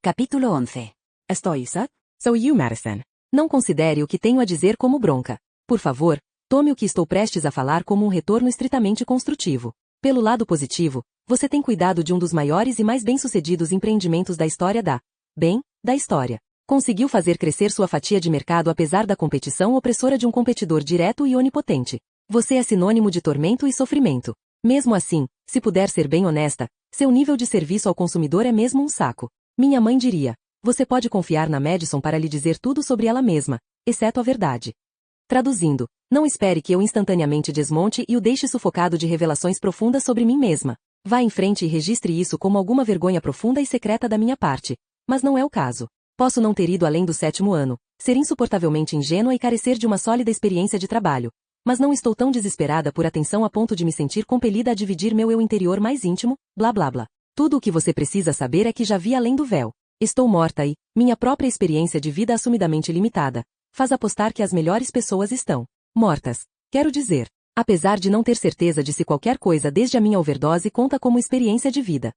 Capítulo 11. Estoy set? So you, Madison. Não considere o que tenho a dizer como bronca. Por favor, tome o que estou prestes a falar como um retorno estritamente construtivo. Pelo lado positivo, você tem cuidado de um dos maiores e mais bem-sucedidos empreendimentos da história da história. Conseguiu fazer crescer sua fatia de mercado apesar da competição opressora de um competidor direto e onipotente. Você é sinônimo de tormento e sofrimento. Mesmo assim, se puder ser bem honesta, seu nível de serviço ao consumidor é mesmo um saco. Minha mãe diria, você pode confiar na Madison para lhe dizer tudo sobre ela mesma, exceto a verdade. Traduzindo, não espere que eu instantaneamente desmonte e o deixe sufocado de revelações profundas sobre mim mesma. Vá em frente e registre isso como alguma vergonha profunda e secreta da minha parte. Mas não é o caso. Posso não ter ido além do 7º ano, ser insuportavelmente ingênua e carecer de uma sólida experiência de trabalho. Mas não estou tão desesperada por atenção a ponto de me sentir compelida a dividir meu eu interior mais íntimo, blá blá blá. Tudo o que você precisa saber é que já vi além do véu. Estou morta e, minha própria experiência de vida assumidamente limitada, faz apostar que as melhores pessoas estão mortas. Quero dizer, apesar de não ter certeza de se qualquer coisa desde a minha overdose conta como experiência de vida.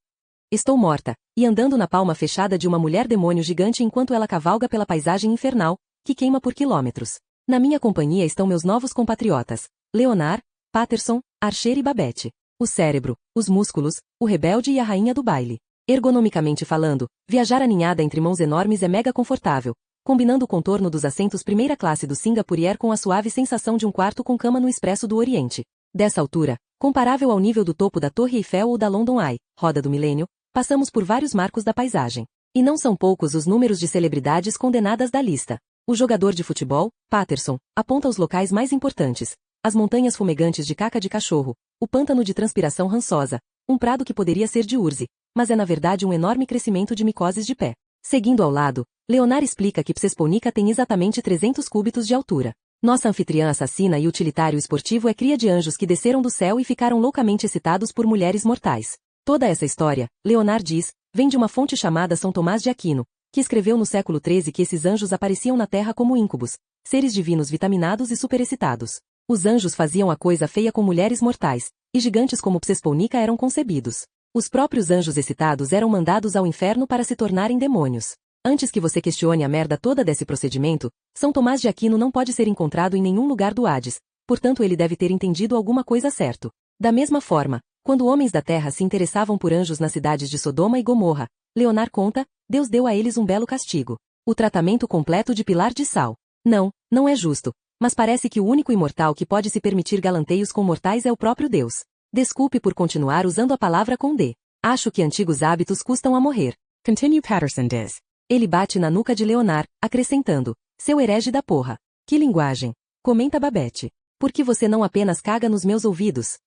Estou morta, e andando na palma fechada de uma mulher-demônio gigante enquanto ela cavalga pela paisagem infernal, que queima por quilômetros. Na minha companhia estão meus novos compatriotas, Leonard, Patterson, Archer e Babette. O cérebro, os músculos, o rebelde e a rainha do baile. Ergonomicamente falando, viajar aninhada entre mãos enormes é mega confortável, combinando o contorno dos assentos primeira classe do Singapore Air com a suave sensação de um quarto com cama no Expresso do Oriente. Dessa altura, comparável ao nível do topo da Torre Eiffel ou da London Eye, roda do milênio, passamos por vários marcos da paisagem. E não são poucos os números de celebridades condenadas da lista. O jogador de futebol, Patterson, aponta os locais mais importantes. As montanhas fumegantes de caca de cachorro, o pântano de transpiração rançosa, um prado que poderia ser de urze, mas é na verdade um enorme crescimento de micoses de pé. Seguindo ao lado, Leonard explica que Psesponica tem exatamente 300 cúbitos de altura. Nossa anfitriã assassina e utilitário esportivo é cria de anjos que desceram do céu e ficaram loucamente excitados por mulheres mortais. Toda essa história, Leonard diz, vem de uma fonte chamada São Tomás de Aquino, que escreveu no século XIII que esses anjos apareciam na Terra como íncubos, seres divinos vitaminados e superexcitados. Os anjos faziam a coisa feia com mulheres mortais, e gigantes como Psesponica eram concebidos. Os próprios anjos excitados eram mandados ao inferno para se tornarem demônios. Antes que você questione a merda toda desse procedimento, São Tomás de Aquino não pode ser encontrado em nenhum lugar do Hades, portanto ele deve ter entendido alguma coisa certo. Da mesma forma, quando homens da terra se interessavam por anjos nas cidades de Sodoma e Gomorra, Leonard conta, Deus deu a eles um belo castigo. O tratamento completo de pilar de sal. Não é justo, mas parece que o único imortal que pode se permitir galanteios com mortais é o próprio Deus. Desculpe por continuar usando a palavra com D. Acho que antigos hábitos custam a morrer. Continue Patterson diz. Ele bate na nuca de Leonard, acrescentando, seu herege da porra. Que linguagem. Comenta Babette. Por que você não apenas caga nos meus ouvidos?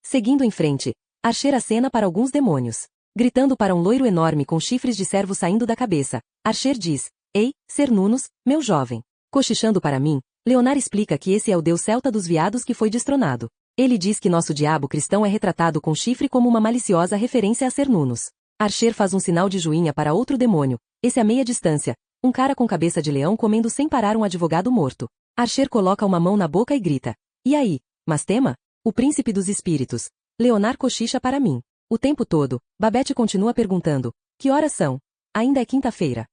Seguindo em frente, Archer acena para alguns demônios. Gritando para um loiro enorme com chifres de cervo saindo da cabeça, Archer diz, ei, Cernunnos, meu jovem. Cochichando para mim, Leonard explica que esse é o deus celta dos viados que foi destronado. Ele diz que nosso diabo cristão é retratado com chifre como uma maliciosa referência a Cernunnos. Archer faz um sinal de joinha para outro demônio, esse a meia distância, um cara com cabeça de leão comendo sem parar um advogado morto. Archer coloca uma mão na boca e grita, e aí, Mastema? O príncipe dos espíritos. Leonard cochicha para mim. O tempo todo, Babette continua perguntando, que horas são? Ainda é quinta-feira.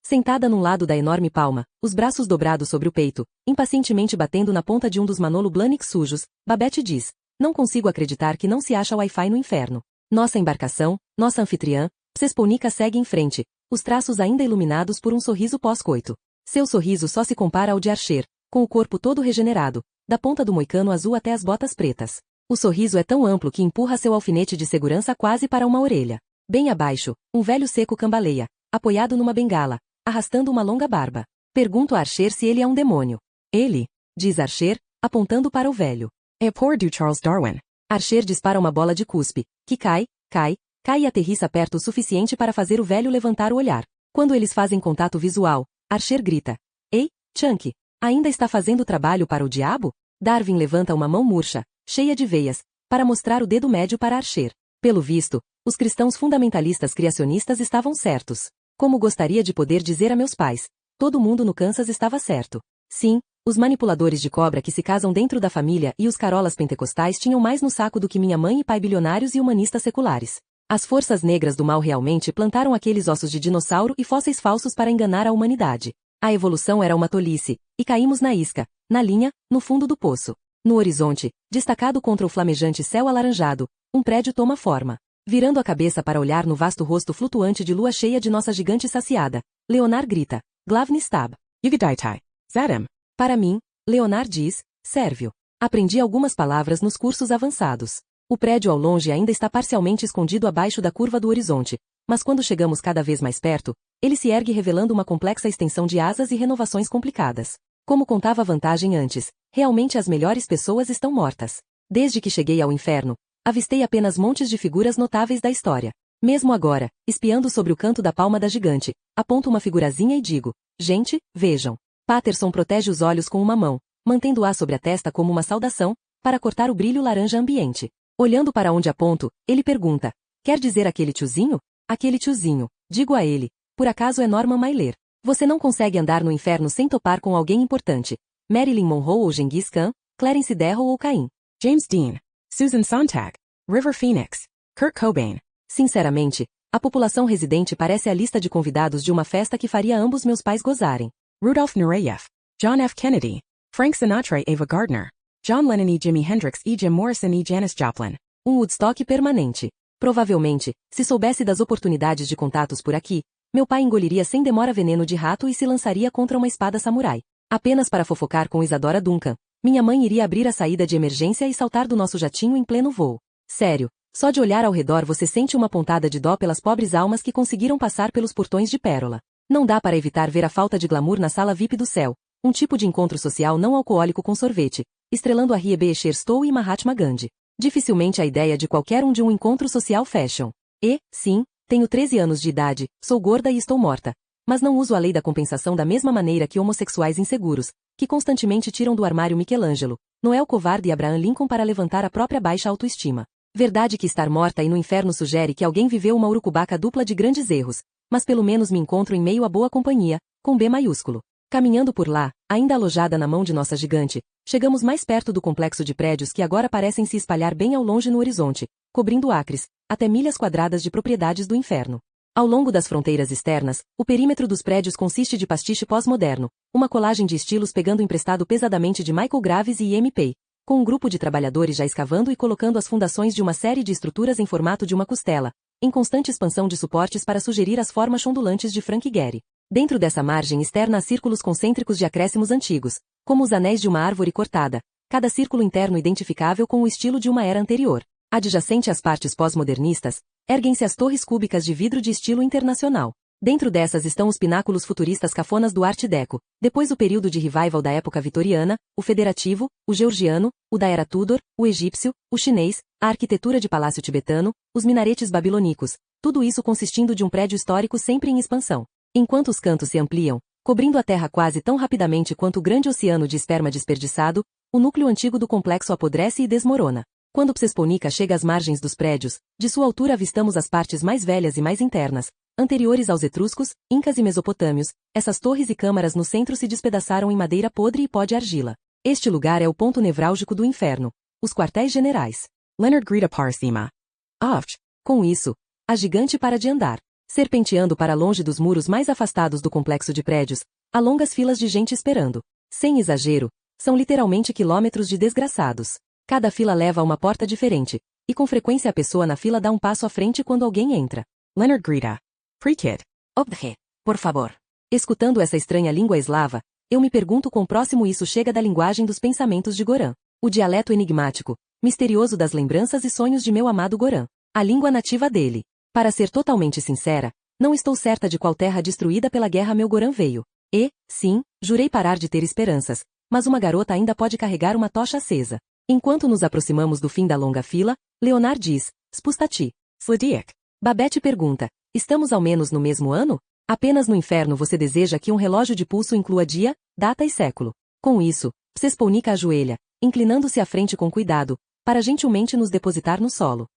Sentada num lado da enorme palma, os braços dobrados sobre o peito, impacientemente batendo na ponta de um dos Manolo Blahnik sujos, Babette diz, não consigo acreditar que não se acha Wi-Fi no inferno. Nossa embarcação, nossa anfitriã, Psesponica segue em frente, os traços ainda iluminados por um sorriso pós-coito. Seu sorriso só se compara ao de Archer, com o corpo todo regenerado, da ponta do moicano azul até as botas pretas. O sorriso é tão amplo que empurra seu alfinete de segurança quase para uma orelha. Bem abaixo, um velho seco cambaleia, apoiado numa bengala, arrastando uma longa barba. Pergunto a Archer se ele é um demônio. Ele, diz Archer, apontando para o velho. É por do Charles Darwin. Archer dispara uma bola de cuspe, que cai e aterrissa perto o suficiente para fazer o velho levantar o olhar. Quando eles fazem contato visual, Archer grita. Ei, Chunky, ainda está fazendo trabalho para o diabo? Darwin levanta uma mão murcha, cheia de veias, para mostrar o dedo médio para Archer. Pelo visto, os cristãos fundamentalistas criacionistas estavam certos. Como gostaria de poder dizer a meus pais, todo mundo no Kansas estava certo. Sim, os manipuladores de cobra que se casam dentro da família e os carolas pentecostais tinham mais no saco do que minha mãe e pai bilionários e humanistas seculares. As forças negras do mal realmente plantaram aqueles ossos de dinossauro e fósseis falsos para enganar a humanidade. A evolução era uma tolice, e caímos na isca, na linha, no fundo do poço. No horizonte, destacado contra o flamejante céu alaranjado, um prédio toma forma. Virando a cabeça para olhar no vasto rosto flutuante de lua cheia de nossa gigante saciada, Leonard grita, Glavny Stab. Yugaditai. Zadem. Para mim, Leonard diz, Sérvio. Aprendi algumas palavras nos cursos avançados. O prédio ao longe ainda está parcialmente escondido abaixo da curva do horizonte, mas quando chegamos cada vez mais perto, ele se ergue revelando uma complexa extensão de asas e renovações complicadas. Como contava a vantagem antes, realmente as melhores pessoas estão mortas. Desde que cheguei ao inferno, avistei apenas montes de figuras notáveis da história. Mesmo agora, espiando sobre o canto da palma da gigante, aponto uma figurazinha e digo, gente, vejam. Patterson protege os olhos com uma mão, mantendo-a sobre a testa como uma saudação, para cortar o brilho laranja ambiente. Olhando para onde aponto, ele pergunta, quer dizer aquele tiozinho? Aquele tiozinho, digo a ele, por acaso é Norman Mailer. Você não consegue andar no inferno sem topar com alguém importante. Marilyn Monroe ou Genghis Khan, Clarence Darrow ou Caim. James Dean. Susan Sontag. River Phoenix. Kurt Cobain. Sinceramente, a população residente parece a lista de convidados de uma festa que faria ambos meus pais gozarem. Rudolph Nureyev. John F. Kennedy. Frank Sinatra e Ava Gardner. John Lennon e Jimi Hendrix e Jim Morrison e Janis Joplin. Um Woodstock permanente. Provavelmente, se soubesse das oportunidades de contatos por aqui, meu pai engoliria sem demora veneno de rato e se lançaria contra uma espada samurai. Apenas para fofocar com Isadora Duncan, minha mãe iria abrir a saída de emergência e saltar do nosso jatinho em pleno voo. Sério, só de olhar ao redor você sente uma pontada de dó pelas pobres almas que conseguiram passar pelos portões de pérola. Não dá para evitar ver a falta de glamour na sala VIP do céu, um tipo de encontro social não alcoólico com sorvete, estrelando a Rie Beecher-Stowe e Mahatma Gandhi. Dificilmente a ideia de qualquer um de um encontro social fashion. E, sim, tenho 13 anos de idade, sou gorda e estou morta. Mas não uso a lei da compensação da mesma maneira que homossexuais inseguros, que constantemente tiram do armário Michelangelo, Noel Covarde e Abraham Lincoln para levantar a própria baixa autoestima. Verdade que estar morta e no inferno sugere que alguém viveu uma urucubaca dupla de grandes erros, mas pelo menos me encontro em meio a boa companhia, com B maiúsculo. Caminhando por lá, ainda alojada na mão de nossa gigante, chegamos mais perto do complexo de prédios que agora parecem se espalhar bem ao longe no horizonte, cobrindo acres, até milhas quadradas de propriedades do inferno. Ao longo das fronteiras externas, o perímetro dos prédios consiste de pastiche pós-moderno, uma colagem de estilos pegando emprestado pesadamente de Michael Graves e IMP, com um grupo de trabalhadores já escavando e colocando as fundações de uma série de estruturas em formato de uma costela, em constante expansão de suportes para sugerir as formas ondulantes de Frank Gehry. Dentro dessa margem externa há círculos concêntricos de acréscimos antigos, como os anéis de uma árvore cortada, cada círculo interno identificável com o estilo de uma era anterior. Adjacente às partes pós-modernistas, erguem-se as torres cúbicas de vidro de estilo internacional. Dentro dessas estão os pináculos futuristas cafonas do Art Deco, depois o período de revival da época vitoriana, o federativo, o georgiano, o da era Tudor, o egípcio, o chinês, a arquitetura de palácio tibetano, os minaretes babilônicos, tudo isso consistindo de um prédio histórico sempre em expansão. Enquanto os cantos se ampliam, cobrindo a terra quase tão rapidamente quanto o grande oceano de esperma desperdiçado, o núcleo antigo do complexo apodrece e desmorona. Quando Psesponica chega às margens dos prédios, de sua altura avistamos as partes mais velhas e mais internas, anteriores aos etruscos, incas e mesopotâmios. Essas torres e câmaras no centro se despedaçaram em madeira podre e pó de argila. Este lugar é o ponto nevrálgico do inferno, os quartéis generais. Leonard grita par cima. Oft. Com isso, a gigante para de andar. Serpenteando para longe dos muros mais afastados do complexo de prédios, há longas filas de gente esperando. Sem exagero, são literalmente quilômetros de desgraçados. Cada fila leva a uma porta diferente, e com frequência a pessoa na fila dá um passo à frente quando alguém entra. Leonard grita. Free kid. Obdre, por favor. Escutando essa estranha língua eslava, eu me pergunto quão próximo isso chega da linguagem dos pensamentos de Goran. O dialeto enigmático, misterioso das lembranças e sonhos de meu amado Goran. A língua nativa dele. Para ser totalmente sincera, não estou certa de qual terra destruída pela guerra meu Goran veio. E, sim, jurei parar de ter esperanças, mas uma garota ainda pode carregar uma tocha acesa. Enquanto nos aproximamos do fim da longa fila, Leonard diz, Spustati. Sladiak. Babette pergunta, estamos ao menos no mesmo ano? Apenas no inferno você deseja que um relógio de pulso inclua dia, data e século. Com isso, Psesponica ajoelha, inclinando-se à frente com cuidado, para gentilmente nos depositar no solo.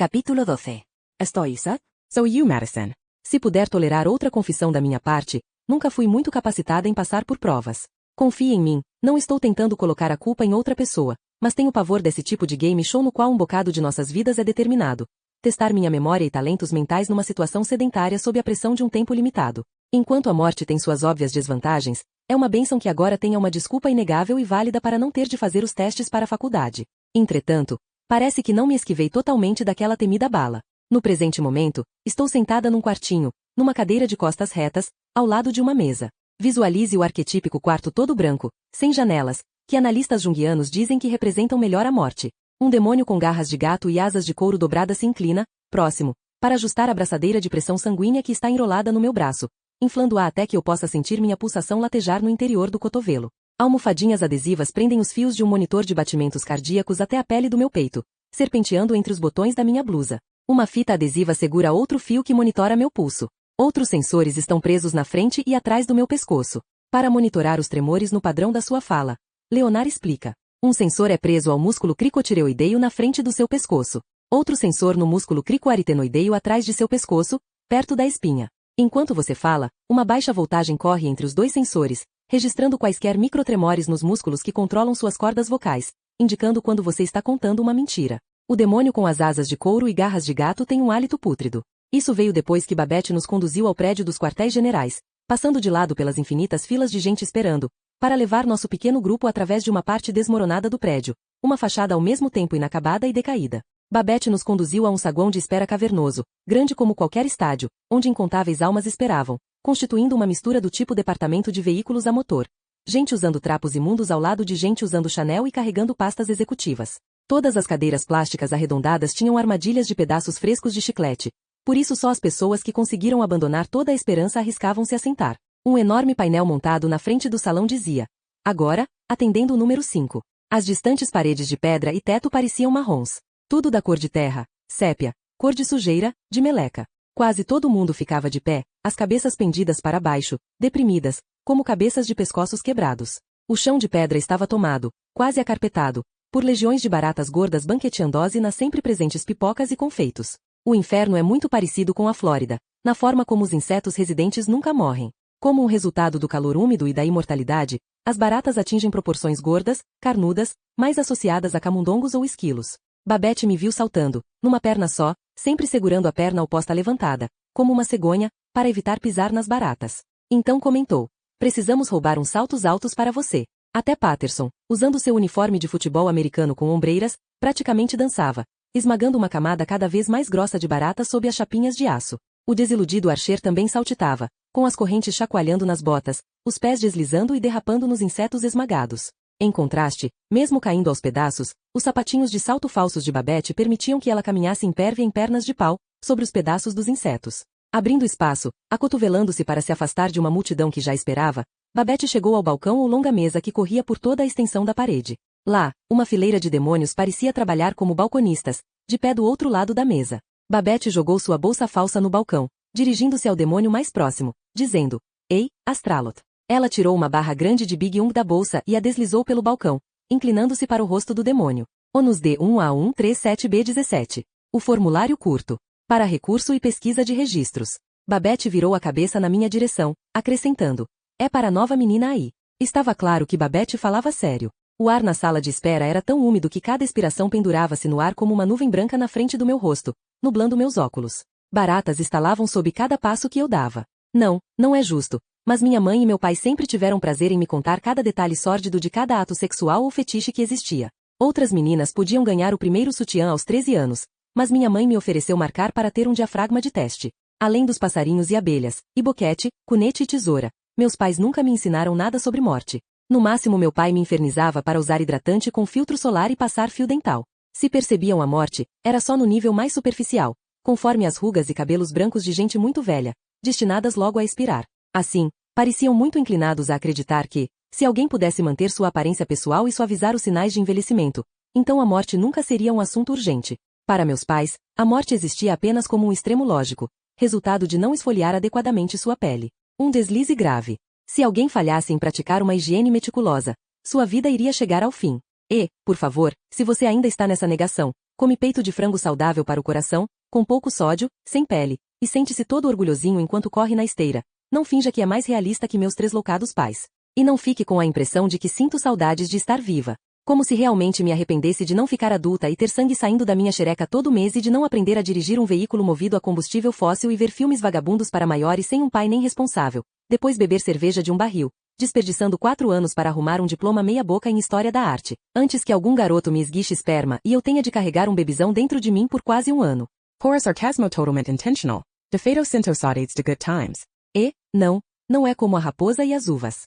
Capítulo 12. Estoy sad? So you, Madison. Se puder tolerar outra confissão da minha parte, nunca fui muito capacitada em passar por provas. Confie em mim, não estou tentando colocar a culpa em outra pessoa, mas tenho pavor desse tipo de game show no qual um bocado de nossas vidas é determinado. Testar minha memória e talentos mentais numa situação sedentária sob a pressão de um tempo limitado. Enquanto a morte tem suas óbvias desvantagens, é uma bênção que agora tenha uma desculpa inegável e válida para não ter de fazer os testes para a faculdade. Entretanto, parece que não me esquivei totalmente daquela temida bala. No presente momento, estou sentada num quartinho, numa cadeira de costas retas, ao lado de uma mesa. Visualize o arquetípico quarto todo branco, sem janelas, que analistas junguianos dizem que representam melhor a morte. Um demônio com garras de gato e asas de couro dobradas se inclina, próximo, para ajustar a braçadeira de pressão sanguínea que está enrolada no meu braço, inflando-a até que eu possa sentir minha pulsação latejar no interior do cotovelo. Almofadinhas adesivas prendem os fios de um monitor de batimentos cardíacos até a pele do meu peito, serpenteando entre os botões da minha blusa. Uma fita adesiva segura outro fio que monitora meu pulso. Outros sensores estão presos na frente e atrás do meu pescoço, para monitorar os tremores no padrão da sua fala. Leonard explica. Um sensor é preso ao músculo cricotireoideio na frente do seu pescoço. Outro sensor no músculo cricoaritenoideio atrás de seu pescoço, perto da espinha. Enquanto você fala, uma baixa voltagem corre entre os dois sensores, registrando quaisquer microtremores nos músculos que controlam suas cordas vocais, indicando quando você está contando uma mentira. O demônio com as asas de couro e garras de gato tem um hálito pútrido. Isso veio depois que Babette nos conduziu ao prédio dos quartéis generais, passando de lado pelas infinitas filas de gente esperando, para levar nosso pequeno grupo através de uma parte desmoronada do prédio, uma fachada ao mesmo tempo inacabada e decaída. Babette nos conduziu a um saguão de espera cavernoso, grande como qualquer estádio, onde incontáveis almas esperavam, constituindo uma mistura do tipo departamento de veículos a motor. Gente usando trapos imundos ao lado de gente usando Chanel e carregando pastas executivas. Todas as cadeiras plásticas arredondadas tinham armadilhas de pedaços frescos de chiclete. Por isso só as pessoas que conseguiram abandonar toda a esperança arriscavam-se a sentar. Um enorme painel montado na frente do salão dizia: agora, atendendo o número 5. As distantes paredes de pedra e teto pareciam marrons. Tudo da cor de terra, sépia, cor de sujeira, de meleca. Quase todo mundo ficava de pé, as cabeças pendidas para baixo, deprimidas, como cabeças de pescoços quebrados. O chão de pedra estava tomado, quase acarpetado, por legiões de baratas gordas banqueteandose nas sempre presentes pipocas e confeitos. O inferno é muito parecido com a Flórida, na forma como os insetos residentes nunca morrem. Como um resultado do calor úmido e da imortalidade, as baratas atingem proporções gordas, carnudas, mais associadas a camundongos ou esquilos. Babette me viu saltando, numa perna só, sempre segurando a perna oposta levantada, como uma cegonha, para evitar pisar nas baratas. Então comentou: precisamos roubar uns saltos altos para você. Até Patterson, usando seu uniforme de futebol americano com ombreiras, praticamente dançava, esmagando uma camada cada vez mais grossa de barata sob as chapinhas de aço. O desiludido Archer também saltitava, com as correntes chacoalhando nas botas, os pés deslizando e derrapando nos insetos esmagados. Em contraste, mesmo caindo aos pedaços, os sapatinhos de salto falsos de Babette permitiam que ela caminhasse impérvia em pernas de pau, sobre os pedaços dos insetos. Abrindo espaço, acotovelando-se para se afastar de uma multidão que já esperava, Babette chegou ao balcão ou longa mesa que corria por toda a extensão da parede. Lá, uma fileira de demônios parecia trabalhar como balconistas, de pé do outro lado da mesa. Babette jogou sua bolsa falsa no balcão, dirigindo-se ao demônio mais próximo, dizendo: Ei, Astralot. Ela tirou uma barra grande de Big 1 da bolsa e a deslizou pelo balcão, inclinando-se para o rosto do demônio. ONUS D1A137B17. O formulário curto. Para recurso e pesquisa de registros. Babette virou a cabeça na minha direção, acrescentando: é para a nova menina aí. Estava claro que Babette falava sério. O ar na sala de espera era tão úmido que cada expiração pendurava-se no ar como uma nuvem branca na frente do meu rosto, nublando meus óculos. Baratas estalavam sob cada passo que eu dava. Não, não é justo, mas minha mãe e meu pai sempre tiveram prazer em me contar cada detalhe sórdido de cada ato sexual ou fetiche que existia. Outras meninas podiam ganhar o primeiro sutiã aos 13 anos, mas minha mãe me ofereceu marcar para ter um diafragma de teste. Além dos passarinhos e abelhas, e boquete, cunete e tesoura, meus pais nunca me ensinaram nada sobre morte. No máximo meu pai me infernizava para usar hidratante com filtro solar e passar fio dental. Se percebiam a morte, era só no nível mais superficial, conforme as rugas e cabelos brancos de gente muito velha, destinadas logo a expirar. Assim, pareciam muito inclinados a acreditar que, se alguém pudesse manter sua aparência pessoal e suavizar os sinais de envelhecimento, então a morte nunca seria um assunto urgente. Para meus pais, a morte existia apenas como um extremo lógico, resultado de não esfoliar adequadamente sua pele. Um deslize grave. Se alguém falhasse em praticar uma higiene meticulosa, sua vida iria chegar ao fim. E, por favor, se você ainda está nessa negação, come peito de frango saudável para o coração, com pouco sódio, sem pele, e sente-se todo orgulhosinho enquanto corre na esteira, Não finja que é mais realista que meus tresloucados pais. E não fique com a impressão de que sinto saudades de estar viva. Como se realmente me arrependesse de não ficar adulta e ter sangue saindo da minha xereca todo mês e de não aprender a dirigir um veículo movido a combustível fóssil e ver filmes vagabundos para maiores sem um pai nem responsável. Depois beber cerveja de um barril, desperdiçando 4 anos para arrumar um diploma meia-boca em História da Arte, antes que algum garoto me esguiche esperma e eu tenha de carregar um bebizão dentro de mim por quase um ano. Por sarcasmo totalmente intentional. Defeito sinto saudades de good times. E, não é como a raposa e as uvas.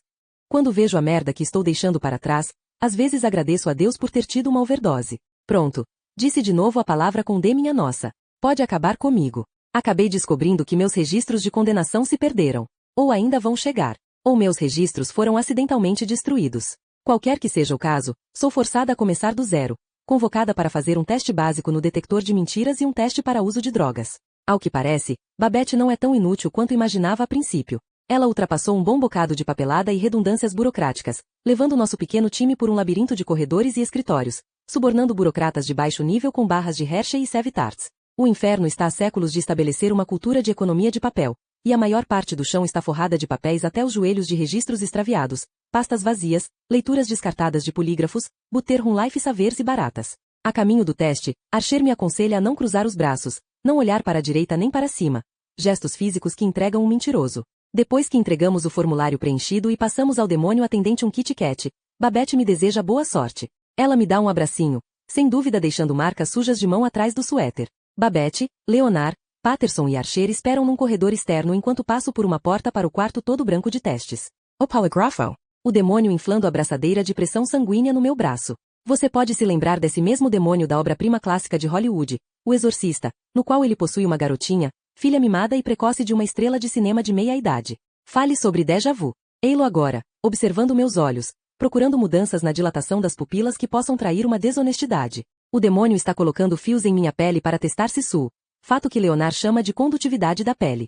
Quando vejo a merda que estou deixando para trás, às vezes agradeço a Deus por ter tido uma overdose. Pronto. Disse de novo a palavra com D minha nossa. Pode acabar comigo. Acabei descobrindo que meus registros de condenação se perderam. Ou ainda vão chegar. Ou meus registros foram acidentalmente destruídos. Qualquer que seja o caso, sou forçada a começar do zero, convocada para fazer um teste básico no detector de mentiras e um teste para uso de drogas. Ao que parece, Babette não é tão inútil quanto imaginava a princípio. Ela ultrapassou um bom bocado de papelada e redundâncias burocráticas, levando nosso pequeno time por um labirinto de corredores e escritórios, subornando burocratas de baixo nível com barras de Hershey e Save-Tarts. O inferno está há séculos de estabelecer uma cultura de economia de papel, e a maior parte do chão está forrada de papéis até os joelhos de registros extraviados, pastas vazias, leituras descartadas de polígrafos, Buterrum Life Savers e baratas. A caminho do teste, Archer me aconselha a não cruzar os braços, não olhar para a direita nem para cima. Gestos físicos que entregam um mentiroso. Depois que entregamos o formulário preenchido e passamos ao demônio atendente um Kit Kat, Babette me deseja boa sorte. Ela me dá um abracinho, sem dúvida deixando marcas sujas de mão atrás do suéter. Babette, Leonard, Patterson e Archer esperam num corredor externo enquanto passo por uma porta para o quarto todo branco de testes. O poligrafo. O demônio inflando a braçadeira de pressão sanguínea no meu braço. Você pode se lembrar desse mesmo demônio da obra-prima clássica de Hollywood, O Exorcista, no qual ele possui uma garotinha, filha mimada e precoce de uma estrela de cinema de meia-idade. Fale sobre déjà vu. Ei-lo agora, observando meus olhos, procurando mudanças na dilatação das pupilas que possam trair uma desonestidade. O demônio está colocando fios em minha pele para testar se suo, fato que Leonard chama de condutividade da pele.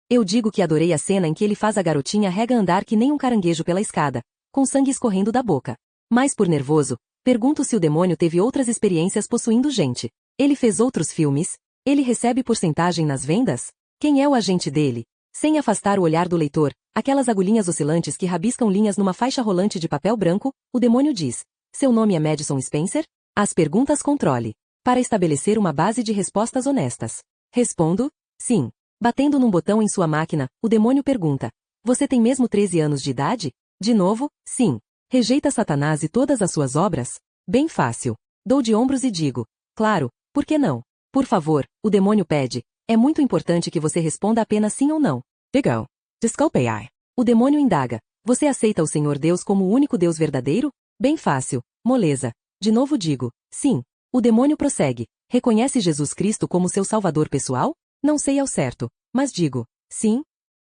Eu digo que adorei a cena em que ele faz a garotinha rega andar que nem um caranguejo pela escada, com sangue escorrendo da boca. Mas por nervoso, pergunto se o demônio teve outras experiências possuindo gente. Ele fez outros filmes? Ele recebe porcentagem nas vendas? Quem é o agente dele? Sem afastar o olhar do leitor, aquelas agulhinhas oscilantes que rabiscam linhas numa faixa rolante de papel branco, o demônio diz: seu nome é Madison Spencer? As perguntas controle. Para estabelecer uma base de respostas honestas. Respondo: sim. Batendo num botão em sua máquina, o demônio pergunta: você tem mesmo 13 anos de idade? De novo: sim. Rejeita Satanás e todas as suas obras? Bem fácil. Dou de ombros e digo: claro, por que não? Por favor, o demônio pede. É muito importante que você responda apenas sim ou não. Digo. Desculpe ai. O demônio indaga: você aceita o Senhor Deus como o único Deus verdadeiro? Bem fácil. Moleza. De novo digo: sim. O demônio prossegue: reconhece Jesus Cristo como seu salvador pessoal? Não sei ao certo, mas digo: sim.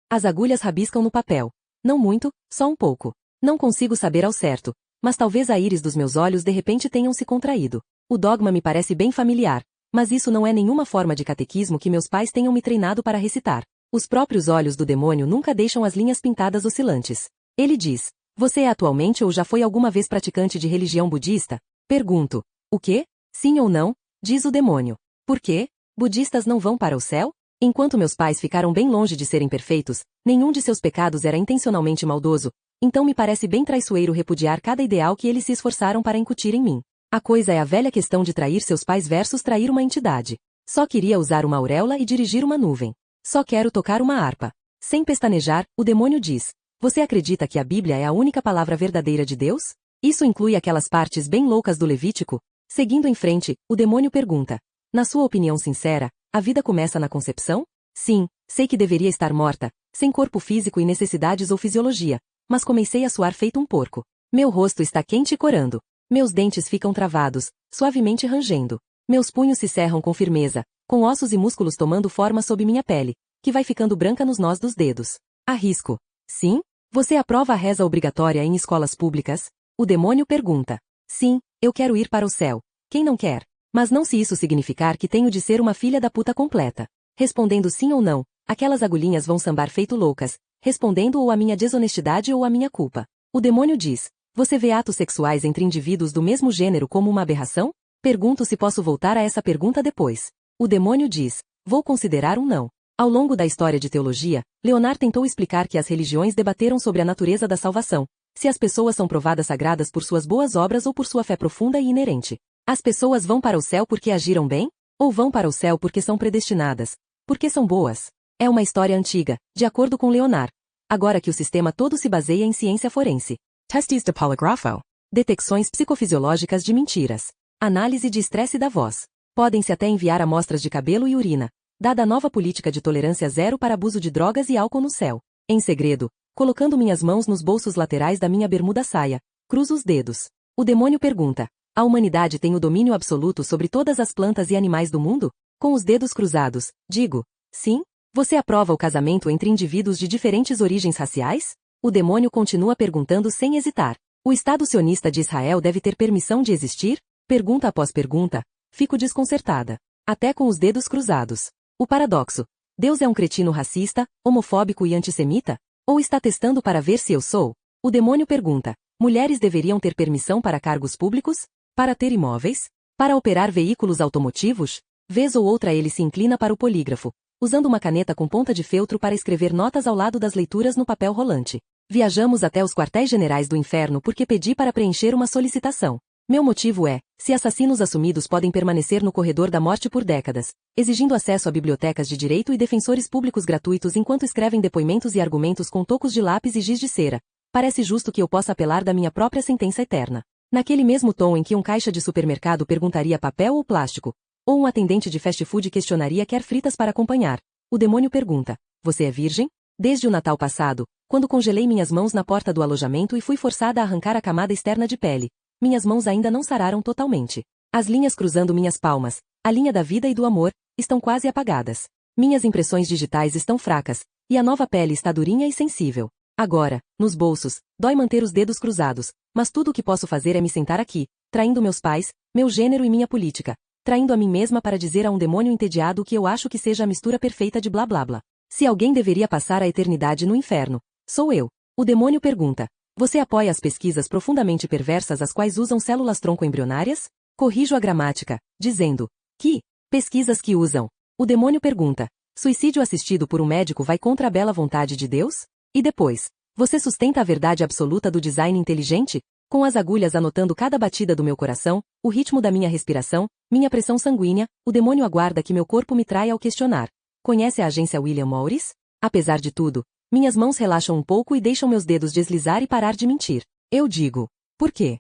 As agulhas rabiscam no papel. Não muito, só um pouco. Não consigo saber ao certo, mas talvez a íris dos meus olhos de repente tenham se contraído. O dogma me parece bem familiar, mas isso não é nenhuma forma de catequismo que meus pais tenham me treinado para recitar. Os próprios olhos do demônio nunca deixam as linhas pintadas oscilantes. Ele diz: você é atualmente ou já foi alguma vez praticante de religião budista? Pergunto: o quê? Sim ou não? Diz o demônio. Por quê? Budistas não vão para o céu? Enquanto meus pais ficaram bem longe de serem perfeitos, nenhum de seus pecados era intencionalmente maldoso, então me parece bem traiçoeiro repudiar cada ideal que eles se esforçaram para incutir em mim. A coisa é a velha questão de trair seus pais versus trair uma entidade. Só queria usar uma auréola e dirigir uma nuvem. Só quero tocar uma harpa. Sem pestanejar, o demônio diz: você acredita que a Bíblia é a única palavra verdadeira de Deus? Isso inclui aquelas partes bem loucas do Levítico? Seguindo em frente, o demônio pergunta: na sua opinião sincera, a vida começa na concepção? Sim, sei que deveria estar morta, sem corpo físico e necessidades ou fisiologia, mas comecei a suar feito um porco. Meu rosto está quente e corando. Meus dentes ficam travados, suavemente rangendo. Meus punhos se cerram com firmeza, com ossos e músculos tomando forma sob minha pele, que vai ficando branca nos nós dos dedos. Arrisco. Sim? Você aprova a reza obrigatória em escolas públicas? O demônio pergunta. Sim, eu quero ir para o céu. Quem não quer? Mas não se isso significar que tenho de ser uma filha da puta completa. Respondendo sim ou não, aquelas agulhinhas vão sambar feito loucas, respondendo ou a minha desonestidade ou a minha culpa. O demônio diz: você vê atos sexuais entre indivíduos do mesmo gênero como uma aberração? Pergunto se posso voltar a essa pergunta depois. O demônio diz: vou considerar um não. Ao longo da história de teologia, Leonard tentou explicar que as religiões debateram sobre a natureza da salvação, se as pessoas são provadas sagradas por suas boas obras ou por sua fé profunda e inerente. As pessoas vão para o céu porque agiram bem? Ou vão para o céu porque são predestinadas? Porque são boas? É uma história antiga, de acordo com Leonard. Agora que o sistema todo se baseia em ciência forense. Testes de poligrafo. Detecções psicofisiológicas de mentiras. Análise de estresse da voz. Podem-se até enviar amostras de cabelo e urina. Dada a nova política de tolerância zero para abuso de drogas e álcool no céu. Em segredo, colocando minhas mãos nos bolsos laterais da minha bermuda saia, cruzo os dedos. O demônio pergunta: a humanidade tem o domínio absoluto sobre todas as plantas e animais do mundo? Com os dedos cruzados, digo: sim? Você aprova o casamento entre indivíduos de diferentes origens raciais? O demônio continua perguntando sem hesitar. O Estado sionista de Israel deve ter permissão de existir? Pergunta após pergunta, fico desconcertada. Até com os dedos cruzados. O paradoxo. Deus é um cretino racista, homofóbico e antissemita? Ou está testando para ver se eu sou? O demônio pergunta: mulheres deveriam ter permissão para cargos públicos? Para ter imóveis? Para operar veículos automotivos? Vez ou outra ele se inclina para o polígrafo, usando uma caneta com ponta de feltro para escrever notas ao lado das leituras no papel rolante. Viajamos até os quartéis generais do inferno porque pedi para preencher uma solicitação. Meu motivo é: se assassinos assumidos podem permanecer no corredor da morte por décadas, exigindo acesso a bibliotecas de direito e defensores públicos gratuitos enquanto escrevem depoimentos e argumentos com tocos de lápis e giz de cera, parece justo que eu possa apelar da minha própria sentença eterna. Naquele mesmo tom em que um caixa de supermercado perguntaria papel ou plástico, ou um atendente de fast food questionaria quer fritas para acompanhar, o demônio pergunta: você é virgem? Desde o Natal passado, quando congelei minhas mãos na porta do alojamento e fui forçada a arrancar a camada externa de pele, minhas mãos ainda não sararam totalmente. As linhas cruzando minhas palmas, a linha da vida e do amor, estão quase apagadas. Minhas impressões digitais estão fracas, e a nova pele está durinha e sensível. Agora, nos bolsos, dói manter os dedos cruzados, mas tudo o que posso fazer é me sentar aqui, traindo meus pais, meu gênero e minha política, traindo a mim mesma para dizer a um demônio entediado o que eu acho que seja a mistura perfeita de blá blá blá. Se alguém deveria passar a eternidade no inferno, sou eu. O demônio pergunta: você apoia as pesquisas profundamente perversas as quais usam células tronco-embrionárias? Corrijo a gramática, dizendo que pesquisas que usam. O demônio pergunta: suicídio assistido por um médico vai contra a bela vontade de Deus? E depois, você sustenta a verdade absoluta do design inteligente? Com as agulhas anotando cada batida do meu coração, o ritmo da minha respiração, minha pressão sanguínea, o demônio aguarda que meu corpo me traia ao questionar: conhece a agência William Morris? Apesar de tudo, minhas mãos relaxam um pouco e deixam meus dedos deslizar e parar de mentir. Eu digo: por quê?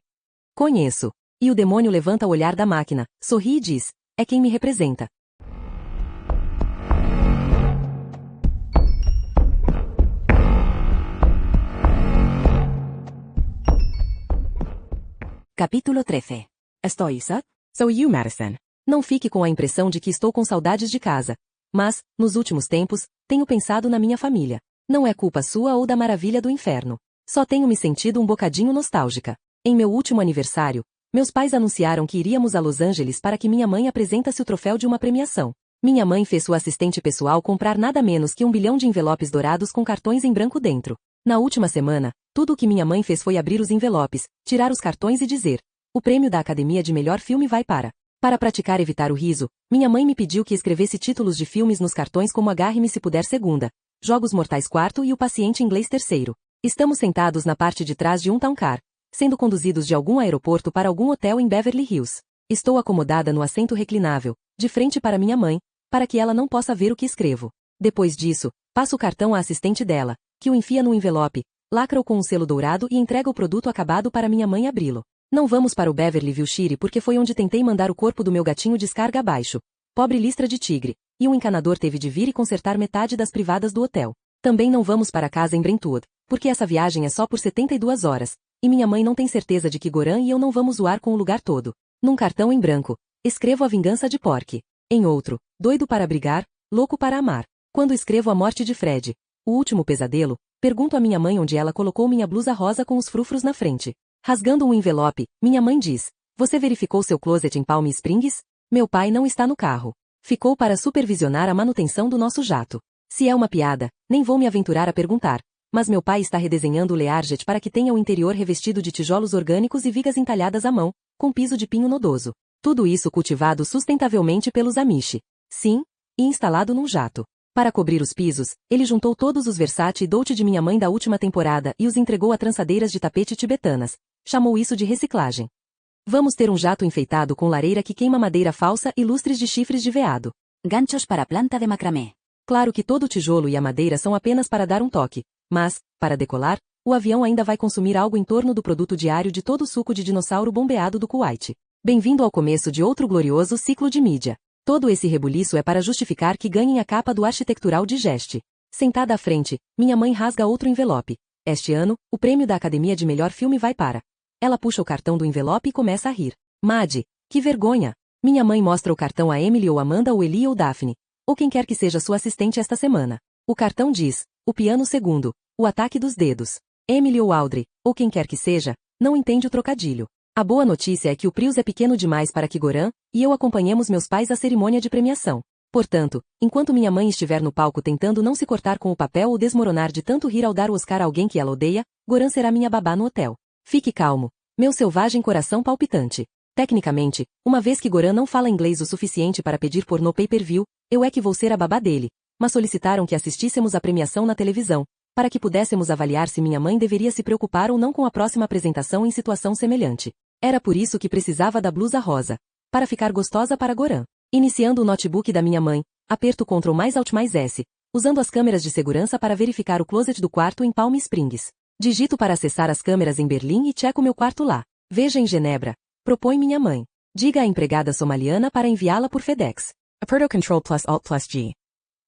Conheço. E o demônio levanta o olhar da máquina, sorri e diz: é quem me representa. Capítulo 13. Estoy sad? So you, Madison. Não fique com a impressão de que estou com saudades de casa. Mas, nos últimos tempos, tenho pensado na minha família. Não é culpa sua ou da maravilha do inferno. Só tenho me sentido um bocadinho nostálgica. Em meu último aniversário, meus pais anunciaram que iríamos a Los Angeles para que minha mãe apresentasse o troféu de uma premiação. Minha mãe fez sua assistente pessoal comprar nada menos que 1 bilhão de envelopes dourados com cartões em branco dentro. Na última semana, tudo o que minha mãe fez foi abrir os envelopes, tirar os cartões e dizer: o prêmio da Academia de Melhor Filme vai para... Para praticar evitar o riso, minha mãe me pediu que escrevesse títulos de filmes nos cartões como Agarre-me se puder segunda, Jogos Mortais quarto e O Paciente Inglês terceiro. Estamos sentados na parte de trás de um town car, sendo conduzidos de algum aeroporto para algum hotel em Beverly Hills. Estou acomodada no assento reclinável, de frente para minha mãe, para que ela não possa ver o que escrevo. Depois disso, passo o cartão à assistente dela, que o enfia no envelope, lacra-o com um selo dourado e entrega o produto acabado para minha mãe abri-lo. Não vamos para o Beverly Wilshire porque foi onde tentei mandar o corpo do meu gatinho descarga abaixo. Pobre listra de tigre. E um encanador teve de vir e consertar metade das privadas do hotel. Também não vamos para casa em Brentwood, porque essa viagem é só por 72 horas, e minha mãe não tem certeza de que Goran e eu não vamos zoar com o lugar todo. Num cartão em branco, escrevo a vingança de Porky. Em outro, doido para brigar, louco para amar. Quando escrevo a morte de Fred, o último pesadelo, pergunto à minha mãe onde ela colocou minha blusa rosa com os frufros na frente. Rasgando um envelope, minha mãe diz: você verificou seu closet em Palm Springs? Meu pai não está no carro. Ficou para supervisionar a manutenção do nosso jato. Se é uma piada, nem vou me aventurar a perguntar, mas meu pai está redesenhando o Learjet para que tenha o interior revestido de tijolos orgânicos e vigas entalhadas à mão, com piso de pinho nodoso. Tudo isso cultivado sustentavelmente pelos Amish. Sim, e instalado num jato. Para cobrir os pisos, ele juntou todos os Versace e Dolce de minha mãe da última temporada e os entregou a trançadeiras de tapete tibetanas. Chamou isso de reciclagem. Vamos ter um jato enfeitado com lareira que queima madeira falsa e lustres de chifres de veado. Ganchos para planta de macramé. Claro que todo o tijolo e a madeira são apenas para dar um toque, mas, para decolar, o avião ainda vai consumir algo em torno do produto diário de todo o suco de dinossauro bombeado do Kuwait. Bem-vindo ao começo de outro glorioso ciclo de mídia. Todo esse rebuliço é para justificar que ganhem a capa do Arquitectural Digest. Sentada à frente, minha mãe rasga outro envelope. Este ano, o prêmio da Academia de Melhor Filme vai para. Ela puxa o cartão do envelope e começa a rir. Maddie, que vergonha! Minha mãe mostra o cartão a Emily ou Amanda ou Eli ou Daphne, ou quem quer que seja sua assistente esta semana. O cartão diz, o piano segundo, o ataque dos dedos. Emily ou Audrey, ou quem quer que seja, não entende o trocadilho. A boa notícia é que o Prius é pequeno demais para que Goran e eu acompanhemos meus pais à cerimônia de premiação. Portanto, enquanto minha mãe estiver no palco tentando não se cortar com o papel ou desmoronar de tanto rir ao dar o Oscar a alguém que ela odeia, Goran será minha babá no hotel. Fique calmo, meu selvagem coração palpitante. Tecnicamente, uma vez que Goran não fala inglês o suficiente para pedir pornô pay-per-view, eu é que vou ser a babá dele. Mas solicitaram que assistíssemos à premiação na televisão, para que pudéssemos avaliar se minha mãe deveria se preocupar ou não com a próxima apresentação em situação semelhante. Era por isso que precisava da blusa rosa. Para ficar gostosa para Goran. Iniciando o notebook da minha mãe, aperto Ctrl mais Alt mais S, usando as câmeras de segurança para verificar o closet do quarto em Palm Springs. Digito para acessar as câmeras em Berlim e checo meu quarto lá. Veja em Genebra. Propõe minha mãe. Diga à empregada somaliana para enviá-la por FedEx. Aperto Ctrl plus Alt plus G.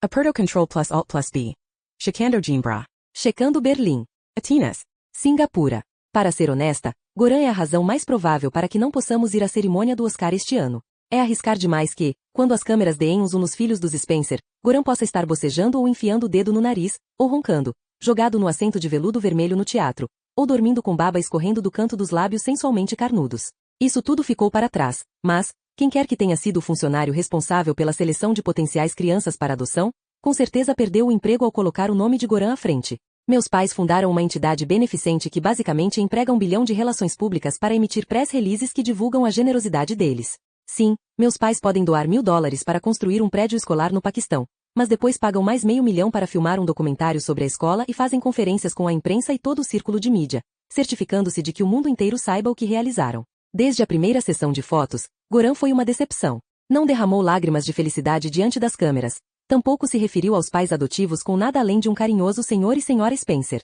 Aperto Ctrl plus Alt plus B. Checando Jimbra. Checando Berlim. Atenas. Singapura. Para ser honesta, Goran é a razão mais provável para que não possamos ir à cerimônia do Oscar este ano. É arriscar demais que, quando as câmeras deem um zoom nos filhos dos Spencer, Goran possa estar bocejando ou enfiando o dedo no nariz, ou roncando, jogado no assento de veludo vermelho no teatro, ou dormindo com baba escorrendo do canto dos lábios sensualmente carnudos. Isso tudo ficou para trás, mas, quem quer que tenha sido o funcionário responsável pela seleção de potenciais crianças para adoção, com certeza perdeu o emprego ao colocar o nome de Goran à frente. Meus pais fundaram uma entidade beneficente que basicamente emprega 1 bilhão de relações públicas para emitir press releases que divulgam a generosidade deles. Sim, meus pais podem doar $1.000 para construir um prédio escolar no Paquistão, mas depois pagam mais $500 mil para filmar um documentário sobre a escola e fazem conferências com a imprensa e todo o círculo de mídia, certificando-se de que o mundo inteiro saiba o que realizaram. Desde a primeira sessão de fotos, Goran foi uma decepção. Não derramou lágrimas de felicidade diante das câmeras. Tampouco se referiu aos pais adotivos com nada além de um carinhoso senhor e senhora Spencer.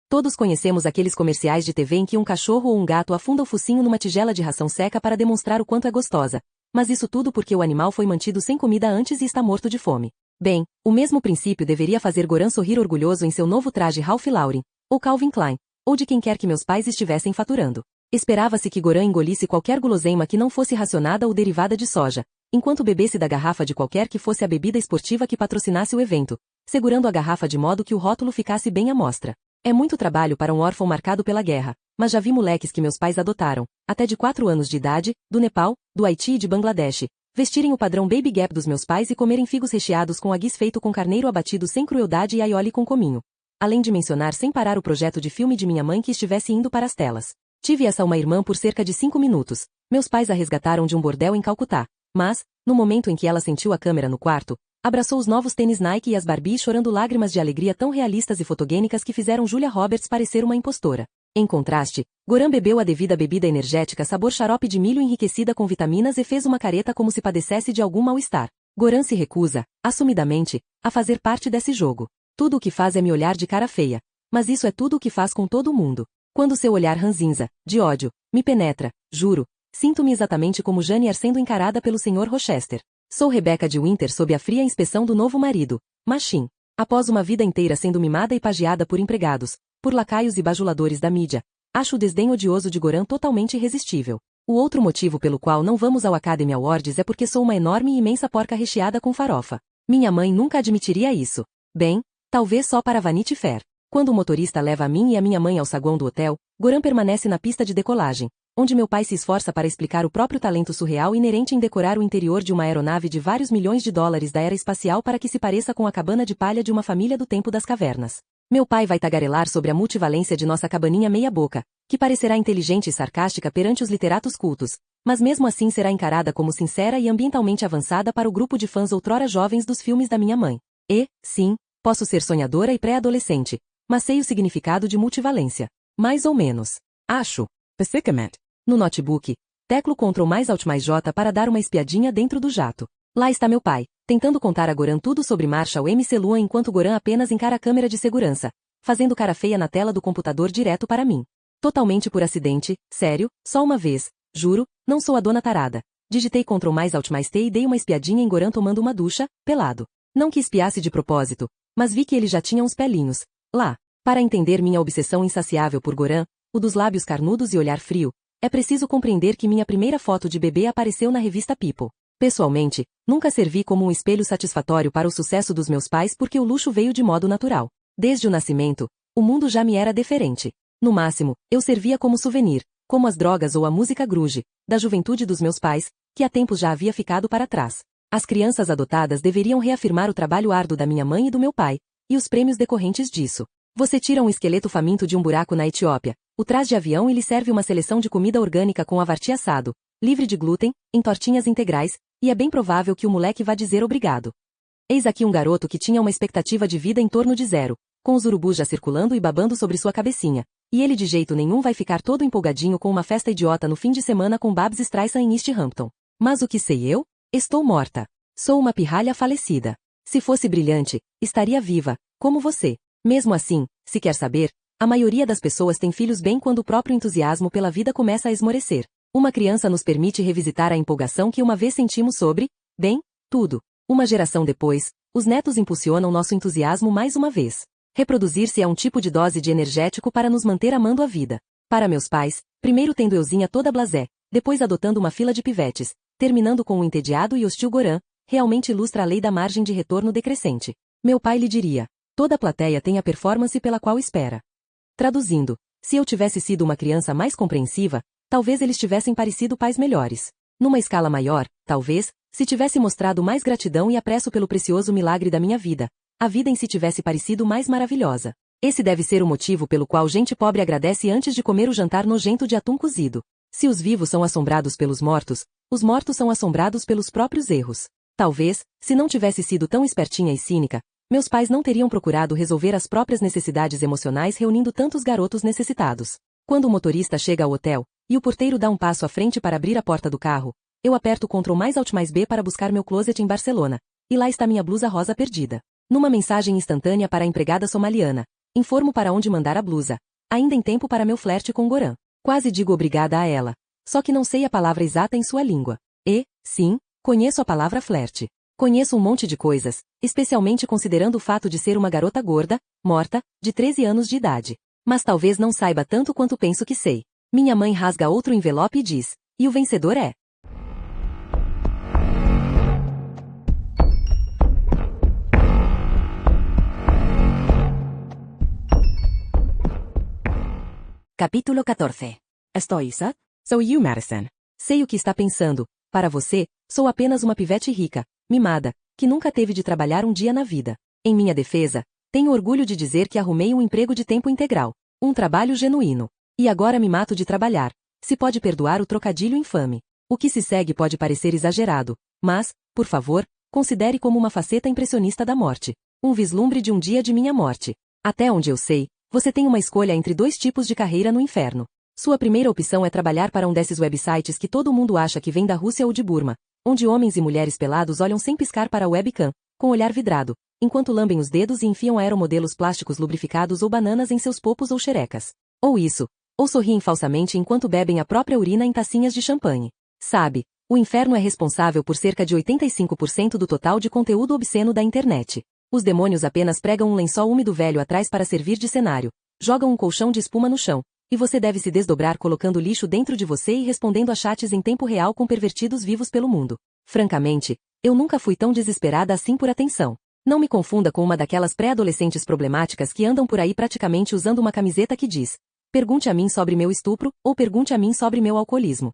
Todos conhecemos aqueles comerciais de TV em que um cachorro ou um gato afunda o focinho numa tigela de ração seca para demonstrar o quanto é gostosa. Mas isso tudo porque o animal foi mantido sem comida antes e está morto de fome. Bem, o mesmo princípio deveria fazer Goran sorrir orgulhoso em seu novo traje Ralph Lauren, ou Calvin Klein, ou de quem quer que meus pais estivessem faturando. Esperava-se que Goran engolisse qualquer guloseima que não fosse racionada ou derivada de soja, enquanto bebesse da garrafa de qualquer que fosse a bebida esportiva que patrocinasse o evento, segurando a garrafa de modo que o rótulo ficasse bem à mostra. É muito trabalho para um órfão marcado pela guerra, mas já vi moleques que meus pais adotaram, até de 4 anos de idade, do Nepal, do Haiti e de Bangladesh, vestirem o padrão Baby Gap dos meus pais e comerem figos recheados com aguis feito com carneiro abatido sem crueldade e aioli com cominho. Além de mencionar sem parar o projeto de filme de minha mãe que estivesse indo para as telas. Tive essa uma irmã por cerca de 5 minutos. Meus pais a resgataram de um bordel em Calcutá. Mas, no momento em que ela sentiu a câmera no quarto, abraçou os novos tênis Nike e as Barbie chorando lágrimas de alegria tão realistas e fotogênicas que fizeram Julia Roberts parecer uma impostora. Em contraste, Goran bebeu a devida bebida energética sabor xarope de milho enriquecida com vitaminas e fez uma careta como se padecesse de algum mal-estar. Goran se recusa, assumidamente, a fazer parte desse jogo. Tudo o que faz é me olhar de cara feia. Mas isso é tudo o que faz com todo mundo. Quando seu olhar ranzinza, de ódio, me penetra, juro, sinto-me exatamente como Jane Eyre sendo encarada pelo Sr. Rochester. Sou Rebecca de Winter sob a fria inspeção do novo marido, Machine. Após uma vida inteira sendo mimada e pagiada por empregados, por lacaios e bajuladores da mídia, acho o desdém odioso de Goran totalmente irresistível. O outro motivo pelo qual não vamos ao Academy Awards é porque sou uma enorme e imensa porca recheada com farofa. Minha mãe nunca admitiria isso. Bem, talvez só para Vanity Fair. Quando o motorista leva a mim e a minha mãe ao saguão do hotel, Goran permanece na pista de decolagem, onde meu pai se esforça para explicar o próprio talento surreal inerente em decorar o interior de uma aeronave de vários milhões de dólares da era espacial para que se pareça com a cabana de palha de uma família do tempo das cavernas. Meu pai vai tagarelar sobre a multivalência de nossa cabaninha meia-boca, que parecerá inteligente e sarcástica perante os literatos cultos, mas mesmo assim será encarada como sincera e ambientalmente avançada para o grupo de fãs outrora jovens dos filmes da minha mãe. E, sim, posso ser sonhadora e pré-adolescente, mas sei o significado de multivalência. Mais ou menos. Acho. Predicament. No notebook, teclo Ctrl mais Alt mais J para dar uma espiadinha dentro do jato. Lá está meu pai, tentando contar a Goran tudo sobre Marshall MC Luan enquanto Goran apenas encara a câmera de segurança, fazendo cara feia na tela do computador direto para mim. Totalmente por acidente, sério, só uma vez, juro, não sou a dona tarada. Digitei Ctrl mais Alt mais T e dei uma espiadinha em Goran tomando uma ducha, pelado. Não que espiasse de propósito, mas vi que ele já tinha uns pelinhos. Lá. Para entender minha obsessão insaciável por Goran, o dos lábios carnudos e olhar frio, é preciso compreender que minha primeira foto de bebê apareceu na revista People. Pessoalmente, nunca servi como um espelho satisfatório para o sucesso dos meus pais porque o luxo veio de modo natural. Desde o nascimento, o mundo já me era deferente. No máximo, eu servia como souvenir, como as drogas ou a música grunge, da juventude dos meus pais, que há tempos já havia ficado para trás. As crianças adotadas deveriam reafirmar o trabalho árduo da minha mãe e do meu pai, e os prêmios decorrentes disso. Você tira um esqueleto faminto de um buraco na Etiópia, o traz de avião e lhe serve uma seleção de comida orgânica com avarti assado, livre de glúten, em tortinhas integrais, e é bem provável que o moleque vá dizer obrigado. Eis aqui um garoto que tinha uma expectativa de vida em torno de 0, com os urubus já circulando e babando sobre sua cabecinha, e ele de jeito nenhum vai ficar todo empolgadinho com uma festa idiota no fim de semana com Babs Streisand em East Hampton. Mas o que sei eu? Estou morta. Sou uma pirralha falecida. Se fosse brilhante, estaria viva, como você. Mesmo assim, se quer saber, a maioria das pessoas tem filhos bem quando o próprio entusiasmo pela vida começa a esmorecer. Uma criança nos permite revisitar a empolgação que uma vez sentimos sobre, bem, tudo. Uma geração depois, os netos impulsionam nosso entusiasmo mais uma vez. Reproduzir-se é um tipo de dose de energético para nos manter amando a vida. Para meus pais, primeiro tendo euzinha toda blasé, depois adotando uma fila de pivetes, terminando com o entediado e hostil Goran, realmente ilustra a lei da margem de retorno decrescente. Meu pai lhe diria: toda a plateia tem a performance pela qual espera. Traduzindo, se eu tivesse sido uma criança mais compreensiva, talvez eles tivessem parecido pais melhores. Numa escala maior, talvez, se tivesse mostrado mais gratidão e apreço pelo precioso milagre da minha vida, a vida em si tivesse parecido mais maravilhosa. Esse deve ser o motivo pelo qual gente pobre agradece antes de comer o jantar nojento de atum cozido. Se os vivos são assombrados pelos mortos, os mortos são assombrados pelos próprios erros. Talvez, se não tivesse sido tão espertinha e cínica, meus pais não teriam procurado resolver as próprias necessidades emocionais reunindo tantos garotos necessitados. Quando o motorista chega ao hotel, e o porteiro dá um passo à frente para abrir a porta do carro, eu aperto Ctrl mais Alt mais B para buscar meu closet em Barcelona, e lá está minha blusa rosa perdida. Numa mensagem instantânea para a empregada somaliana, informo para onde mandar a blusa, ainda em tempo para meu flerte com Goran. Quase digo obrigada a ela, só que não sei a palavra exata em sua língua. E, sim, conheço a palavra flerte. Conheço um monte de coisas, especialmente considerando o fato de ser uma garota gorda, morta, de 13 anos de idade. Mas talvez não saiba tanto quanto penso que sei. Minha mãe rasga outro envelope e diz: e o vencedor é... Capítulo 14. Estoy sad? So you, Madison. Sei o que está pensando. Para você, sou apenas uma pivete rica, mimada, que nunca teve de trabalhar um dia na vida. Em minha defesa, tenho orgulho de dizer que arrumei um emprego de tempo integral. Um trabalho genuíno. E agora me mato de trabalhar. Se pode perdoar o trocadilho infame. O que se segue pode parecer exagerado, mas, por favor, considere como uma faceta impressionista da morte. Um vislumbre de um dia de minha morte. Até onde eu sei, você tem uma escolha entre 2 tipos de carreira no inferno. Sua primeira opção é trabalhar para um desses websites que todo mundo acha que vem da Rússia ou de Burma, onde homens e mulheres pelados olham sem piscar para a webcam, com olhar vidrado, enquanto lambem os dedos e enfiam aeromodelos plásticos lubrificados ou bananas em seus popos ou xerecas. Ou isso, ou sorriem falsamente enquanto bebem a própria urina em tacinhas de champanhe. Sabe, o inferno é responsável por cerca de 85% do total de conteúdo obsceno da internet. Os demônios apenas pregam um lençol úmido velho atrás para servir de cenário, jogam um colchão de espuma no chão, e você deve se desdobrar colocando lixo dentro de você e respondendo a chats em tempo real com pervertidos vivos pelo mundo. Francamente, eu nunca fui tão desesperada assim por atenção. Não me confunda com uma daquelas pré-adolescentes problemáticas que andam por aí praticamente usando uma camiseta que diz: pergunte a mim sobre meu estupro, ou pergunte a mim sobre meu alcoolismo.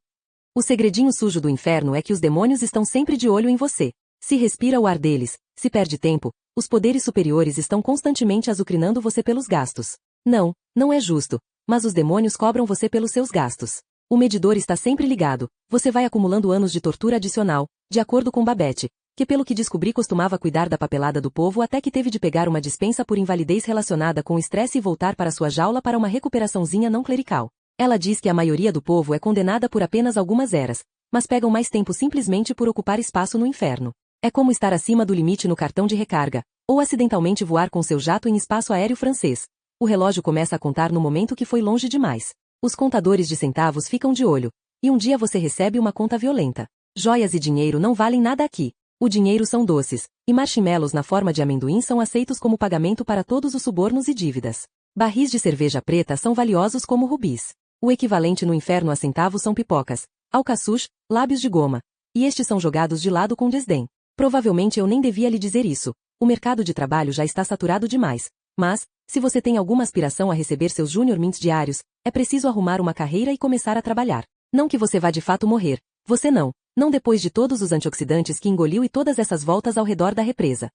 O segredinho sujo do inferno é que os demônios estão sempre de olho em você. Se respira o ar deles, se perde tempo, os poderes superiores estão constantemente azucrinando você pelos gastos. Não, não é justo, mas os demônios cobram você pelos seus gastos. O medidor está sempre ligado, você vai acumulando anos de tortura adicional, de acordo com Babette, que pelo que descobri costumava cuidar da papelada do povo até que teve de pegar uma dispensa por invalidez relacionada com estresse e voltar para sua jaula para uma recuperaçãozinha não clerical. Ela diz que a maioria do povo é condenada por apenas algumas eras, mas pegam mais tempo simplesmente por ocupar espaço no inferno. É como estar acima do limite no cartão de recarga, ou acidentalmente voar com seu jato em espaço aéreo francês. O relógio começa a contar no momento que foi longe demais. Os contadores de centavos ficam de olho, e um dia você recebe uma conta violenta. Joias e dinheiro não valem nada aqui. O dinheiro são doces, e marshmallows na forma de amendoim são aceitos como pagamento para todos os subornos e dívidas. Barris de cerveja preta são valiosos como rubis. O equivalente no inferno a centavos são pipocas, alcaçuz, lábios de goma. E estes são jogados de lado com desdém. Provavelmente eu nem devia lhe dizer isso. O mercado de trabalho já está saturado demais. Mas, se você tem alguma aspiração a receber seus Junior Mints diários, é preciso arrumar uma carreira e começar a trabalhar. Não que você vá de fato morrer. Você não. Não depois de todos os antioxidantes que engoliu e todas essas voltas ao redor da represa.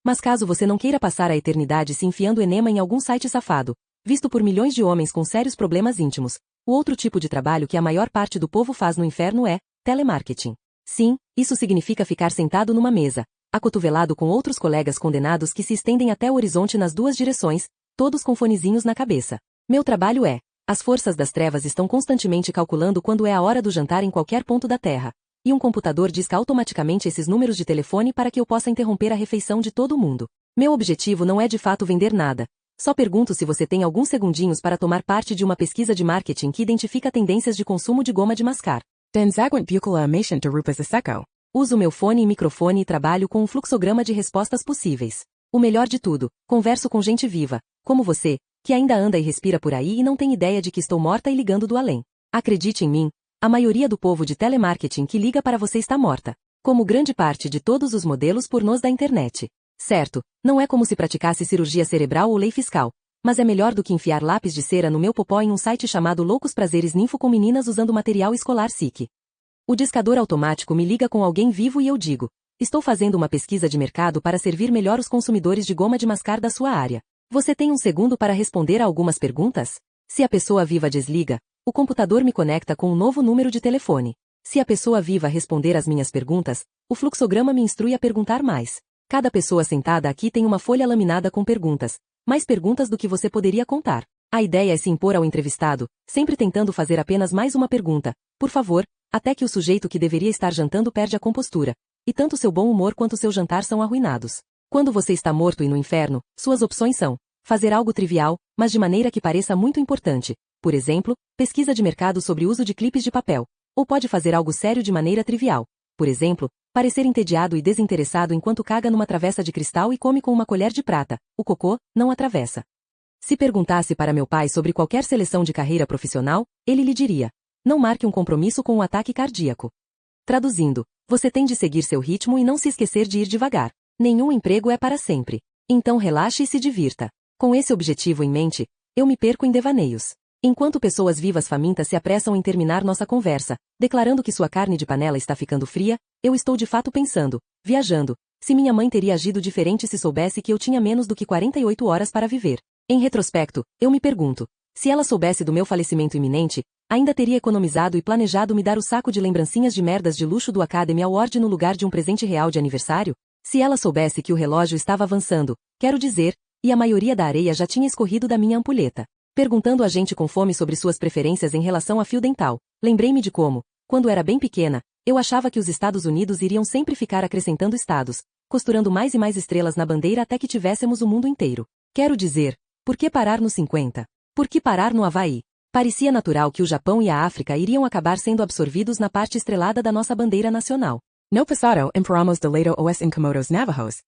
Mas caso você não queira passar a eternidade se enfiando enema em algum site safado, visto por milhões de homens com sérios problemas íntimos, o outro tipo de trabalho que a maior parte do povo faz no inferno é telemarketing. Sim, isso significa ficar sentado numa mesa, acotovelado com outros colegas condenados que se estendem até o horizonte nas duas direções, todos com fonezinhos na cabeça. Meu trabalho é: as forças das trevas estão constantemente calculando quando é a hora do jantar em qualquer ponto da Terra. E um computador disca automaticamente esses números de telefone para que eu possa interromper a refeição de todo mundo. Meu objetivo não é de fato vender nada. Só pergunto se você tem alguns segundinhos para tomar parte de uma pesquisa de marketing que identifica tendências de consumo de goma de mascar. Den zagwant bukala amation de rupas seco. Uso meu fone e microfone e trabalho com um fluxograma de respostas possíveis. O melhor de tudo, converso com gente viva, como você, que ainda anda e respira por aí e não tem ideia de que estou morta e ligando do além. Acredite em mim. A maioria do povo de telemarketing que liga para você está morta. Como grande parte de todos os modelos pornôs da internet. Certo, não é como se praticasse cirurgia cerebral ou lei fiscal, mas é melhor do que enfiar lápis de cera no meu popó em um site chamado Loucos Prazeres Ninfo com meninas usando material escolar SIC. O discador automático me liga com alguém vivo e eu digo: estou fazendo uma pesquisa de mercado para servir melhor os consumidores de goma de mascar da sua área. Você tem um segundo para responder a algumas perguntas? Se a pessoa viva desliga, o computador me conecta com um novo número de telefone. Se a pessoa viva responder às minhas perguntas, o fluxograma me instrui a perguntar mais. Cada pessoa sentada aqui tem uma folha laminada com perguntas, mais perguntas do que você poderia contar. A ideia é se impor ao entrevistado, sempre tentando fazer apenas mais uma pergunta, por favor, até que o sujeito que deveria estar jantando perde a compostura, e tanto seu bom humor quanto seu jantar são arruinados. Quando você está morto e no inferno, suas opções são: fazer algo trivial, mas de maneira que pareça muito importante. Por exemplo, pesquisa de mercado sobre o uso de clipes de papel. Ou pode fazer algo sério de maneira trivial. Por exemplo, parecer entediado e desinteressado enquanto caga numa travessa de cristal e come com uma colher de prata. O cocô não atravessa. Se perguntasse para meu pai sobre qualquer seleção de carreira profissional, ele lhe diria: não marque um compromisso com um ataque cardíaco. Traduzindo, você tem de seguir seu ritmo e não se esquecer de ir devagar. Nenhum emprego é para sempre. Então relaxe e se divirta. Com esse objetivo em mente, eu me perco em devaneios. Enquanto pessoas vivas famintas se apressam em terminar nossa conversa, declarando que sua carne de panela está ficando fria, eu estou de fato pensando, viajando, se minha mãe teria agido diferente se soubesse que eu tinha menos do que 48 horas para viver. Em retrospecto, eu me pergunto, se ela soubesse do meu falecimento iminente, ainda teria economizado e planejado me dar o saco de lembrancinhas de merdas de luxo do Academy Award no lugar de um presente real de aniversário? Se ela soubesse que o relógio estava avançando, quero dizer, e a maioria da areia já tinha escorrido da minha ampulheta. Perguntando a gente com fome sobre suas preferências em relação a fio dental, lembrei-me de como, quando era bem pequena, eu achava que os Estados Unidos iriam sempre ficar acrescentando estados, costurando mais e mais estrelas na bandeira até que tivéssemos o mundo inteiro. Quero dizer, por que parar nos 50? Por que parar no Havaí? Parecia natural que o Japão e a África iriam acabar sendo absorvidos na parte estrelada da nossa bandeira nacional. No pasado imperamos de lado os incomodos Navajos.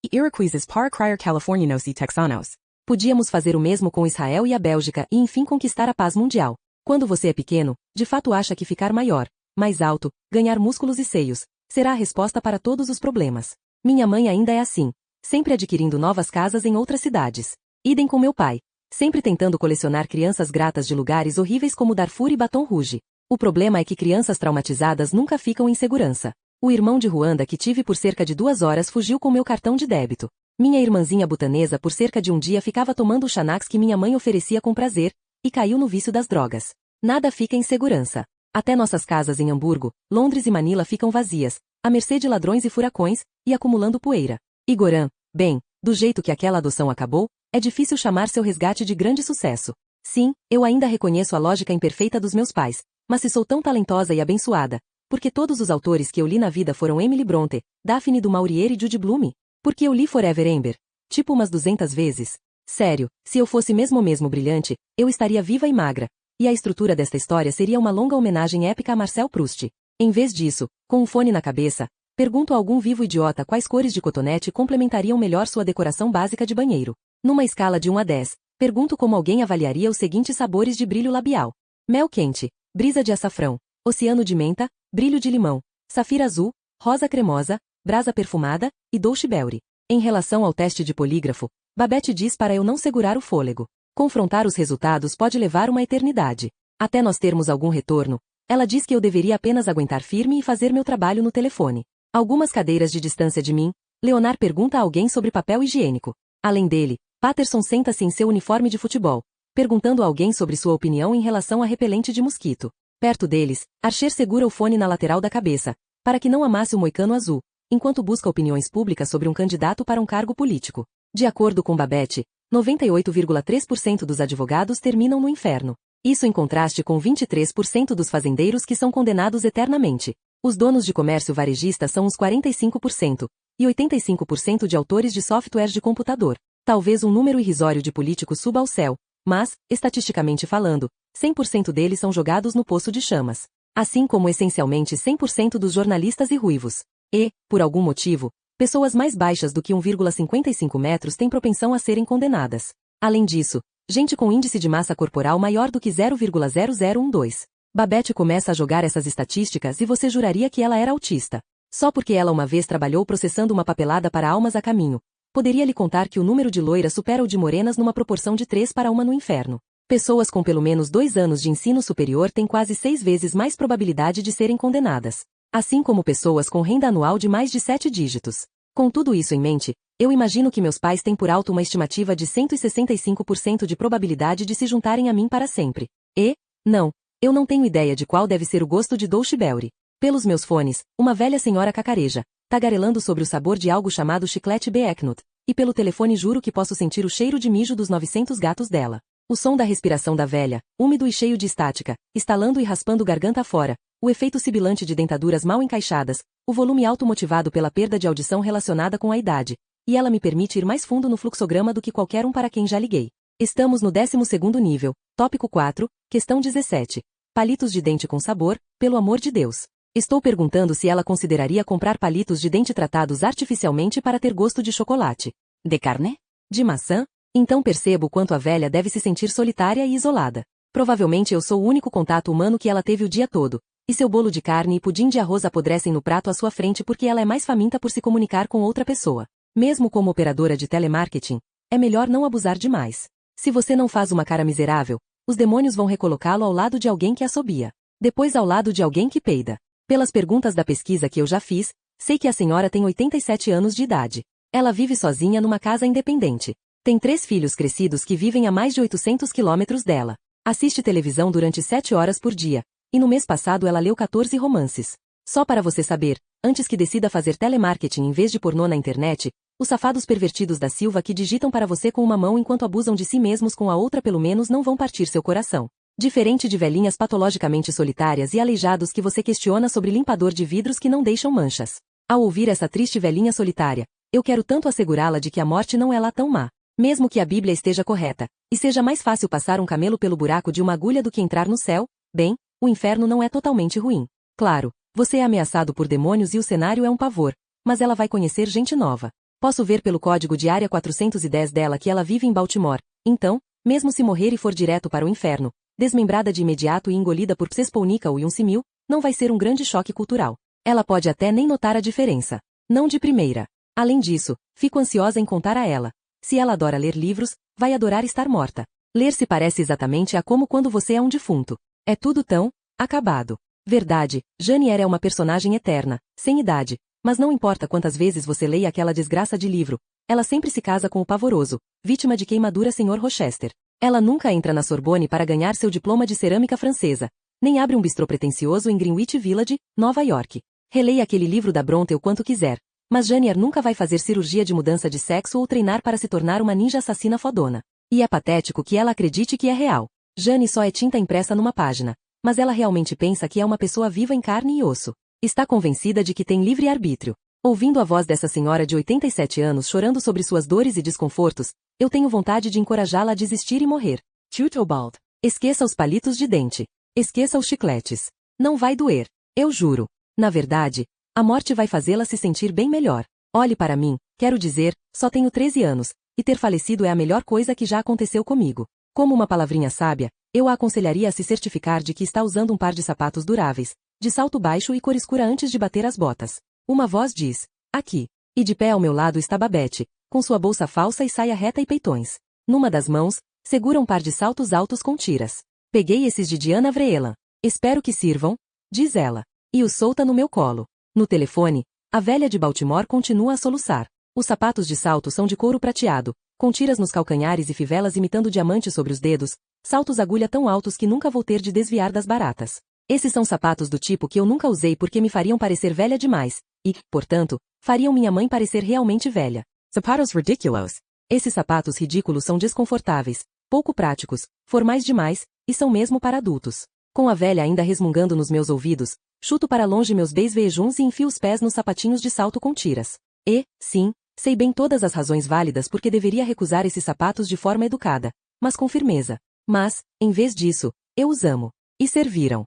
E Iroquoises par criar Californianos e Texanos. Podíamos fazer o mesmo com Israel e a Bélgica e enfim conquistar a paz mundial. Quando você é pequeno, de fato acha que ficar maior, mais alto, ganhar músculos e seios, será a resposta para todos os problemas. Minha mãe ainda é assim, sempre adquirindo novas casas em outras cidades. Idem com meu pai, sempre tentando colecionar crianças gratas de lugares horríveis como Darfur e Baton Rouge. O problema é que crianças traumatizadas nunca ficam em segurança. O irmão de Ruanda que tive por cerca de 2 horas fugiu com meu cartão de débito. Minha irmãzinha butanesa por cerca de um dia ficava tomando o Xanax que minha mãe oferecia com prazer, e caiu no vício das drogas. Nada fica em segurança. Até nossas casas em Hamburgo, Londres e Manila ficam vazias, à mercê de ladrões e furacões, e acumulando poeira. E Goran, bem, do jeito que aquela adoção acabou, é difícil chamar seu resgate de grande sucesso. Sim, eu ainda reconheço a lógica imperfeita dos meus pais, mas se sou tão talentosa e abençoada, porque todos os autores que eu li na vida foram Emily Brontë, Daphne du Maurier e Judy Blume? Porque eu li Forever Ember? Tipo umas 200 vezes. Sério, se eu fosse mesmo brilhante, eu estaria viva e magra. E a estrutura desta história seria uma longa homenagem épica a Marcel Proust. Em vez disso, com um fone na cabeça, pergunto a algum vivo idiota quais cores de cotonete complementariam melhor sua decoração básica de banheiro. Numa escala de 1 a 10, pergunto como alguém avaliaria os seguintes sabores de brilho labial: mel quente, brisa de açafrão, oceano de menta, brilho de limão, safira azul, rosa cremosa, brasa perfumada e Dolce Belly. Em relação ao teste de polígrafo, Babette diz para eu não segurar o fôlego. Confrontar os resultados pode levar uma eternidade. Até nós termos algum retorno, ela diz que eu deveria apenas aguentar firme e fazer meu trabalho no telefone. Algumas cadeiras de distância de mim, Leonard pergunta a alguém sobre papel higiênico. Além dele, Patterson senta-se em seu uniforme de futebol, perguntando a alguém sobre sua opinião em relação a repelente de mosquito. Perto deles, Archer segura o fone na lateral da cabeça, para que não amasse o moicano azul, enquanto busca opiniões públicas sobre um candidato para um cargo político. De acordo com Babette, 98,3% dos advogados terminam no inferno. Isso em contraste com 23% dos fazendeiros que são condenados eternamente. Os donos de comércio varejista são uns 45%, e 85% de autores de softwares de computador. Talvez um número irrisório de políticos suba ao céu, mas, estatisticamente falando, 100% deles são jogados no poço de chamas. Assim como essencialmente 100% dos jornalistas e ruivos. E, por algum motivo, pessoas mais baixas do que 1,55 metros têm propensão a serem condenadas. Além disso, gente com índice de massa corporal maior do que 0,0012. Babette começa a jogar essas estatísticas e você juraria que ela era autista. Só porque ela uma vez trabalhou processando uma papelada para almas a caminho. Poderia lhe contar que o número de loiras supera o de morenas numa proporção de 3 para 1 no inferno. Pessoas com pelo menos 2 anos de ensino superior têm quase 6 vezes mais probabilidade de serem condenadas. Assim como pessoas com renda anual de mais de 7 dígitos. Com tudo isso em mente, eu imagino que meus pais têm por alto uma estimativa de 165% de probabilidade de se juntarem a mim para sempre. E, não, eu não tenho ideia de qual deve ser o gosto de Dolce Belly. Pelos meus fones, uma velha senhora cacareja, tagarelando sobre o sabor de algo chamado chiclete Beeknut, e pelo telefone juro que posso sentir o cheiro de mijo dos 900 gatos dela. O som da respiração da velha, úmido e cheio de estática, estalando e raspando garganta fora, o efeito sibilante de dentaduras mal encaixadas, o volume alto motivado pela perda de audição relacionada com a idade, e ela me permite ir mais fundo no fluxograma do que qualquer um para quem já liguei. Estamos no 12º nível, tópico 4, questão 17. Palitos de dente com sabor, pelo amor de Deus. Estou perguntando se ela consideraria comprar palitos de dente tratados artificialmente para ter gosto de chocolate. De carne? De maçã? Então percebo quanto a velha deve se sentir solitária e isolada. Provavelmente eu sou o único contato humano que ela teve o dia todo, e seu bolo de carne e pudim de arroz apodrecem no prato à sua frente porque ela é mais faminta por se comunicar com outra pessoa. Mesmo como operadora de telemarketing, é melhor não abusar demais. Se você não faz uma cara miserável, os demônios vão recolocá-lo ao lado de alguém que assobia. Depois ao lado de alguém que peida. Pelas perguntas da pesquisa que eu já fiz, sei que a senhora tem 87 anos de idade. Ela vive sozinha numa casa independente. Tem 3 filhos crescidos que vivem a mais de 800 quilômetros dela. Assiste televisão durante 7 horas por dia. E no mês passado ela leu 14 romances. Só para você saber, antes que decida fazer telemarketing em vez de pornô na internet, os safados pervertidos da Silva que digitam para você com uma mão enquanto abusam de si mesmos com a outra pelo menos não vão partir seu coração. Diferente de velhinhas patologicamente solitárias e aleijados que você questiona sobre limpador de vidros que não deixam manchas. Ao ouvir essa triste velhinha solitária, eu quero tanto assegurá-la de que a morte não é lá tão má. Mesmo que a Bíblia esteja correta, e seja mais fácil passar um camelo pelo buraco de uma agulha do que entrar no céu, bem, o inferno não é totalmente ruim. Claro, você é ameaçado por demônios e o cenário é um pavor, mas ela vai conhecer gente nova. Posso ver pelo código de área 410 dela que ela vive em Baltimore, então, mesmo se morrer e for direto para o inferno, desmembrada de imediato e engolida por Psespounica ou Yunsimil, não vai ser um grande choque cultural. Ela pode até nem notar a diferença. Não de primeira. Além disso, fico ansiosa em contar a ela. Se ela adora ler livros, vai adorar estar morta. Ler se parece exatamente a como quando você é um defunto. É tudo tão acabado. Verdade, Jane Eyre é uma personagem eterna, sem idade, mas não importa quantas vezes você leia aquela desgraça de livro, ela sempre se casa com o pavoroso, vítima de queimadura Sr. Rochester. Ela nunca entra na Sorbonne para ganhar seu diploma de cerâmica francesa, nem abre um bistrô pretensioso em Greenwich Village, Nova York. Releia aquele livro da Bronte o quanto quiser, mas Janier nunca vai fazer cirurgia de mudança de sexo ou treinar para se tornar uma ninja assassina fodona. E é patético que ela acredite que é real. Jane só é tinta impressa numa página, mas ela realmente pensa que é uma pessoa viva em carne e osso. Está convencida de que tem livre-arbítrio. Ouvindo a voz dessa senhora de 87 anos chorando sobre suas dores e desconfortos, eu tenho vontade de encorajá-la a desistir e morrer. Tutobald. Esqueça os palitos de dente. Esqueça os chicletes. Não vai doer. Eu juro. Na verdade, a morte vai fazê-la se sentir bem melhor. Olhe para mim, quero dizer, só tenho 13 anos, e ter falecido é a melhor coisa que já aconteceu comigo. Como uma palavrinha sábia, eu a aconselharia a se certificar de que está usando um par de sapatos duráveis, de salto baixo e cor escura antes de bater as botas. Uma voz diz, aqui. E de pé ao meu lado está Babette, com sua bolsa falsa e saia reta e peitões. Numa das mãos, segura um par de saltos altos com tiras. Peguei esses de Diana Vreeland. Espero que sirvam, diz ela. E o solta no meu colo. No telefone, a velha de Baltimore continua a soluçar. Os sapatos de salto são de couro prateado, com tiras nos calcanhares e fivelas imitando diamantes sobre os dedos, saltos agulha tão altos que nunca vou ter de desviar das baratas. Esses são sapatos do tipo que eu nunca usei porque me fariam parecer velha demais, e, portanto, fariam minha mãe parecer realmente velha. Sapatos ridiculous. Esses sapatos ridículos são desconfortáveis, pouco práticos, formais demais, e são mesmo para adultos. Com a velha ainda resmungando nos meus ouvidos, chuto para longe meus beis-vejuns e enfio os pés nos sapatinhos de salto com tiras. E, sim, sei bem todas as razões válidas porque deveria recusar esses sapatos de forma educada, mas com firmeza. Mas, em vez disso, eu os amo. E serviram.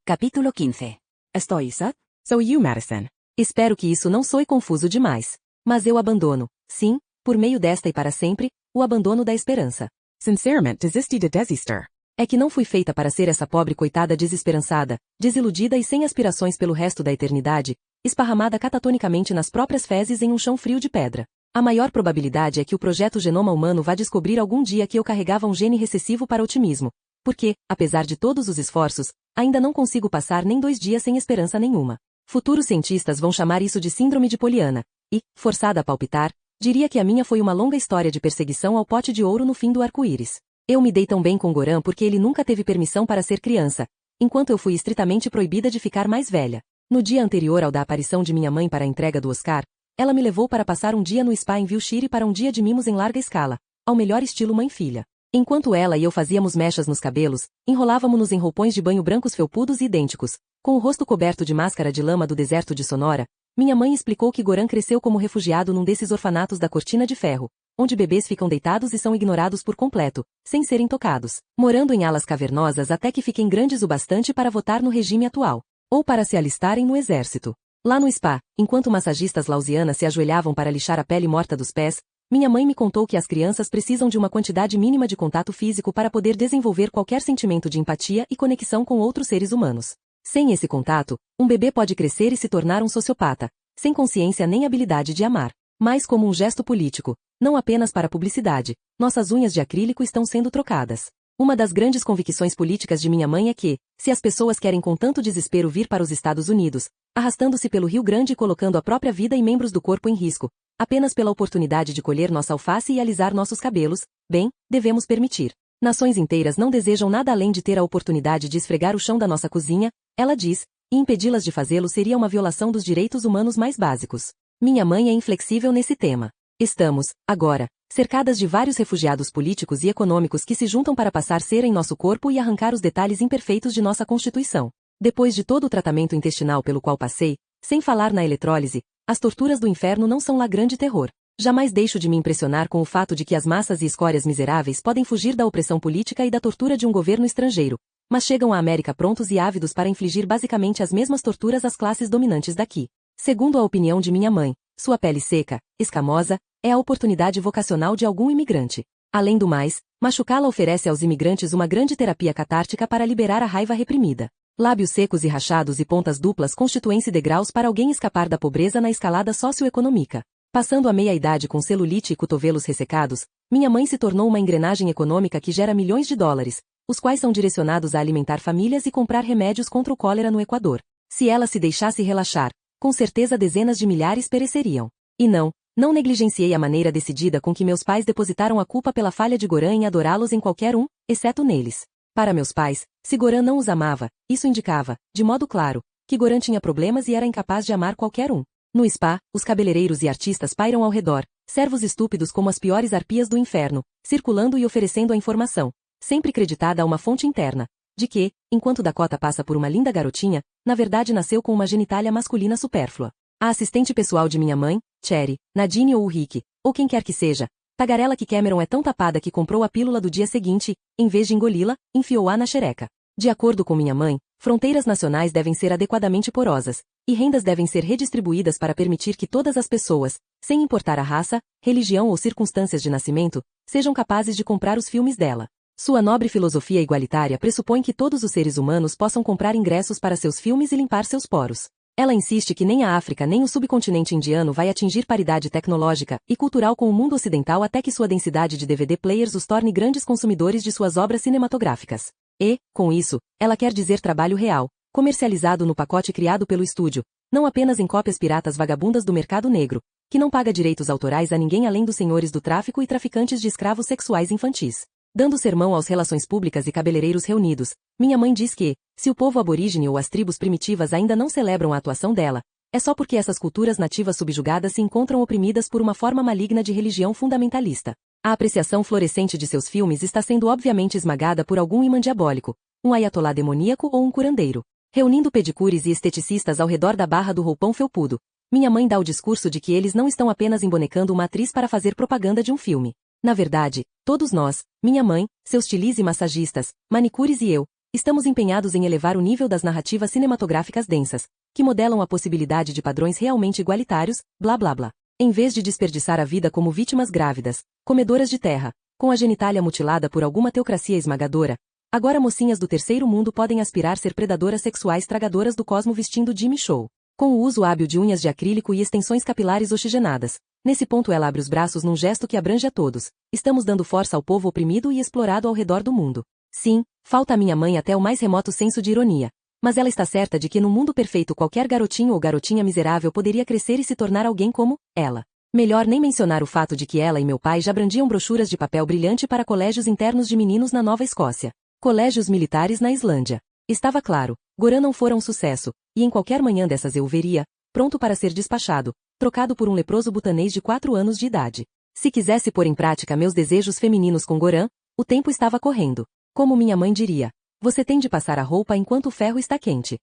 Capítulo 15. Estou isso? Sou you, Madison. Espero que isso não soe confuso demais. Mas eu abandono, sim, por meio desta e para sempre, o abandono da esperança. Sinceramente desisti de desistir. É que não fui feita para ser essa pobre coitada desesperançada, desiludida e sem aspirações pelo resto da eternidade, esparramada catatonicamente nas próprias fezes em um chão frio de pedra. A maior probabilidade é que o projeto Genoma Humano vá descobrir algum dia que eu carregava um gene recessivo para otimismo, porque, apesar de todos os esforços, ainda não consigo passar nem 2 dias sem esperança nenhuma. Futuros cientistas vão chamar isso de síndrome de Poliana, e, forçada a palpitar, diria que a minha foi uma longa história de perseguição ao pote de ouro no fim do arco-íris. Eu me dei tão bem com Goran porque ele nunca teve permissão para ser criança, enquanto eu fui estritamente proibida de ficar mais velha. No dia anterior ao da aparição de minha mãe para a entrega do Oscar, ela me levou para passar um dia no spa em Wilshire para um dia de mimos em larga escala, ao melhor estilo mãe-filha. Enquanto ela e eu fazíamos mechas nos cabelos, enrolávamos-nos em roupões de banho brancos felpudos e idênticos, com o rosto coberto de máscara de lama do deserto de Sonora, minha mãe explicou que Goran cresceu como refugiado num desses orfanatos da Cortina de Ferro, onde bebês ficam deitados e são ignorados por completo, sem serem tocados, morando em alas cavernosas até que fiquem grandes o bastante para votar no regime atual, ou para se alistarem no exército. Lá no spa, enquanto massagistas lausianas se ajoelhavam para lixar a pele morta dos pés, minha mãe me contou que as crianças precisam de uma quantidade mínima de contato físico para poder desenvolver qualquer sentimento de empatia e conexão com outros seres humanos. Sem esse contato, um bebê pode crescer e se tornar um sociopata, sem consciência nem habilidade de amar. Mas como um gesto político, não apenas para publicidade, nossas unhas de acrílico estão sendo trocadas. Uma das grandes convicções políticas de minha mãe é que, se as pessoas querem com tanto desespero vir para os Estados Unidos, arrastando-se pelo Rio Grande e colocando a própria vida e membros do corpo em risco, apenas pela oportunidade de colher nossa alface e alisar nossos cabelos, bem, devemos permitir. Nações inteiras não desejam nada além de ter a oportunidade de esfregar o chão da nossa cozinha, ela diz, e impedi-las de fazê-lo seria uma violação dos direitos humanos mais básicos. Minha mãe é inflexível nesse tema. Estamos, agora, cercadas de vários refugiados políticos e econômicos que se juntam para passar cera em nosso corpo e arrancar os detalhes imperfeitos de nossa Constituição. Depois de todo o tratamento intestinal pelo qual passei, sem falar na eletrólise, as torturas do inferno não são lá grande terror. Jamais deixo de me impressionar com o fato de que as massas e escórias miseráveis podem fugir da opressão política e da tortura de um governo estrangeiro, mas chegam à América prontos e ávidos para infligir basicamente as mesmas torturas às classes dominantes daqui. Segundo a opinião de minha mãe, sua pele seca, escamosa, é a oportunidade vocacional de algum imigrante. Além do mais, machucá-la oferece aos imigrantes uma grande terapia catártica para liberar a raiva reprimida. Lábios secos e rachados e pontas duplas constituem-se degraus para alguém escapar da pobreza na escalada socioeconômica. Passando a meia-idade com celulite e cotovelos ressecados, minha mãe se tornou uma engrenagem econômica que gera milhões de dólares, os quais são direcionados a alimentar famílias e comprar remédios contra o cólera no Equador. Se ela se deixasse relaxar, com certeza dezenas de milhares pereceriam. E não, Não negligenciei a maneira decidida com que meus pais depositaram a culpa pela falha de Goran em adorá-los em qualquer um, exceto neles. Para meus pais, se Goran não os amava, isso indicava, de modo claro, que Goran tinha problemas e era incapaz de amar qualquer um. No spa, os cabeleireiros e artistas pairam ao redor, servos estúpidos como as piores arpias do inferno, circulando e oferecendo a informação, sempre creditada a uma fonte interna, de que, enquanto Dakota passa por uma linda garotinha, na verdade nasceu com uma genitália masculina supérflua. A assistente pessoal de minha mãe, Cherry, Nadine ou Rick, ou quem quer que seja, tagarela que Cameron é tão tapada que comprou a pílula do dia seguinte, em vez de engoli-la, enfiou-a na xereca. De acordo com minha mãe, fronteiras nacionais devem ser adequadamente porosas, e rendas devem ser redistribuídas para permitir que todas as pessoas, sem importar a raça, religião ou circunstâncias de nascimento, sejam capazes de comprar os filmes dela. Sua nobre filosofia igualitária pressupõe que todos os seres humanos possam comprar ingressos para seus filmes e limpar seus poros. Ela insiste que nem a África nem o subcontinente indiano vai atingir paridade tecnológica e cultural com o mundo ocidental até que sua densidade de DVD players os torne grandes consumidores de suas obras cinematográficas. E, com isso, ela quer dizer trabalho real, comercializado no pacote criado pelo estúdio, não apenas em cópias piratas vagabundas do mercado negro, que não paga direitos autorais a ninguém além dos senhores do tráfico e traficantes de escravos sexuais infantis. Dando sermão aos relações públicas e cabeleireiros reunidos, minha mãe diz que, se o povo aborígene ou as tribos primitivas ainda não celebram a atuação dela, é só porque essas culturas nativas subjugadas se encontram oprimidas por uma forma maligna de religião fundamentalista. A apreciação florescente de seus filmes está sendo obviamente esmagada por algum imã diabólico, um ayatolá demoníaco ou um curandeiro. Reunindo pedicures e esteticistas ao redor da barra do roupão felpudo, minha mãe dá o discurso de que eles não estão apenas embonecando uma atriz para fazer propaganda de um filme. Na verdade, todos nós, minha mãe, seus tilis e massagistas, manicures e eu, estamos empenhados em elevar o nível das narrativas cinematográficas densas, que modelam a possibilidade de padrões realmente igualitários, blá blá blá. Em vez de desperdiçar a vida como vítimas grávidas, comedoras de terra, com a genitália mutilada por alguma teocracia esmagadora, agora mocinhas do terceiro mundo podem aspirar ser predadoras sexuais tragadoras do cosmo vestindo Jimmy Choo. Com o uso hábil de unhas de acrílico e extensões capilares oxigenadas. Nesse ponto ela abre os braços num gesto que abrange a todos. Estamos dando força ao povo oprimido e explorado ao redor do mundo. Sim, falta à minha mãe até o mais remoto senso de ironia. Mas ela está certa de que no mundo perfeito qualquer garotinho ou garotinha miserável poderia crescer e se tornar alguém como ela. Melhor nem mencionar o fato de que ela e meu pai já brandiam brochuras de papel brilhante para colégios internos de meninos na Nova Escócia. Colégios militares na Islândia. Estava claro, Goran não fora um sucesso, e em qualquer manhã dessas eu o veria, pronto para ser despachado, trocado por um leproso butanês de 4 anos de idade. Se quisesse pôr em prática meus desejos femininos com Goran, o tempo estava correndo. Como minha mãe diria, você tem de passar a roupa enquanto o ferro está quente.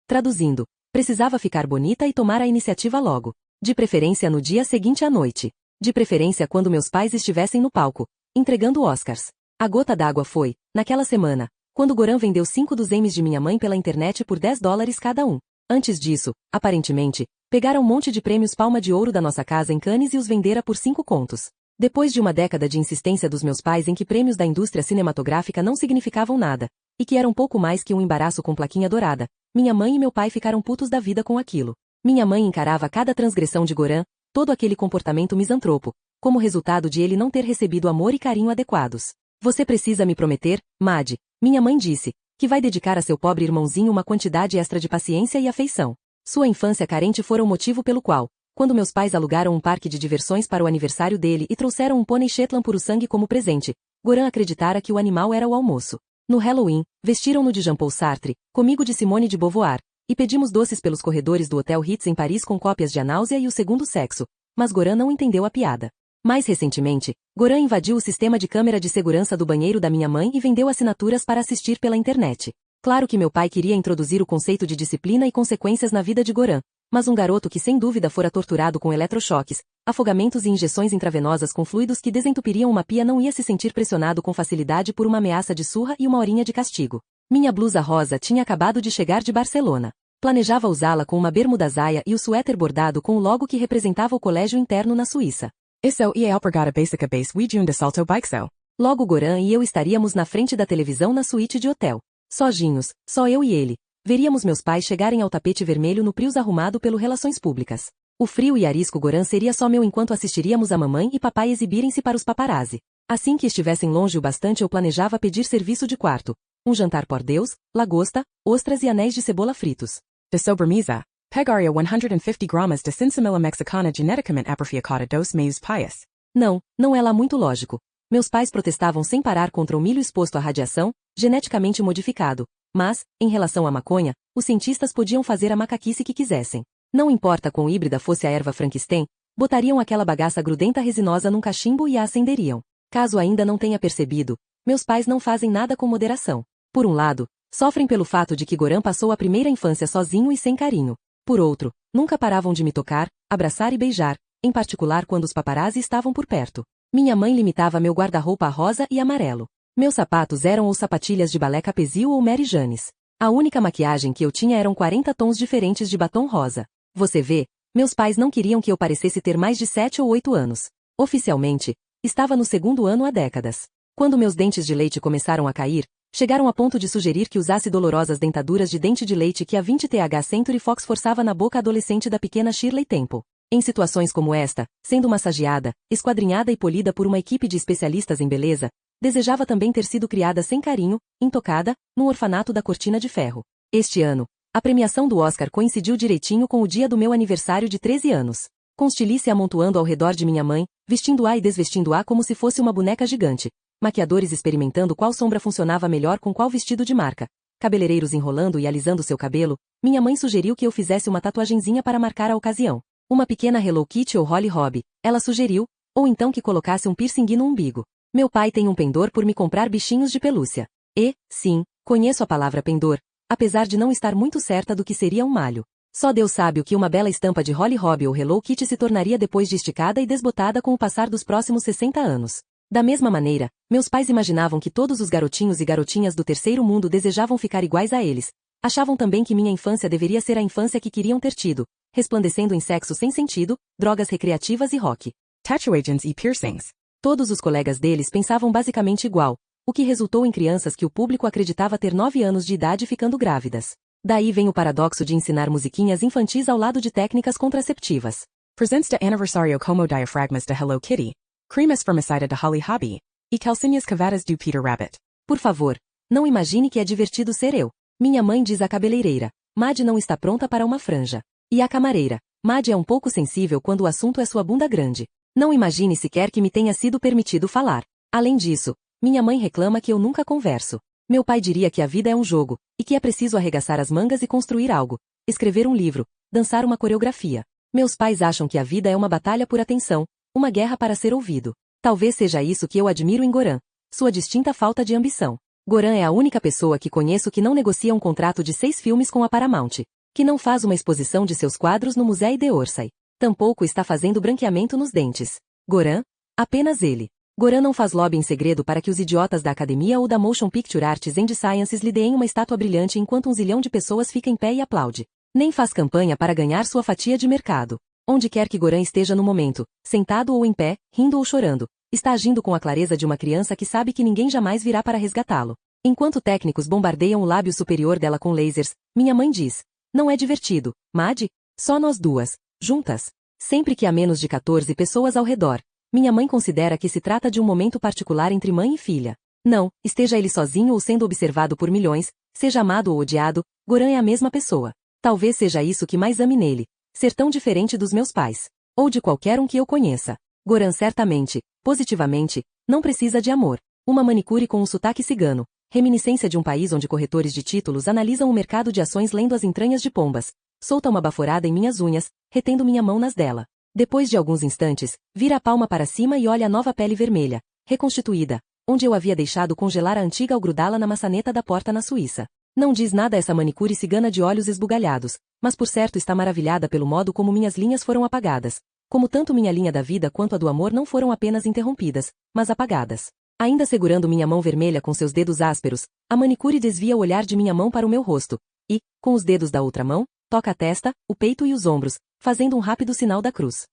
Traduzindo, precisava ficar bonita e tomar a iniciativa logo. De preferência no dia seguinte à noite. De preferência quando meus pais estivessem no palco, entregando Oscars. A gota d'água foi, naquela semana, quando Goran vendeu 5 dos Emmys de minha mãe pela internet por $10 cada um. Antes disso, aparentemente, pegaram um monte de prêmios palma de ouro da nossa casa em Cannes e os vendera por 5 contos. Depois de uma década de insistência dos meus pais em que prêmios da indústria cinematográfica não significavam nada, e que eram pouco mais que um embaraço com plaquinha dourada, minha mãe e meu pai ficaram putos da vida com aquilo. Minha mãe encarava cada transgressão de Goran, todo aquele comportamento misantropo, como resultado de ele não ter recebido amor e carinho adequados. Você precisa me prometer, Mad, minha mãe disse, que vai dedicar a seu pobre irmãozinho uma quantidade extra de paciência e afeição. Sua infância carente fora o motivo pelo qual, quando meus pais alugaram um parque de diversões para o aniversário dele e trouxeram um pônei Shetland puro sangue como presente, Goran acreditara que o animal era o almoço. No Halloween, vestiram-no de Jean-Paul Sartre, comigo de Simone de Beauvoir, e pedimos doces pelos corredores do Hotel Ritz em Paris com cópias de A Náusea e o Segundo Sexo, mas Goran não entendeu a piada. Mais recentemente, Goran invadiu o sistema de câmera de segurança do banheiro da minha mãe e vendeu assinaturas para assistir pela internet. Claro que meu pai queria introduzir o conceito de disciplina e consequências na vida de Goran, mas um garoto que sem dúvida fora torturado com eletrochoques, afogamentos e injeções intravenosas com fluidos que desentupiriam uma pia não ia se sentir pressionado com facilidade por uma ameaça de surra e uma horinha de castigo. Minha blusa rosa tinha acabado de chegar de Barcelona. Planejava usá-la com uma bermuda zaia e o suéter bordado com o logo que representava o colégio interno na Suíça. Isso é alpargata básica base we de salto bikesel. Logo Goran e eu estaríamos na frente da televisão na suíte de hotel. Sozinhos, só eu e ele. Veríamos meus pais chegarem ao tapete vermelho no Prius arrumado pelo Relações Públicas. O frio e arisco Goran seria só meu enquanto assistiríamos a mamãe e papai exibirem-se para os paparazzi. Assim que estivessem longe o bastante eu planejava pedir serviço de quarto. Um jantar por Deus, lagosta, ostras e anéis de cebola fritos. De sobremesa, Pegaria 150 gramas de Sinsemilla mexicana geneticamente apropriada dos meios pies. Não é lá muito lógico. Meus pais protestavam sem parar contra o milho exposto à radiação, geneticamente modificado. Mas, em relação à maconha, os cientistas podiam fazer a macaquice que quisessem. Não importa quão híbrida fosse a erva Frankenstein, botariam aquela bagaça grudenta resinosa num cachimbo e a acenderiam. Caso ainda não tenha percebido, meus pais não fazem nada com moderação. Por um lado, sofrem pelo fato de que Goran passou a primeira infância sozinho e sem carinho. Por outro, nunca paravam de me tocar, abraçar e beijar, em particular quando os paparazzi estavam por perto. Minha mãe limitava meu guarda-roupa a rosa e amarelo. Meus sapatos eram ou sapatilhas de balé Capezil ou Mary Janes. A única maquiagem que eu tinha eram 40 tons diferentes de batom rosa. Você vê, meus pais não queriam que eu parecesse ter mais de 7 ou 8 anos. Oficialmente, estava no segundo ano há décadas. Quando meus dentes de leite começaram a cair, chegaram a ponto de sugerir que usasse dolorosas dentaduras de dente de leite que a 20th Century Fox forçava na boca adolescente da pequena Shirley Temple. Em situações como esta, sendo massageada, esquadrinhada e polida por uma equipe de especialistas em beleza, desejava também ter sido criada sem carinho, intocada, num orfanato da Cortina de Ferro. Este ano, a premiação do Oscar coincidiu direitinho com o dia do meu aniversário de 13 anos. Com estilice amontoando ao redor de minha mãe, vestindo-a e desvestindo-a como se fosse uma boneca gigante, maquiadores experimentando qual sombra funcionava melhor com qual vestido de marca, cabeleireiros enrolando e alisando seu cabelo, minha mãe sugeriu que eu fizesse uma tatuagenzinha para marcar a ocasião. Uma pequena Hello Kitty ou Holly Hobbie, ela sugeriu, ou então que colocasse um piercing no umbigo. Meu pai tem um pendor por me comprar bichinhos de pelúcia. E, sim, conheço a palavra pendor, apesar de não estar muito certa do que seria um malho. Só Deus sabe o que uma bela estampa de Holly Hobbie ou Hello Kitty se tornaria depois de esticada e desbotada com o passar dos próximos 60 anos. Da mesma maneira, meus pais imaginavam que todos os garotinhos e garotinhas do terceiro mundo desejavam ficar iguais a eles. Achavam também que minha infância deveria ser a infância que queriam ter tido, resplandecendo em sexo sem sentido, drogas recreativas e rock. Tatuagens e piercings. Todos os colegas deles pensavam basicamente igual, o que resultou em crianças que o público acreditava ter 9 anos de idade ficando grávidas. Daí vem o paradoxo de ensinar musiquinhas infantis ao lado de técnicas contraceptivas. Presentes de aniversário como diafragmas de Hello Kitty, cremas formicida de Holly Hobbie, e calcinhas cavadas do Peter Rabbit. Por favor, não imagine que é divertido ser eu. Minha mãe diz à cabeleireira, Mad não está pronta para uma franja. E a camareira, Mad é um pouco sensível quando o assunto é sua bunda grande. Não imagine sequer que me tenha sido permitido falar. Além disso, minha mãe reclama que eu nunca converso. Meu pai diria que a vida é um jogo, e que é preciso arregaçar as mangas e construir algo, escrever um livro, dançar uma coreografia. Meus pais acham que a vida é uma batalha por atenção, uma guerra para ser ouvido. Talvez seja isso que eu admiro em Goran, sua distinta falta de ambição. Goran é a única pessoa que conheço que não negocia um contrato de 6 filmes com a Paramount, que não faz uma exposição de seus quadros no Museu d'Orsay. Tampouco está fazendo branqueamento nos dentes. Goran? Apenas ele. Goran não faz lobby em segredo para que os idiotas da academia ou da Motion Picture Arts and Sciences lhe deem uma estátua brilhante enquanto 1 zilhão de pessoas fica em pé e aplaude. Nem faz campanha para ganhar sua fatia de mercado. Onde quer que Goran esteja no momento, sentado ou em pé, rindo ou chorando, está agindo com a clareza de uma criança que sabe que ninguém jamais virá para resgatá-lo. Enquanto técnicos bombardeiam o lábio superior dela com lasers, minha mãe diz, não é divertido, Mad? Só nós duas, juntas. Sempre que há menos de 14 pessoas ao redor. Minha mãe considera que se trata de um momento particular entre mãe e filha. Não, esteja ele sozinho ou sendo observado por milhões, seja amado ou odiado, Goran é a mesma pessoa. Talvez seja isso que mais ame nele, ser tão diferente dos meus pais. Ou de qualquer um que eu conheça. Goran certamente, positivamente, não precisa de amor. Uma manicure com um sotaque cigano, reminiscência de um país onde corretores de títulos analisam o mercado de ações lendo as entranhas de pombas. Solta uma baforada em minhas unhas, retendo minha mão nas dela. Depois de alguns instantes, vira a palma para cima e olha a nova pele vermelha, reconstituída, onde eu havia deixado congelar a antiga ao grudá-la na maçaneta da porta na Suíça. Não diz nada essa manicure cigana de olhos esbugalhados, mas por certo está maravilhada pelo modo como minhas linhas foram apagadas. Como tanto minha linha da vida quanto a do amor não foram apenas interrompidas, mas apagadas. Ainda segurando minha mão vermelha com seus dedos ásperos, a manicure desvia o olhar de minha mão para o meu rosto, e, com os dedos da outra mão, toca a testa, o peito e os ombros, fazendo um rápido sinal da cruz.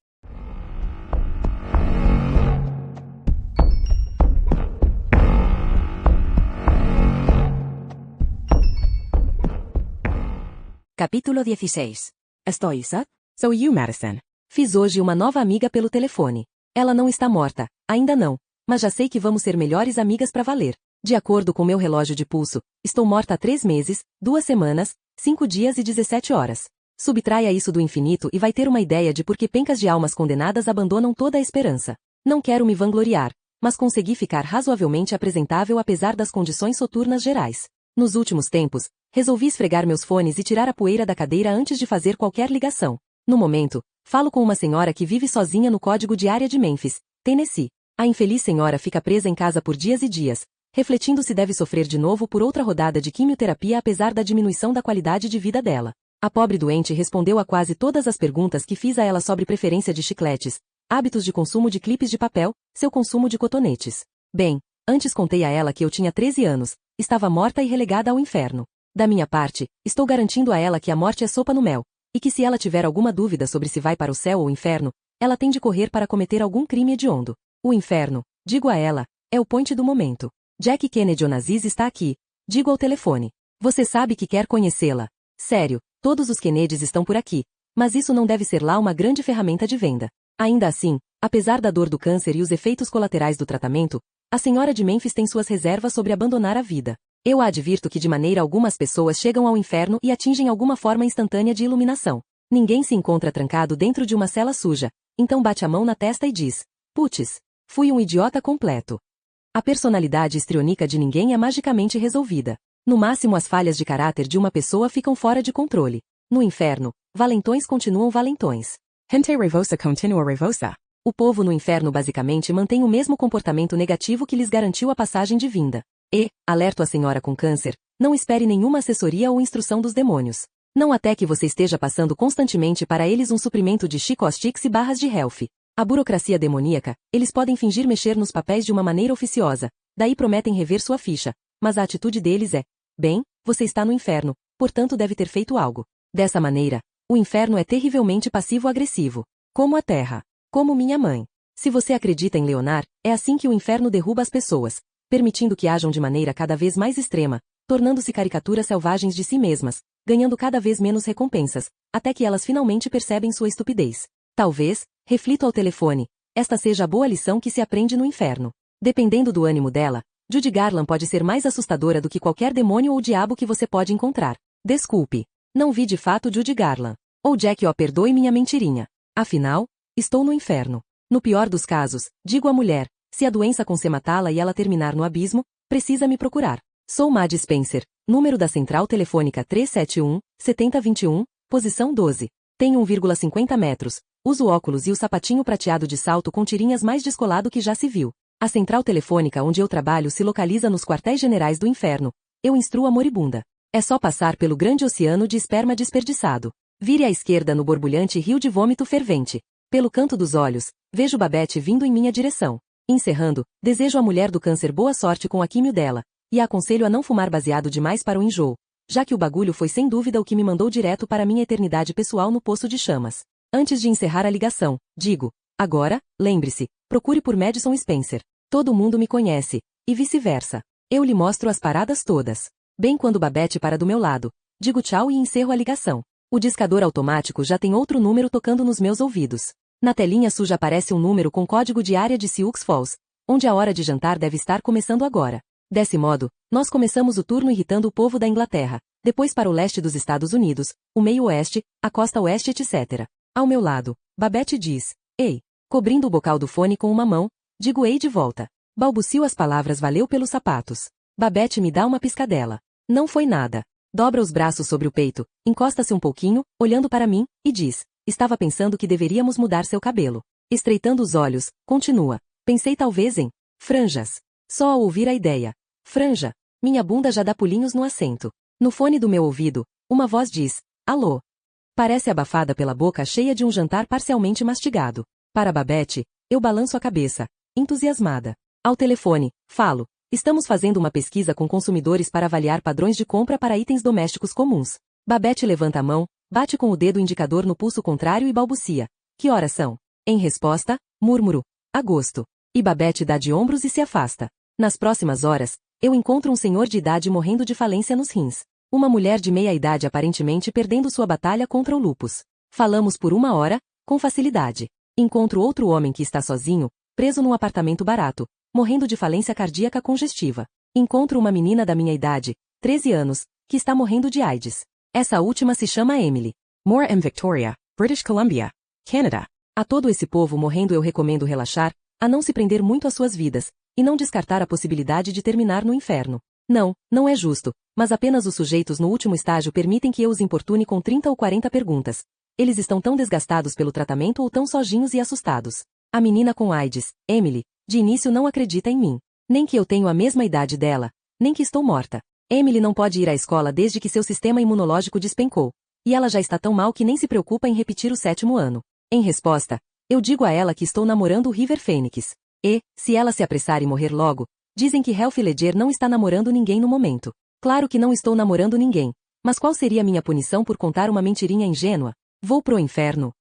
Capítulo 16. Estou sad? So you, Madison. Fiz hoje uma nova amiga pelo telefone. Ela não está morta, ainda não, mas já sei que vamos ser melhores amigas para valer. De acordo com meu relógio de pulso, estou morta há 3 meses, 2 semanas, 5 dias e 17 horas. Subtraia isso do infinito e vai ter uma ideia de por que pencas de almas condenadas abandonam toda a esperança. Não quero me vangloriar, mas consegui ficar razoavelmente apresentável apesar das condições soturnas gerais. Nos últimos tempos, resolvi esfregar meus fones e tirar a poeira da cadeira antes de fazer qualquer ligação. No momento, falo com uma senhora que vive sozinha no código de área de Memphis, Tennessee. A infeliz senhora fica presa em casa por dias e dias, refletindo se deve sofrer de novo por outra rodada de quimioterapia apesar da diminuição da qualidade de vida dela. A pobre doente respondeu a quase todas as perguntas que fiz a ela sobre preferência de chicletes, hábitos de consumo de clipes de papel, seu consumo de cotonetes. Bem, antes contei a ela que eu tinha 13 anos, estava morta e relegada ao inferno. Da minha parte, estou garantindo a ela que a morte é sopa no mel, e que se ela tiver alguma dúvida sobre se vai para o céu ou o inferno, ela tem de correr para cometer algum crime hediondo. O inferno, digo a ela, é o point do momento. Jack Kennedy Onassis está aqui, digo ao telefone. Você sabe que quer conhecê-la. Sério, todos os Kennedys estão por aqui, mas isso não deve ser lá uma grande ferramenta de venda. Ainda assim, apesar da dor do câncer e os efeitos colaterais do tratamento, a senhora de Memphis tem suas reservas sobre abandonar a vida. Eu a advirto que de maneira alguma as pessoas chegam ao inferno e atingem alguma forma instantânea de iluminação. Ninguém se encontra trancado dentro de uma cela suja, então bate a mão na testa e diz: "Putz, fui um idiota completo." A personalidade histriônica de ninguém é magicamente resolvida. No máximo as falhas de caráter de uma pessoa ficam fora de controle. No inferno, valentões continuam valentões. Gente revosa continua revosa. O povo no inferno basicamente mantém o mesmo comportamento negativo que lhes garantiu a passagem de vinda. E, alerto a senhora com câncer, não espere nenhuma assessoria ou instrução dos demônios. Não até que você esteja passando constantemente para eles um suprimento de Chick-O-Sticks e barras de health. A burocracia demoníaca, eles podem fingir mexer nos papéis de uma maneira oficiosa, daí prometem rever sua ficha, mas a atitude deles é: bem, você está no inferno, portanto deve ter feito algo. Dessa maneira, o inferno é terrivelmente passivo-agressivo. Como a terra. Como minha mãe. Se você acredita em Leonard, é assim que o inferno derruba as pessoas, permitindo que ajam de maneira cada vez mais extrema, tornando-se caricaturas selvagens de si mesmas, ganhando cada vez menos recompensas, até que elas finalmente percebem sua estupidez. Talvez, reflito ao telefone, esta seja a boa lição que se aprende no inferno. Dependendo do ânimo dela, Judy Garland pode ser mais assustadora do que qualquer demônio ou diabo que você pode encontrar. Desculpe. Não vi de fato Judy Garland. Ou Jack, perdoe minha mentirinha. Afinal, estou no inferno. No pior dos casos, digo à mulher, se a doença com se matá-la e ela terminar no abismo, precisa me procurar. Sou Madge Spencer, número da central telefônica 371-7021, posição 12. Tenho 1,50 metros, uso óculos e o sapatinho prateado de salto com tirinhas mais descolado que já se viu. A central telefônica onde eu trabalho se localiza nos quartéis generais do inferno. Eu instruo a moribunda. É só passar pelo grande oceano de esperma desperdiçado. Vire à esquerda no borbulhante rio de vômito fervente. Pelo canto dos olhos, vejo Babette vindo em minha direção. Encerrando, desejo à mulher do câncer boa sorte com a químio dela, e a aconselho a não fumar baseado demais para o enjoo, já que o bagulho foi sem dúvida o que me mandou direto para minha eternidade pessoal no poço de chamas. Antes de encerrar a ligação, digo: agora, lembre-se, procure por Madison Spencer. Todo mundo me conhece, e vice-versa. Eu lhe mostro as paradas todas. Bem quando Babette para do meu lado, digo tchau e encerro a ligação. O discador automático já tem outro número tocando nos meus ouvidos. Na telinha suja aparece um número com código de área de Sioux Falls, onde a hora de jantar deve estar começando agora. Desse modo, nós começamos o turno irritando o povo da Inglaterra, depois para o leste dos Estados Unidos, o meio-oeste, a costa oeste, etc. Ao meu lado, Babette diz: ei, cobrindo o bocal do fone com uma mão, digo ei de volta. Balbucio as palavras valeu pelos sapatos. Babette me dá uma piscadela. Não foi nada. Dobra os braços sobre o peito, encosta-se um pouquinho, olhando para mim, e diz: estava pensando que deveríamos mudar seu cabelo. Estreitando os olhos, continua: pensei talvez em franjas. Só ao ouvir a ideia. Franja. Minha bunda já dá pulinhos no assento. No fone do meu ouvido, uma voz diz: alô. Parece abafada pela boca cheia de um jantar parcialmente mastigado. Para Babette, eu balanço a cabeça, entusiasmada. Ao telefone, falo: estamos fazendo uma pesquisa com consumidores para avaliar padrões de compra para itens domésticos comuns. Babette levanta a mão, bate com o dedo indicador no pulso contrário e balbucia: que horas são? Em resposta, murmuro: agosto. E Babette dá de ombros e se afasta. Nas próximas horas, eu encontro um senhor de idade morrendo de falência nos rins. Uma mulher de meia idade aparentemente perdendo sua batalha contra o lúpus. Falamos por 1 hora, com facilidade. Encontro outro homem que está sozinho, preso num apartamento barato, morrendo de falência cardíaca congestiva. Encontro uma menina da minha idade, 13 anos, que está morrendo de AIDS. Essa última se chama Emily. More M. Victoria, British Columbia, Canada. A todo esse povo morrendo eu recomendo relaxar, a não se prender muito às suas vidas, e não descartar a possibilidade de terminar no inferno. Não, não é justo, mas apenas os sujeitos no último estágio permitem que eu os importune com 30 ou 40 perguntas. Eles estão tão desgastados pelo tratamento ou tão sozinhos e assustados. A menina com AIDS, Emily, de início não acredita em mim. Nem que eu tenho a mesma idade dela, nem que estou morta. Emily não pode ir à escola desde que seu sistema imunológico despencou. E ela já está tão mal que nem se preocupa em repetir o 7º ano. Em resposta, eu digo a ela que estou namorando o River Phoenix. E, se ela se apressar e morrer logo, dizem que Heath Ledger não está namorando ninguém no momento. Claro que não estou namorando ninguém. Mas qual seria minha punição por contar uma mentirinha ingênua? Vou pro inferno.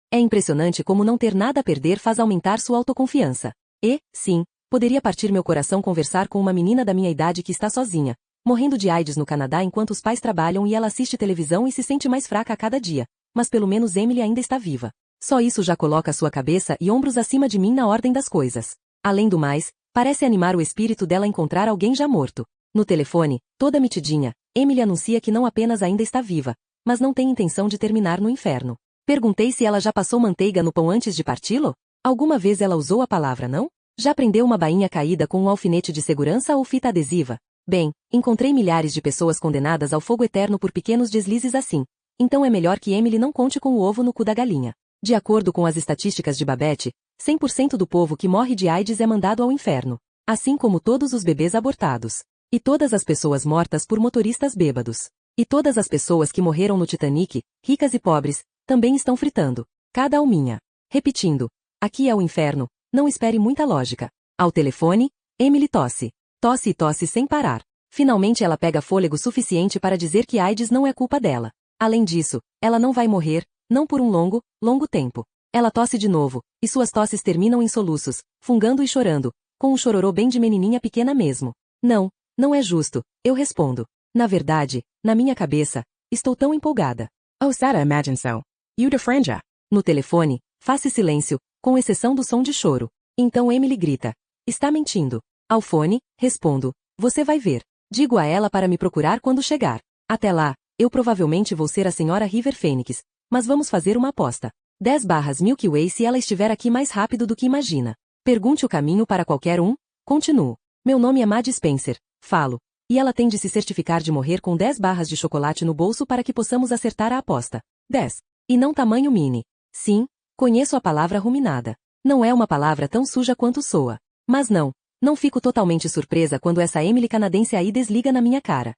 É impressionante como não ter nada a perder faz aumentar sua autoconfiança. E, sim, poderia partir meu coração conversar com uma menina da minha idade que está sozinha, morrendo de AIDS no Canadá enquanto os pais trabalham e ela assiste televisão e se sente mais fraca a cada dia. Mas pelo menos Emily ainda está viva. Só isso já coloca sua cabeça e ombros acima de mim na ordem das coisas. Além do mais, parece animar o espírito dela encontrar alguém já morto. No telefone, toda mitidinha, Emily anuncia que não apenas ainda está viva, mas não tem intenção de terminar no inferno. Perguntei se ela já passou manteiga no pão antes de parti-lo? Alguma vez ela usou a palavra não? Já prendeu uma bainha caída com um alfinete de segurança ou fita adesiva? Bem, encontrei milhares de pessoas condenadas ao fogo eterno por pequenos deslizes assim. Então é melhor que Emily não conte com o ovo no cu da galinha. De acordo com as estatísticas de Babette, 100% do povo que morre de AIDS é mandado ao inferno. Assim como todos os bebês abortados. E todas as pessoas mortas por motoristas bêbados. E todas as pessoas que morreram no Titanic, ricas e pobres, também estão fritando. Cada alminha. Repetindo. Aqui é o inferno, não espere muita lógica. Ao telefone, Emily tosse. Tosse e tosse sem parar. Finalmente ela pega fôlego suficiente para dizer que AIDS não é culpa dela. Além disso, ela não vai morrer, não por um longo, longo tempo. Ela tosse de novo, e suas tosses terminam em soluços, fungando e chorando, com um chororô bem de menininha pequena mesmo. Não, não é justo, eu respondo. Na verdade, na minha cabeça, estou tão empolgada. Oh Sarah, imagine so. You de franja. No telefone, faz-se silêncio, com exceção do som de choro. Então Emily grita. Está mentindo. Ao fone, respondo. Você vai ver. Digo a ela para me procurar quando chegar. Até lá, eu provavelmente vou ser a senhora River Phoenix. Mas vamos fazer uma aposta. 10 barras Milky Way se ela estiver aqui mais rápido do que imagina. Pergunte o caminho para qualquer um. Continuo. Meu nome é Maddie Spencer. Falo. E ela tem de se certificar de morrer com 10 barras de chocolate no bolso para que possamos acertar a aposta. 10. E não tamanho mini. Sim, conheço a palavra ruminada. Não é uma palavra tão suja quanto soa. Mas não fico totalmente surpresa quando essa Emily canadense aí desliga na minha cara.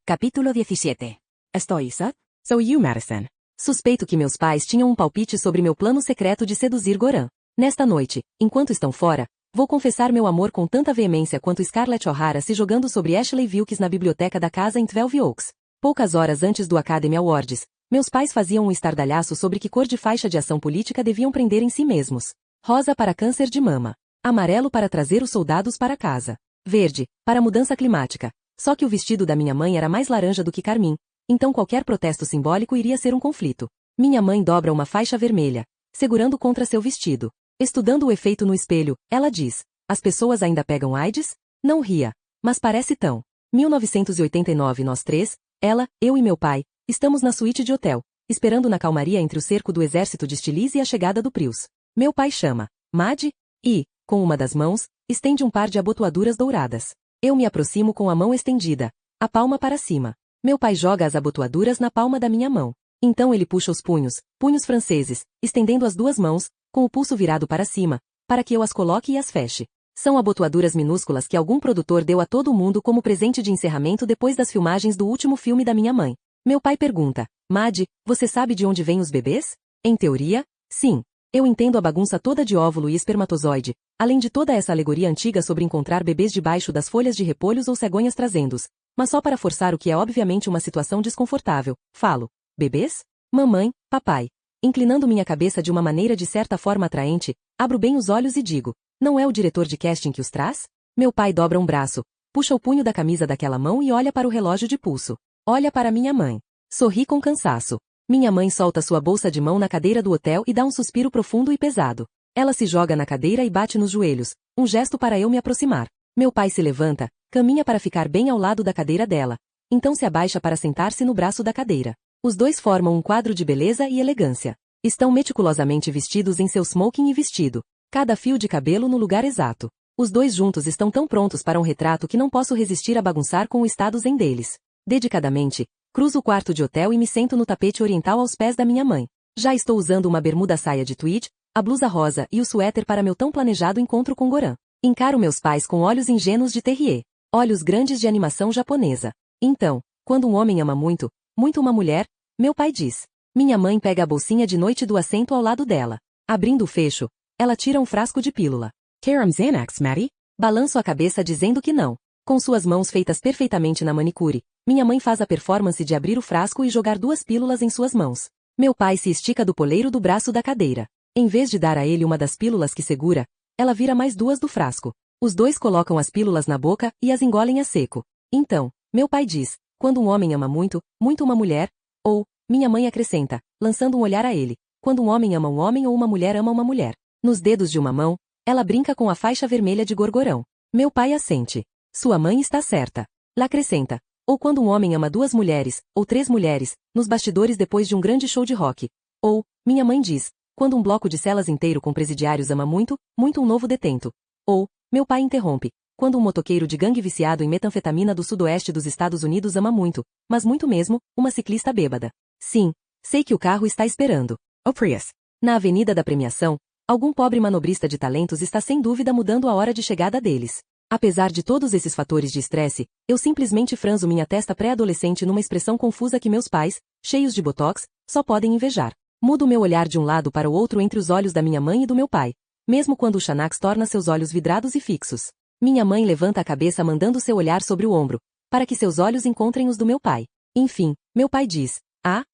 Capítulo 17. Estoy sad? So you, Madison. Suspeito que meus pais tinham um palpite sobre meu plano secreto de seduzir Goran. Nesta noite, enquanto estão fora, vou confessar meu amor com tanta veemência quanto Scarlett O'Hara se jogando sobre Ashley Wilkes na biblioteca da casa em 12 Oaks. Poucas horas antes do Academy Awards, meus pais faziam um estardalhaço sobre que cor de faixa de ação política deviam prender em si mesmos. Rosa para câncer de mama. Amarelo para trazer os soldados para casa. Verde, para mudança climática. Só que o vestido da minha mãe era mais laranja do que carmim, então qualquer protesto simbólico iria ser um conflito. Minha mãe dobra uma faixa vermelha, segurando contra seu vestido. Estudando o efeito no espelho, ela diz: as pessoas ainda pegam AIDS? Não ria. Mas parece tão. 1989 nós três, ela, eu e meu pai, estamos na suíte de hotel, esperando na calmaria entre o cerco do exército de Stilis e a chegada do Prius. Meu pai chama Maddie e, com uma das mãos, estende um par de abotoaduras douradas. Eu me aproximo com a mão estendida, a palma para cima. Meu pai joga as abotoaduras na palma da minha mão. Então ele puxa os punhos franceses, estendendo as duas mãos, com o pulso virado para cima, para que eu as coloque e as feche. São abotoaduras minúsculas que algum produtor deu a todo mundo como presente de encerramento depois das filmagens do último filme da minha mãe. Meu pai pergunta: Maddie, você sabe de onde vêm os bebês? Em teoria, sim. Eu entendo a bagunça toda de óvulo e espermatozoide, além de toda essa alegoria antiga sobre encontrar bebês debaixo das folhas de repolhos ou cegonhas trazendo-os. Mas só para forçar o que é obviamente uma situação desconfortável, falo: bebês? Mamãe, papai. Inclinando minha cabeça de uma maneira de certa forma atraente, abro bem os olhos e digo: não é o diretor de casting que os traz? Meu pai dobra um braço, puxa o punho da camisa daquela mão e olha para o relógio de pulso. Olha para minha mãe. Sorri com cansaço. Minha mãe solta sua bolsa de mão na cadeira do hotel e dá um suspiro profundo e pesado. Ela se joga na cadeira e bate nos joelhos, um gesto para eu me aproximar. Meu pai se levanta, caminha para ficar bem ao lado da cadeira dela. Então se abaixa para sentar-se no braço da cadeira. Os dois formam um quadro de beleza e elegância. Estão meticulosamente vestidos em seu smoking e vestido. Cada fio de cabelo no lugar exato. Os dois juntos estão tão prontos para um retrato que não posso resistir a bagunçar com o estado zen deles. Dedicadamente, cruzo o quarto de hotel e me sento no tapete oriental aos pés da minha mãe. Já estou usando uma bermuda saia de tweed, a blusa rosa e o suéter para meu tão planejado encontro com Goran. Encaro meus pais com olhos ingênuos de terrier. Olhos grandes de animação japonesa. Então, quando um homem ama muito, muito uma mulher, meu pai diz. Minha mãe pega a bolsinha de noite do assento ao lado dela. Abrindo o fecho, ela tira um frasco de pílula. Caram Xanax, Maddie? Balanço a cabeça dizendo que não. Com suas mãos feitas perfeitamente na manicure, minha mãe faz a performance de abrir o frasco e jogar 2 pílulas em suas mãos. Meu pai se estica do poleiro do braço da cadeira. Em vez de dar a ele uma das pílulas que segura, ela vira mais 2 do frasco. Os dois colocam as pílulas na boca e as engolem a seco. Então, meu pai diz, quando um homem ama muito, muito uma mulher, ou, minha mãe acrescenta, lançando um olhar a ele, quando um homem ama um homem ou uma mulher ama uma mulher. Nos dedos de uma mão, ela brinca com a faixa vermelha de gorgorão. Meu pai assente. Sua mãe está certa. Lá acrescenta, ou quando um homem ama 2 mulheres, ou 3 mulheres, nos bastidores depois de um grande show de rock. Ou, minha mãe diz, quando um bloco de celas inteiro com presidiários ama muito, muito um novo detento. Ou, meu pai interrompe, quando um motoqueiro de gangue viciado em metanfetamina do sudoeste dos Estados Unidos ama muito, mas muito mesmo, uma ciclista bêbada. Sim, sei que o carro está esperando. O Prius. Na avenida da premiação, algum pobre manobrista de talentos está sem dúvida mudando a hora de chegada deles. Apesar de todos esses fatores de estresse, eu simplesmente franzo minha testa pré-adolescente numa expressão confusa que meus pais, cheios de botox, só podem invejar. Mudo meu olhar de um lado para o outro entre os olhos da minha mãe e do meu pai, mesmo quando o Xanax torna seus olhos vidrados e fixos. Minha mãe levanta a cabeça mandando seu olhar sobre o ombro, para que seus olhos encontrem os do meu pai. Enfim, meu pai diz,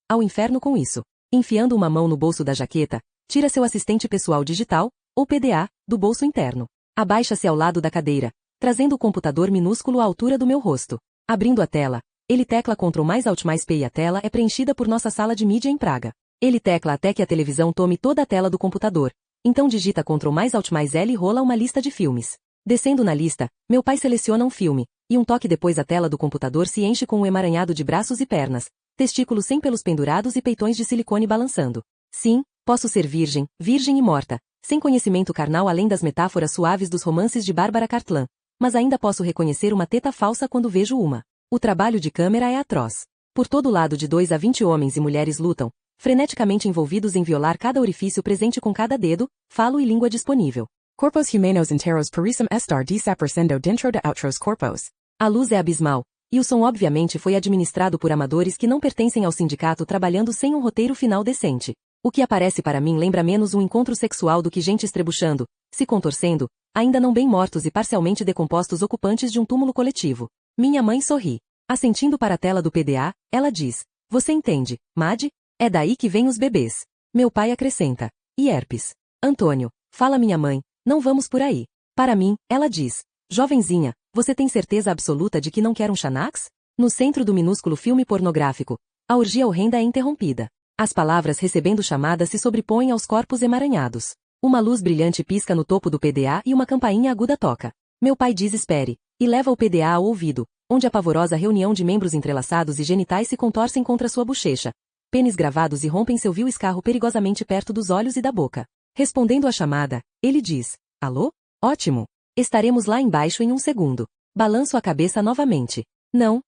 ao inferno com isso. Enfiando uma mão no bolso da jaqueta, tira seu assistente pessoal digital, ou PDA, do bolso interno. Abaixa-se ao lado da cadeira, trazendo o computador minúsculo à altura do meu rosto. Abrindo a tela, ele tecla Ctrl mais Alt mais P e a tela é preenchida por nossa sala de mídia em Praga. Ele tecla até que a televisão tome toda a tela do computador. Então digita Ctrl mais Alt mais L e rola uma lista de filmes. Descendo na lista, meu pai seleciona um filme, e um toque depois a tela do computador se enche com um emaranhado de braços e pernas, testículos sem pelos pendurados e peitões de silicone balançando. Sim, posso ser virgem, virgem e morta, sem conhecimento carnal além das metáforas suaves dos romances de Bárbara Cartlan, mas ainda posso reconhecer uma teta falsa quando vejo uma. O trabalho de câmera é atroz. Por todo lado de 2 a 20 homens e mulheres lutam, freneticamente envolvidos em violar cada orifício presente com cada dedo, falo e língua disponível. Corpos humanos enteros parissem estar desaparecendo dentro de outros corpos. A luz é abismal, e o som obviamente foi administrado por amadores que não pertencem ao sindicato trabalhando sem um roteiro final decente. O que aparece para mim lembra menos um encontro sexual do que gente estrebuchando, se contorcendo, ainda não bem mortos e parcialmente decompostos ocupantes de um túmulo coletivo. Minha mãe sorri. Assentindo para a tela do PDA, ela diz, você entende, Mad? É daí que vêm os bebês. Meu pai acrescenta, e herpes. Antônio, fala minha mãe, não vamos por aí. Para mim, ela diz, jovenzinha, você tem certeza absoluta de que não quer um Xanax? No centro do minúsculo filme pornográfico, a orgia horrenda é interrompida. As palavras recebendo chamada se sobrepõem aos corpos emaranhados. Uma luz brilhante pisca no topo do PDA e uma campainha aguda toca. Meu pai diz espere, e leva o PDA ao ouvido, onde a pavorosa reunião de membros entrelaçados e genitais se contorcem contra sua bochecha. Pênis gravados irrompem seu vil escarro perigosamente perto dos olhos e da boca. Respondendo à chamada, ele diz, alô? Ótimo. Estaremos lá embaixo em um segundo. Balanço a cabeça novamente. Não,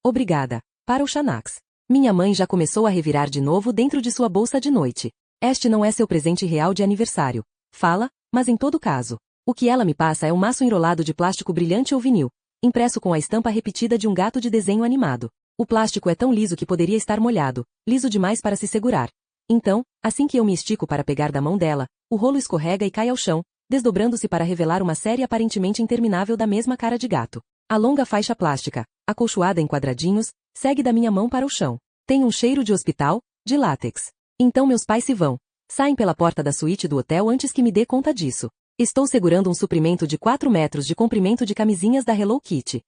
obrigada. Para o Xanax. Minha mãe já começou a revirar de novo dentro de sua bolsa de noite. Este não é seu presente real de aniversário. Fala, mas em todo caso. O que ela me passa é um maço enrolado de plástico brilhante ou vinil, impresso com a estampa repetida de um gato de desenho animado. O plástico é tão liso que poderia estar molhado, liso demais para se segurar. Então, assim que eu me estico para pegar da mão dela, o rolo escorrega e cai ao chão, desdobrando-se para revelar uma série aparentemente interminável da mesma cara de gato. A longa faixa plástica, acolchoada em quadradinhos, segue da minha mão para o chão. Tem um cheiro de hospital, de látex. Então meus pais se vão. Saem pela porta da suíte do hotel antes que me dê conta disso. Estou segurando um suprimento de 4 metros de comprimento de camisinhas da Hello Kitty.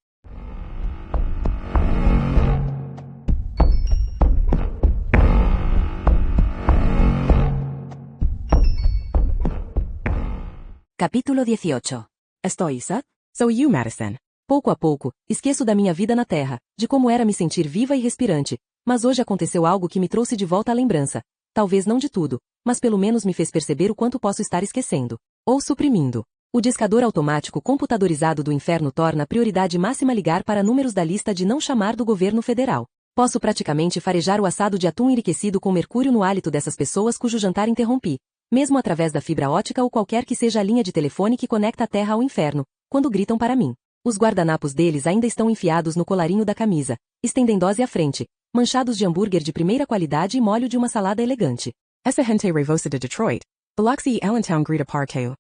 Capítulo 18. Estoy sad? So you, Madison. Pouco a pouco, esqueço da minha vida na Terra, de como era me sentir viva e respirante, mas hoje aconteceu algo que me trouxe de volta à lembrança. Talvez não de tudo, mas pelo menos me fez perceber o quanto posso estar esquecendo. Ou suprimindo. O discador automático computadorizado do inferno torna prioridade máxima ligar para números da lista de não chamar do governo federal. Posso praticamente farejar o assado de atum enriquecido com mercúrio no hálito dessas pessoas cujo jantar interrompi, mesmo através da fibra ótica ou qualquer que seja a linha de telefone que conecta a Terra ao inferno, quando gritam para mim. Os guardanapos deles ainda estão enfiados no colarinho da camisa, estendem dose à frente, manchados de hambúrguer de primeira qualidade e molho de uma salada elegante. Essa gente revosa de Detroit. Biloxi e Allentown grita parteo.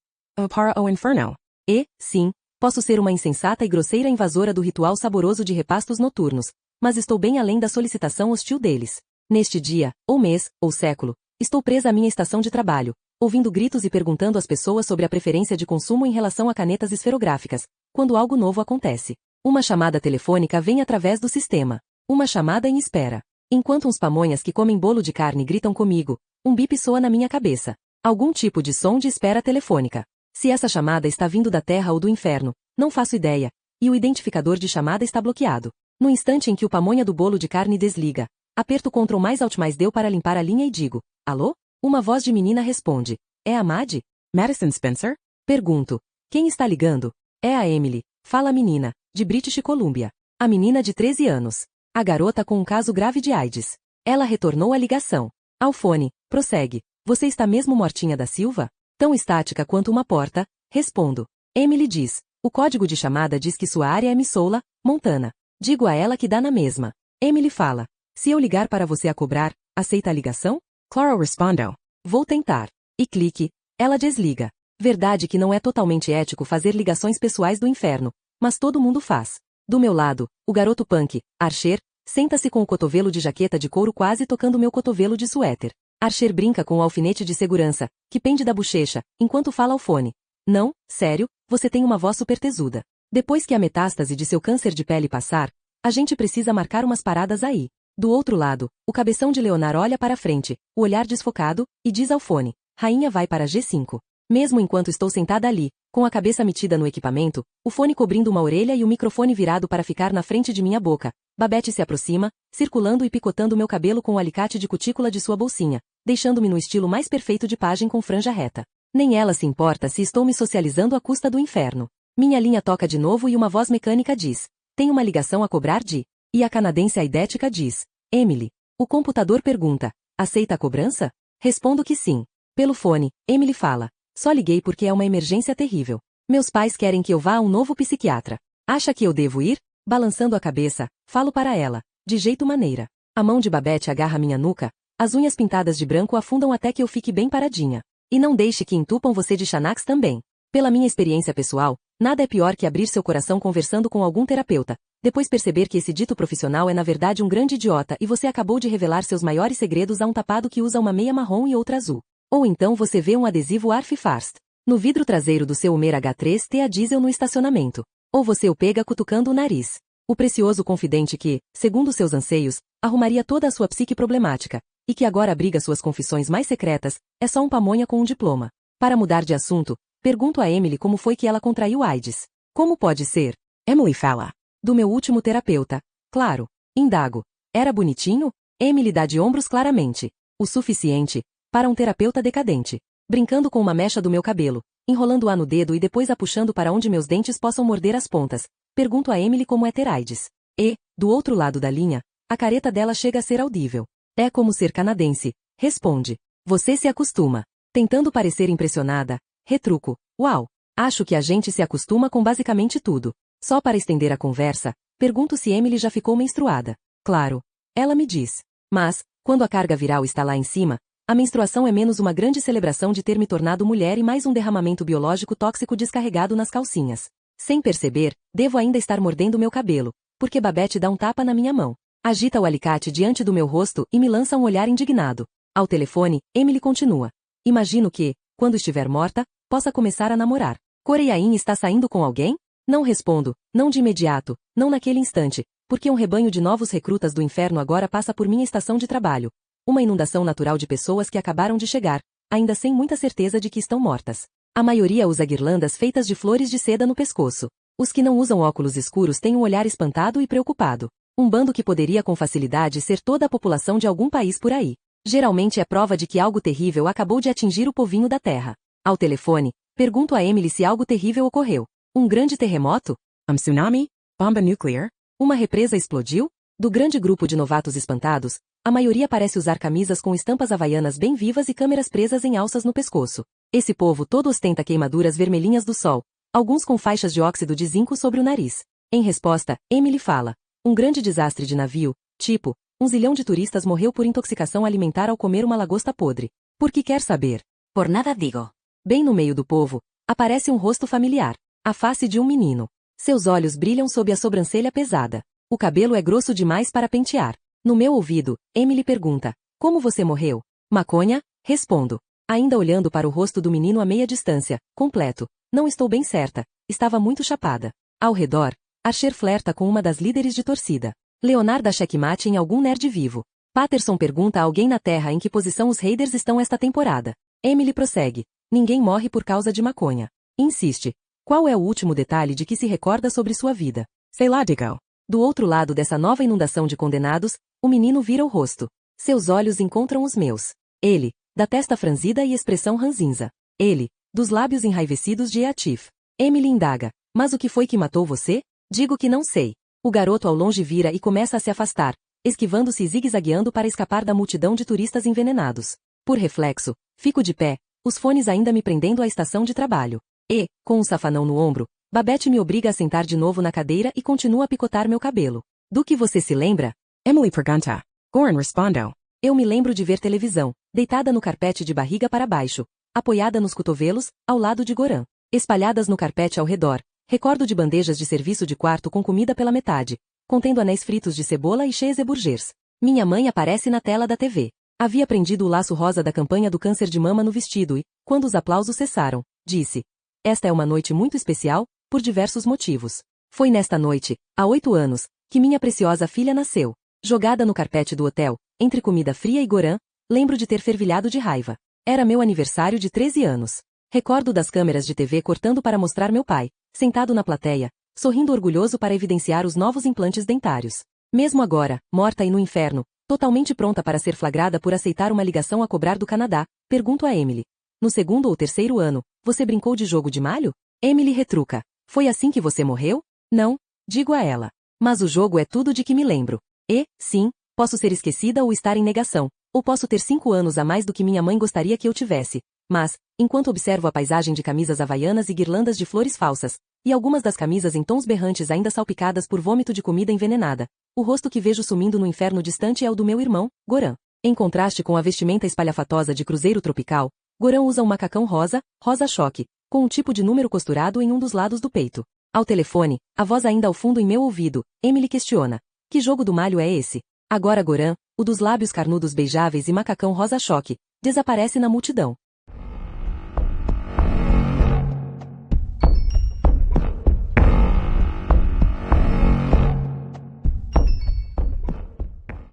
Para o inferno. E, sim, posso ser uma insensata e grosseira invasora do ritual saboroso de repastos noturnos, mas estou bem além da solicitação hostil deles. Neste dia, ou mês, ou século, estou presa à minha estação de trabalho, ouvindo gritos e perguntando às pessoas sobre a preferência de consumo em relação a canetas esferográficas, quando algo novo acontece. Uma chamada telefônica vem através do sistema. Uma chamada em espera. Enquanto uns pamonhas que comem bolo de carne gritam comigo, um bip soa na minha cabeça. Algum tipo de som de espera telefônica. Se essa chamada está vindo da Terra ou do inferno, não faço ideia, e o identificador de chamada está bloqueado. No instante em que o pamonha do bolo de carne desliga, aperto Ctrl mais Alt mais Deu para limpar a linha e digo, alô? Uma voz de menina responde, é a Maddie? Madison Spencer? Pergunto, quem está ligando? É a Emily, fala a menina, de British Columbia. A menina de 13 anos. A garota com um caso grave de AIDS. Ela retornou a ligação. Ao fone, prossegue, você está mesmo mortinha da Silva? Tão estática quanto uma porta, respondo. Emily diz, o código de chamada diz que sua área é Missoula, Montana. Digo a ela que dá na mesma. Emily fala, se eu ligar para você a cobrar, aceita a ligação? Claro respondo. Vou tentar. E clique, ela desliga. Verdade que não é totalmente ético fazer ligações pessoais do inferno, mas todo mundo faz. Do meu lado, o garoto punk, Archer, senta-se com o cotovelo de jaqueta de couro quase tocando meu cotovelo de suéter. Archer brinca com o alfinete de segurança, que pende da bochecha, enquanto fala ao fone. Não, sério, você tem uma voz super tesuda. Depois que a metástase de seu câncer de pele passar, a gente precisa marcar umas paradas aí. Do outro lado, o cabeção de Leonard olha para frente, o olhar desfocado, e diz ao fone, rainha vai para G5. Mesmo enquanto estou sentada ali, com a cabeça metida no equipamento, o fone cobrindo uma orelha e o microfone virado para ficar na frente de minha boca, Babette se aproxima, circulando e picotando meu cabelo com o alicate de cutícula de sua bolsinha, deixando-me no estilo mais perfeito de pajem com franja reta. Nem ela se importa se estou me socializando à custa do inferno. Minha linha toca de novo e uma voz mecânica diz, tem uma ligação a cobrar de... E a canadense aidética diz, Emily. O computador pergunta, aceita a cobrança? Respondo que sim. Pelo fone, Emily fala, só liguei porque é uma emergência terrível. Meus pais querem que eu vá a um novo psiquiatra. Acha que eu devo ir? Balançando a cabeça, falo para ela, de jeito maneira. A mão de Babette agarra minha nuca, as unhas pintadas de branco afundam até que eu fique bem paradinha. E não deixe que entupam você de Xanax também. Pela minha experiência pessoal, nada é pior que abrir seu coração conversando com algum terapeuta, depois perceber que esse dito profissional é na verdade um grande idiota e você acabou de revelar seus maiores segredos a um tapado que usa uma meia marrom e outra azul. Ou então você vê um adesivo Arf-Fast no vidro traseiro do seu Hummer H3T a diesel no estacionamento. Ou você o pega cutucando o nariz. O precioso confidente que, segundo seus anseios, arrumaria toda a sua psique problemática, e que agora abriga suas confissões mais secretas, é só um pamonha com um diploma. Para mudar de assunto, pergunto a Emily como foi que ela contraiu AIDS. Como pode ser? Emily fala. Do meu último terapeuta. Claro. Indago. Era bonitinho? Emily dá de ombros claramente. O suficiente para um terapeuta decadente. Brincando com uma mecha do meu cabelo, enrolando-a no dedo e depois a puxando para onde meus dentes possam morder as pontas. Pergunto a Emily como é ter AIDS. E, do outro lado da linha, a careta dela chega a ser audível. É como ser canadense. Responde. Você se acostuma. Tentando parecer impressionada, retruco. Uau! Acho que a gente se acostuma com basicamente tudo. Só para estender a conversa, pergunto se Emily já ficou menstruada. Claro. Ela me diz. Mas, quando a carga viral está lá em cima, a menstruação é menos uma grande celebração de ter me tornado mulher e mais um derramamento biológico tóxico descarregado nas calcinhas. Sem perceber, devo ainda estar mordendo meu cabelo, porque Babette dá um tapa na minha mão. Agita o alicate diante do meu rosto e me lança um olhar indignado. Ao telefone, Emily continua. Imagino que, quando estiver morta, possa começar a namorar. Coreain está saindo com alguém? Não respondo, não de imediato, não naquele instante, porque um rebanho de novos recrutas do inferno agora passa por minha estação de trabalho. Uma inundação natural de pessoas que acabaram de chegar, ainda sem muita certeza de que estão mortas. A maioria usa guirlandas feitas de flores de seda no pescoço. Os que não usam óculos escuros têm um olhar espantado e preocupado. Um bando que poderia com facilidade ser toda a população de algum país por aí. Geralmente é prova de que algo terrível acabou de atingir o povinho da terra. Ao telefone, pergunto a Emily se algo terrível ocorreu. Um grande terremoto? Tsunami? Bomba nuclear? Uma represa explodiu? Do grande grupo de novatos espantados, a maioria parece usar camisas com estampas havaianas bem vivas e câmeras presas em alças no pescoço. Esse povo todo ostenta queimaduras vermelhinhas do sol, alguns com faixas de óxido de zinco sobre o nariz. Em resposta, Emily fala: um grande desastre de navio, tipo, 1 zilhão de turistas morreu por intoxicação alimentar ao comer uma lagosta podre. Por que quer saber? Por nada digo. Bem no meio do povo, aparece um rosto familiar. A face de um menino. Seus olhos brilham sob a sobrancelha pesada. O cabelo é grosso demais para pentear. No meu ouvido, Emily pergunta: como você morreu? Maconha? Respondo. Ainda olhando para o rosto do menino a meia distância, completo. Não estou bem certa. Estava muito chapada. Ao redor, Archer flerta com uma das líderes de torcida. Leonard dá checkmate em algum nerd vivo. Patterson pergunta a alguém na Terra em que posição os Raiders estão esta temporada. Emily prossegue: ninguém morre por causa de maconha. Insiste: qual é o último detalhe de que se recorda sobre sua vida? Sei lá, digo. Do outro lado dessa nova inundação de condenados, o menino vira o rosto. Seus olhos encontram os meus. Ele, da testa franzida e expressão ranzinza. Ele, dos lábios enraivecidos de Eatif. Emily indaga: mas o que foi que matou você? Digo que não sei. O garoto ao longe vira e começa a se afastar, esquivando-se e zigue-zagueando para escapar da multidão de turistas envenenados. Por reflexo, fico de pé, os fones ainda me prendendo à estação de trabalho. E, com um safanão no ombro, Babette me obriga a sentar de novo na cadeira e continua a picotar meu cabelo. Do que você se lembra? Emily pergunta. Goran respondeu. Eu me lembro de ver televisão, deitada no carpete de barriga para baixo, apoiada nos cotovelos, ao lado de Goran. Espalhadas no carpete ao redor, recordo de bandejas de serviço de quarto com comida pela metade, contendo anéis fritos de cebola e cheeseburgers. Minha mãe aparece na tela da TV. Havia prendido o laço rosa da campanha do câncer de mama no vestido e, quando os aplausos cessaram, disse: esta é uma noite muito especial, por diversos motivos. Foi nesta noite, há 8 anos, que minha preciosa filha nasceu. Jogada no carpete do hotel, entre comida fria e Goran, lembro de ter fervilhado de raiva. Era meu aniversário de 13 anos. Recordo das câmeras de TV cortando para mostrar meu pai, sentado na plateia, sorrindo orgulhoso para evidenciar os novos implantes dentários. Mesmo agora, morta e no inferno, totalmente pronta para ser flagrada por aceitar uma ligação a cobrar do Canadá, pergunto a Emily: no 2º ou 3º ano, você brincou de jogo de malho? Emily retruca: foi assim que você morreu? Não, digo a ela. Mas o jogo é tudo de que me lembro. E, sim, posso ser esquecida ou estar em negação, ou posso ter 5 anos a mais do que minha mãe gostaria que eu tivesse. Mas, enquanto observo a paisagem de camisas havaianas e guirlandas de flores falsas, e algumas das camisas em tons berrantes ainda salpicadas por vômito de comida envenenada, o rosto que vejo sumindo no inferno distante é o do meu irmão, Goran. Em contraste com a vestimenta espalhafatosa de cruzeiro tropical, Goran usa um macacão rosa, rosa-choque, com um tipo de número costurado em um dos lados do peito. Ao telefone, a voz ainda ao fundo em meu ouvido, Emily questiona: que jogo do malho é esse? Agora Goran, o dos lábios carnudos beijáveis e macacão rosa-choque, desaparece na multidão.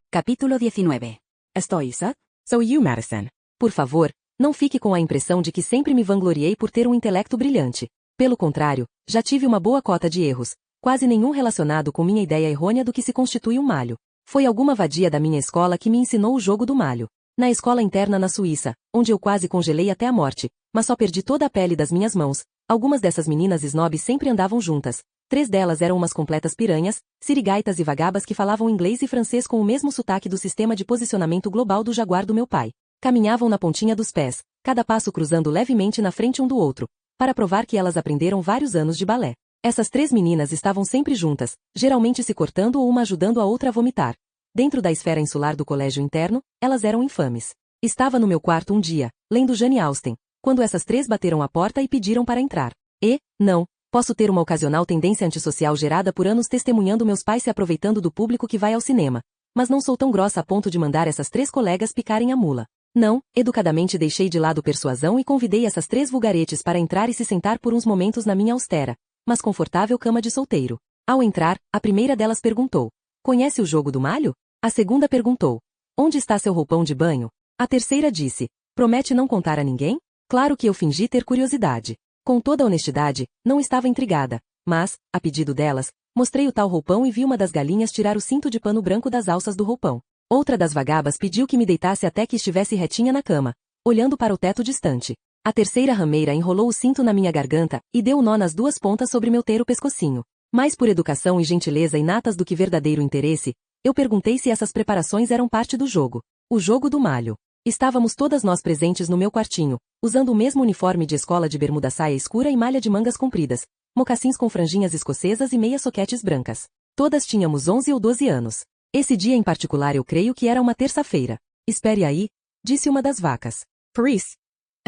Capítulo 19. Estou Isa? Sou you, Madison. Por favor, não fique com a impressão de que sempre me vangloriei por ter um intelecto brilhante. Pelo contrário, já tive uma boa cota de erros, quase nenhum relacionado com minha ideia errônea do que se constitui um malho. Foi alguma vadia da minha escola que me ensinou o jogo do malho. Na escola interna na Suíça, onde eu quase congelei até a morte, mas só perdi toda a pele das minhas mãos, algumas dessas meninas snobs sempre andavam juntas. 3 delas eram umas completas piranhas, sirigaitas e vagabas que falavam inglês e francês com o mesmo sotaque do sistema de posicionamento global do Jaguar do meu pai. Caminhavam na pontinha dos pés, cada passo cruzando levemente na frente um do outro, para provar que elas aprenderam vários anos de balé. Essas 3 meninas estavam sempre juntas, geralmente se cortando ou uma ajudando a outra a vomitar. Dentro da esfera insular do colégio interno, elas eram infames. Estava no meu quarto um dia, lendo Jane Austen, quando essas 3 bateram a porta e pediram para entrar. E, não, posso ter uma ocasional tendência antissocial gerada por anos testemunhando meus pais se aproveitando do público que vai ao cinema. Mas não sou tão grossa a ponto de mandar essas 3 colegas picarem a mula. Não, educadamente deixei de lado persuasão e convidei essas 3 vulgaretes para entrar e se sentar por uns momentos na minha austera, mas confortável cama de solteiro. Ao entrar, a primeira delas perguntou: conhece o jogo do malho? A segunda perguntou: onde está seu roupão de banho? A terceira disse: promete não contar a ninguém? Claro que eu fingi ter curiosidade. Com toda honestidade, não estava intrigada, mas, a pedido delas, mostrei o tal roupão e vi uma das galinhas tirar o cinto de pano branco das alças do roupão. Outra das vagabas pediu que me deitasse até que estivesse retinha na cama, olhando para o teto distante. A terceira rameira enrolou o cinto na minha garganta e deu o nó nas duas pontas sobre meu teiro pescocinho. Mais por educação e gentileza inatas do que verdadeiro interesse, eu perguntei se essas preparações eram parte do jogo. O jogo do malho. Estávamos todas nós presentes no meu quartinho, usando o mesmo uniforme de escola de bermuda saia escura e malha de mangas compridas, mocassins com franjinhas escocesas e meias soquetes brancas. Todas tínhamos 11 ou 12 anos. Esse dia em particular eu creio que era uma terça-feira. Espere aí, disse uma das vacas. Paris.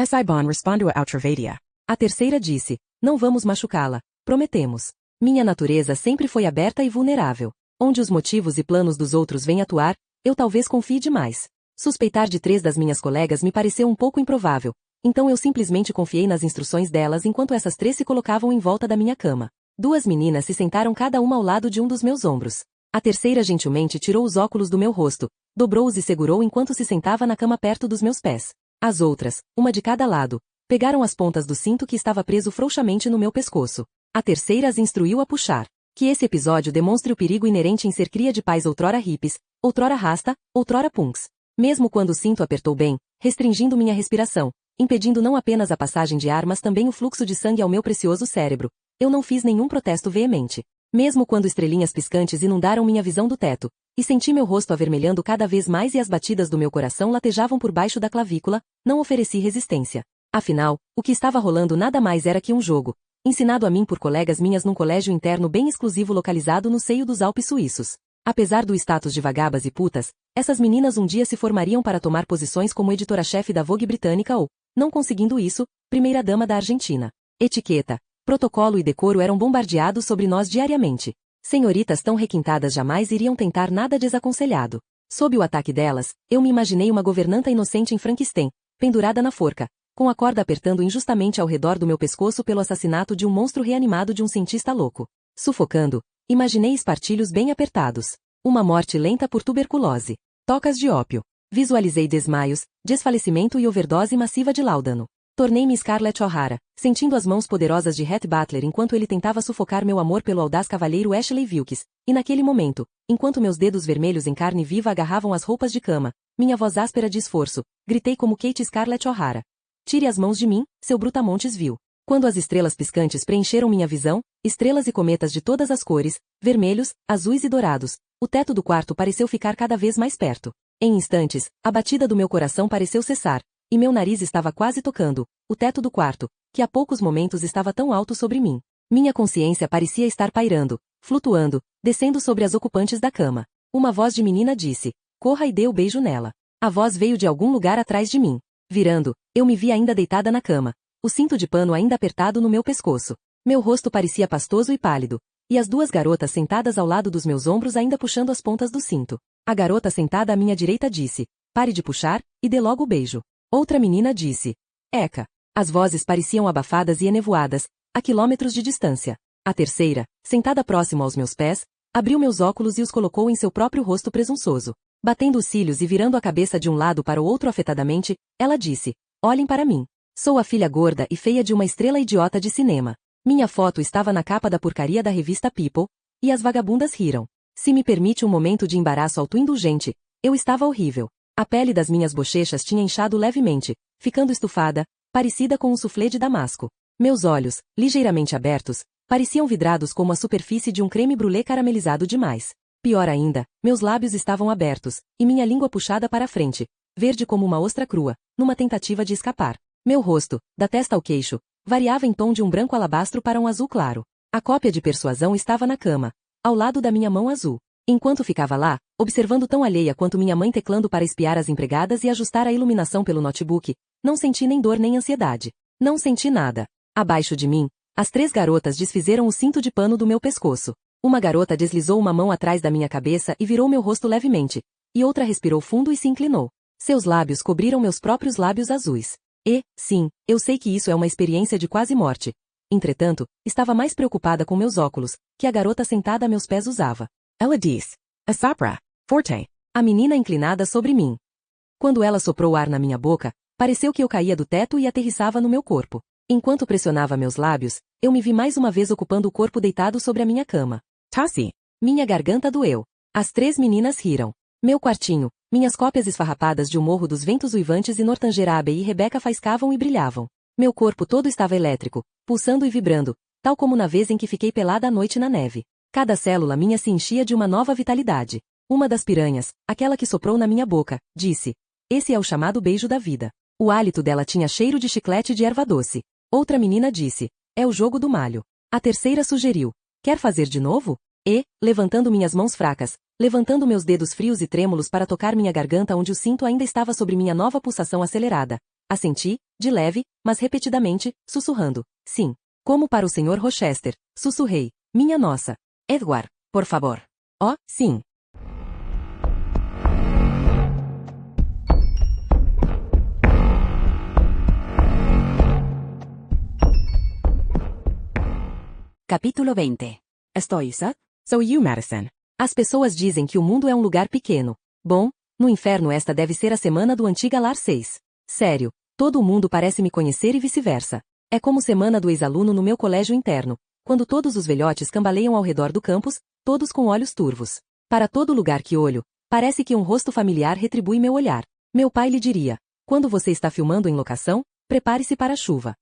Sibon respondeu a Outravadia. A terceira disse, não vamos machucá-la, prometemos. Minha natureza sempre foi aberta e vulnerável. Onde os motivos e planos dos outros vêm atuar, eu talvez confie demais. Suspeitar de 3 das minhas colegas me pareceu um pouco improvável, então eu simplesmente confiei nas instruções delas enquanto essas 3 se colocavam em volta da minha cama. 2 meninas se sentaram cada uma ao lado de um dos meus ombros. A terceira gentilmente tirou os óculos do meu rosto, dobrou-os e segurou enquanto se sentava na cama perto dos meus pés. As outras, uma de cada lado, pegaram as pontas do cinto que estava preso frouxamente no meu pescoço. A terceira as instruiu a puxar. Que esse episódio demonstre o perigo inerente em ser cria de pais outrora hippies, outrora rasta, outrora punks. Mesmo quando o cinto apertou bem, restringindo minha respiração, impedindo não apenas a passagem de ar mas também o fluxo de sangue ao meu precioso cérebro, eu não fiz nenhum protesto veemente. Mesmo quando estrelinhas piscantes inundaram minha visão do teto, e senti meu rosto avermelhando cada vez mais e as batidas do meu coração latejavam por baixo da clavícula, não ofereci resistência. Afinal, o que estava rolando nada mais era que um jogo, ensinado a mim por colegas minhas num colégio interno bem exclusivo localizado no seio dos Alpes suíços. Apesar do status de vagabas e putas, essas meninas um dia se formariam para tomar posições como editora-chefe da Vogue britânica ou, não conseguindo isso, primeira-dama da Argentina. Etiqueta, protocolo e decoro eram bombardeados sobre nós diariamente. Senhoritas tão requintadas jamais iriam tentar nada desaconselhado. Sob o ataque delas, eu me imaginei uma governanta inocente em Frankenstein, pendurada na forca, com a corda apertando injustamente ao redor do meu pescoço pelo assassinato de um monstro reanimado de um cientista louco. Sufocando, imaginei espartilhos bem apertados. Uma morte lenta por tuberculose. Tocas de ópio. Visualizei desmaios, desfalecimento e overdose massiva de láudano. Tornei-me Scarlett O'Hara, sentindo as mãos poderosas de Rhett Butler enquanto ele tentava sufocar meu amor pelo audaz cavalheiro Ashley Wilkes, e naquele momento, enquanto meus dedos vermelhos em carne viva agarravam as roupas de cama, minha voz áspera de esforço, gritei como Kate Scarlett O'Hara. Tire as mãos de mim, seu brutamontes vil. Quando as estrelas piscantes preencheram minha visão, estrelas e cometas de todas as cores, vermelhos, azuis e dourados, o teto do quarto pareceu ficar cada vez mais perto. Em instantes, a batida do meu coração pareceu cessar, e meu nariz estava quase tocando o teto do quarto, que há poucos momentos estava tão alto sobre mim. Minha consciência parecia estar pairando, flutuando, descendo sobre as ocupantes da cama. Uma voz de menina disse, corra e dê o beijo nela. A voz veio de algum lugar atrás de mim. Virando, eu me vi ainda deitada na cama, o cinto de pano ainda apertado no meu pescoço. Meu rosto parecia pastoso e pálido, e as 2 garotas sentadas ao lado dos meus ombros ainda puxando as pontas do cinto. A garota sentada à minha direita disse, pare de puxar, e dê logo o beijo. Outra menina disse, Eca. As vozes pareciam abafadas e enevoadas, a quilômetros de distância. A terceira, sentada próximo aos meus pés, abriu meus óculos e os colocou em seu próprio rosto presunçoso. Batendo os cílios e virando a cabeça de um lado para o outro afetadamente, ela disse, olhem para mim. Sou a filha gorda e feia de uma estrela idiota de cinema. Minha foto estava na capa da porcaria da revista People, e as vagabundas riram. Se me permite um momento de embaraço autoindulgente, eu estava horrível. A pele das minhas bochechas tinha inchado levemente, ficando estufada, parecida com um soufflé de damasco. Meus olhos, ligeiramente abertos, pareciam vidrados como a superfície de um creme brûlée caramelizado demais. Pior ainda, meus lábios estavam abertos, e minha língua puxada para a frente, verde como uma ostra crua, numa tentativa de escapar. Meu rosto, da testa ao queixo, variava em tom de um branco alabastro para um azul claro. A cópia de persuasão estava na cama, ao lado da minha mão azul. Enquanto ficava lá, observando tão alheia quanto minha mãe teclando para espiar as empregadas e ajustar a iluminação pelo notebook, não senti nem dor nem ansiedade. Não senti nada. Abaixo de mim, as 3 garotas desfizeram o cinto de pano do meu pescoço. Uma garota deslizou uma mão atrás da minha cabeça e virou meu rosto levemente, e outra respirou fundo e se inclinou. Seus lábios cobriram meus próprios lábios azuis. E, sim, eu sei que isso é uma experiência de quase morte. Entretanto, estava mais preocupada com meus óculos, que a garota sentada a meus pés usava. Ela disse, a sopra, forte. A menina inclinada sobre mim. Quando ela soprou ar na minha boca, Pareceu que eu caía do teto e aterrissava no meu corpo. Enquanto pressionava meus lábios, eu me vi mais uma vez ocupando o corpo deitado sobre a minha cama. Tassie. Minha garganta doeu. As 3 meninas riram. Meu quartinho, minhas cópias esfarrapadas de O Morro dos Ventos Uivantes e Northanger Abbey e Rebecca faiscavam e brilhavam. Meu corpo todo estava elétrico, pulsando e vibrando, tal como na vez em que fiquei pelada à noite na neve. Cada célula minha se enchia de uma nova vitalidade. Uma das piranhas, aquela que soprou na minha boca, disse: "Esse é o chamado beijo da vida." O hálito dela tinha cheiro de chiclete de erva doce. Outra menina disse: "É o jogo do malho." A terceira sugeriu: "Quer fazer de novo?" E, levantando minhas mãos fracas, levantando meus dedos frios e trêmulos para tocar minha garganta onde o cinto ainda estava sobre minha nova pulsação acelerada, assenti, de leve, mas repetidamente, sussurrando: "Sim." Como para o Sr. Rochester, sussurrei: "Minha nossa. Edward, por favor. Oh, sim. Capítulo 20. Esto Isa? So you, Madison. As pessoas dizem que o mundo é um lugar pequeno. Bom, no inferno esta deve ser a semana do Antiga Lar 6. Sério, todo o mundo parece me conhecer e vice-versa. É como semana do ex-aluno no meu colégio interno, quando todos os velhotes cambaleiam ao redor do campus, todos com olhos turvos. Para todo lugar que olho, parece que um rosto familiar retribui meu olhar. Meu pai lhe diria: "Quando você está filmando em locação, prepare-se para a chuva."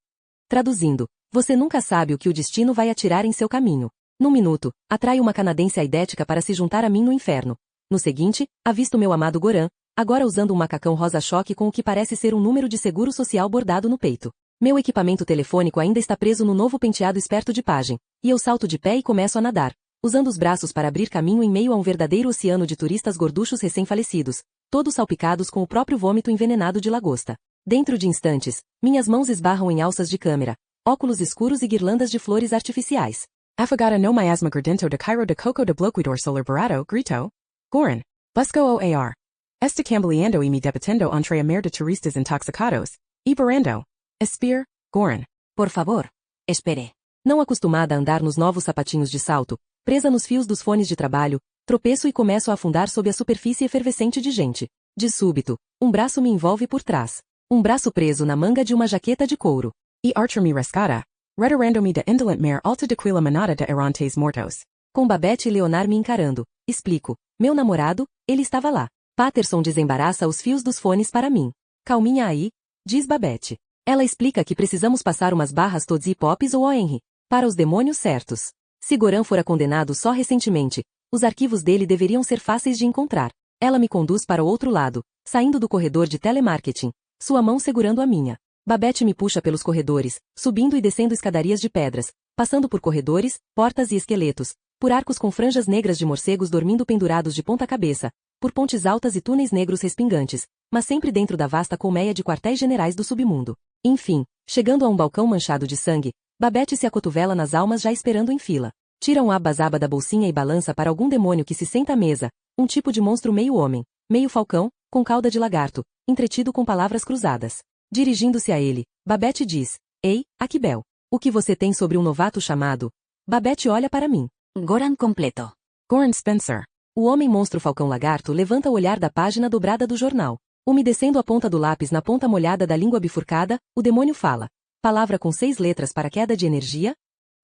Traduzindo, você nunca sabe o que o destino vai atirar em seu caminho. Num minuto, atrai uma canadense aidética para se juntar a mim no inferno. No seguinte, avisto meu amado Goran, agora usando um macacão rosa-choque com o que parece ser um número de seguro social bordado no peito. Meu equipamento telefônico ainda está preso no novo penteado esperto de pajem, e eu salto de pé e começo a nadar, usando os braços para abrir caminho em meio a um verdadeiro oceano de turistas gorduchos recém-falecidos, todos salpicados com o próprio vômito envenenado de lagosta. Dentro de instantes, minhas mãos esbarram em alças de câmera, óculos escuros e guirlandas de flores artificiais. Afogata no miasma gradento de Cairo de Coco de Bloquidor solar barato, grito. Goran. Busco o ar. Este cambaleando y me debitendo entre a mer de turistas intoxicados. E barando. Espir, Goran. Por favor. Espere. Não acostumada a andar nos novos sapatinhos de salto, presa nos fios dos fones de trabalho, tropeço e começo a afundar sob a superfície efervescente de gente. De súbito, um braço me envolve por trás. Um braço preso na manga de uma jaqueta de couro. E archer me rescata. Retirando-me da indolent mer alta de quila manada de errantes mortos. Com Babette e Leonard me encarando, explico: "Meu namorado, ele estava lá." Patterson desembaraça os fios dos fones para mim. "Calminha aí", diz Babette. Ela explica que precisamos passar umas barras todos hip-hops ou Henry, para os demônios certos. Se Goran fora condenado só recentemente, os arquivos dele deveriam ser fáceis de encontrar. Ela me conduz para o outro lado, saindo do corredor de telemarketing, sua mão segurando a minha. Babette me puxa pelos corredores, subindo e descendo escadarias de pedras, passando por corredores, portas e esqueletos, por arcos com franjas negras de morcegos dormindo pendurados de ponta cabeça, por pontes altas e túneis negros respingantes, mas sempre dentro da vasta colmeia de quartéis generais do submundo. Enfim, chegando a um balcão manchado de sangue, Babette se acotovela nas almas já esperando em fila. Tira um abazaba da bolsinha e balança para algum demônio que se senta à mesa, um tipo de monstro meio homem, meio falcão, com cauda de lagarto, entretido com palavras cruzadas. Dirigindo-se a ele, Babette diz: "Ei, Akibel, o que você tem sobre um novato chamado?" Babette olha para mim. Goran completo. Goran Spencer. O homem monstro falcão lagarto levanta o olhar da página dobrada do jornal. Umedecendo a ponta do lápis na ponta molhada da língua bifurcada, o demônio fala: "Palavra com 6 letras para queda de energia?"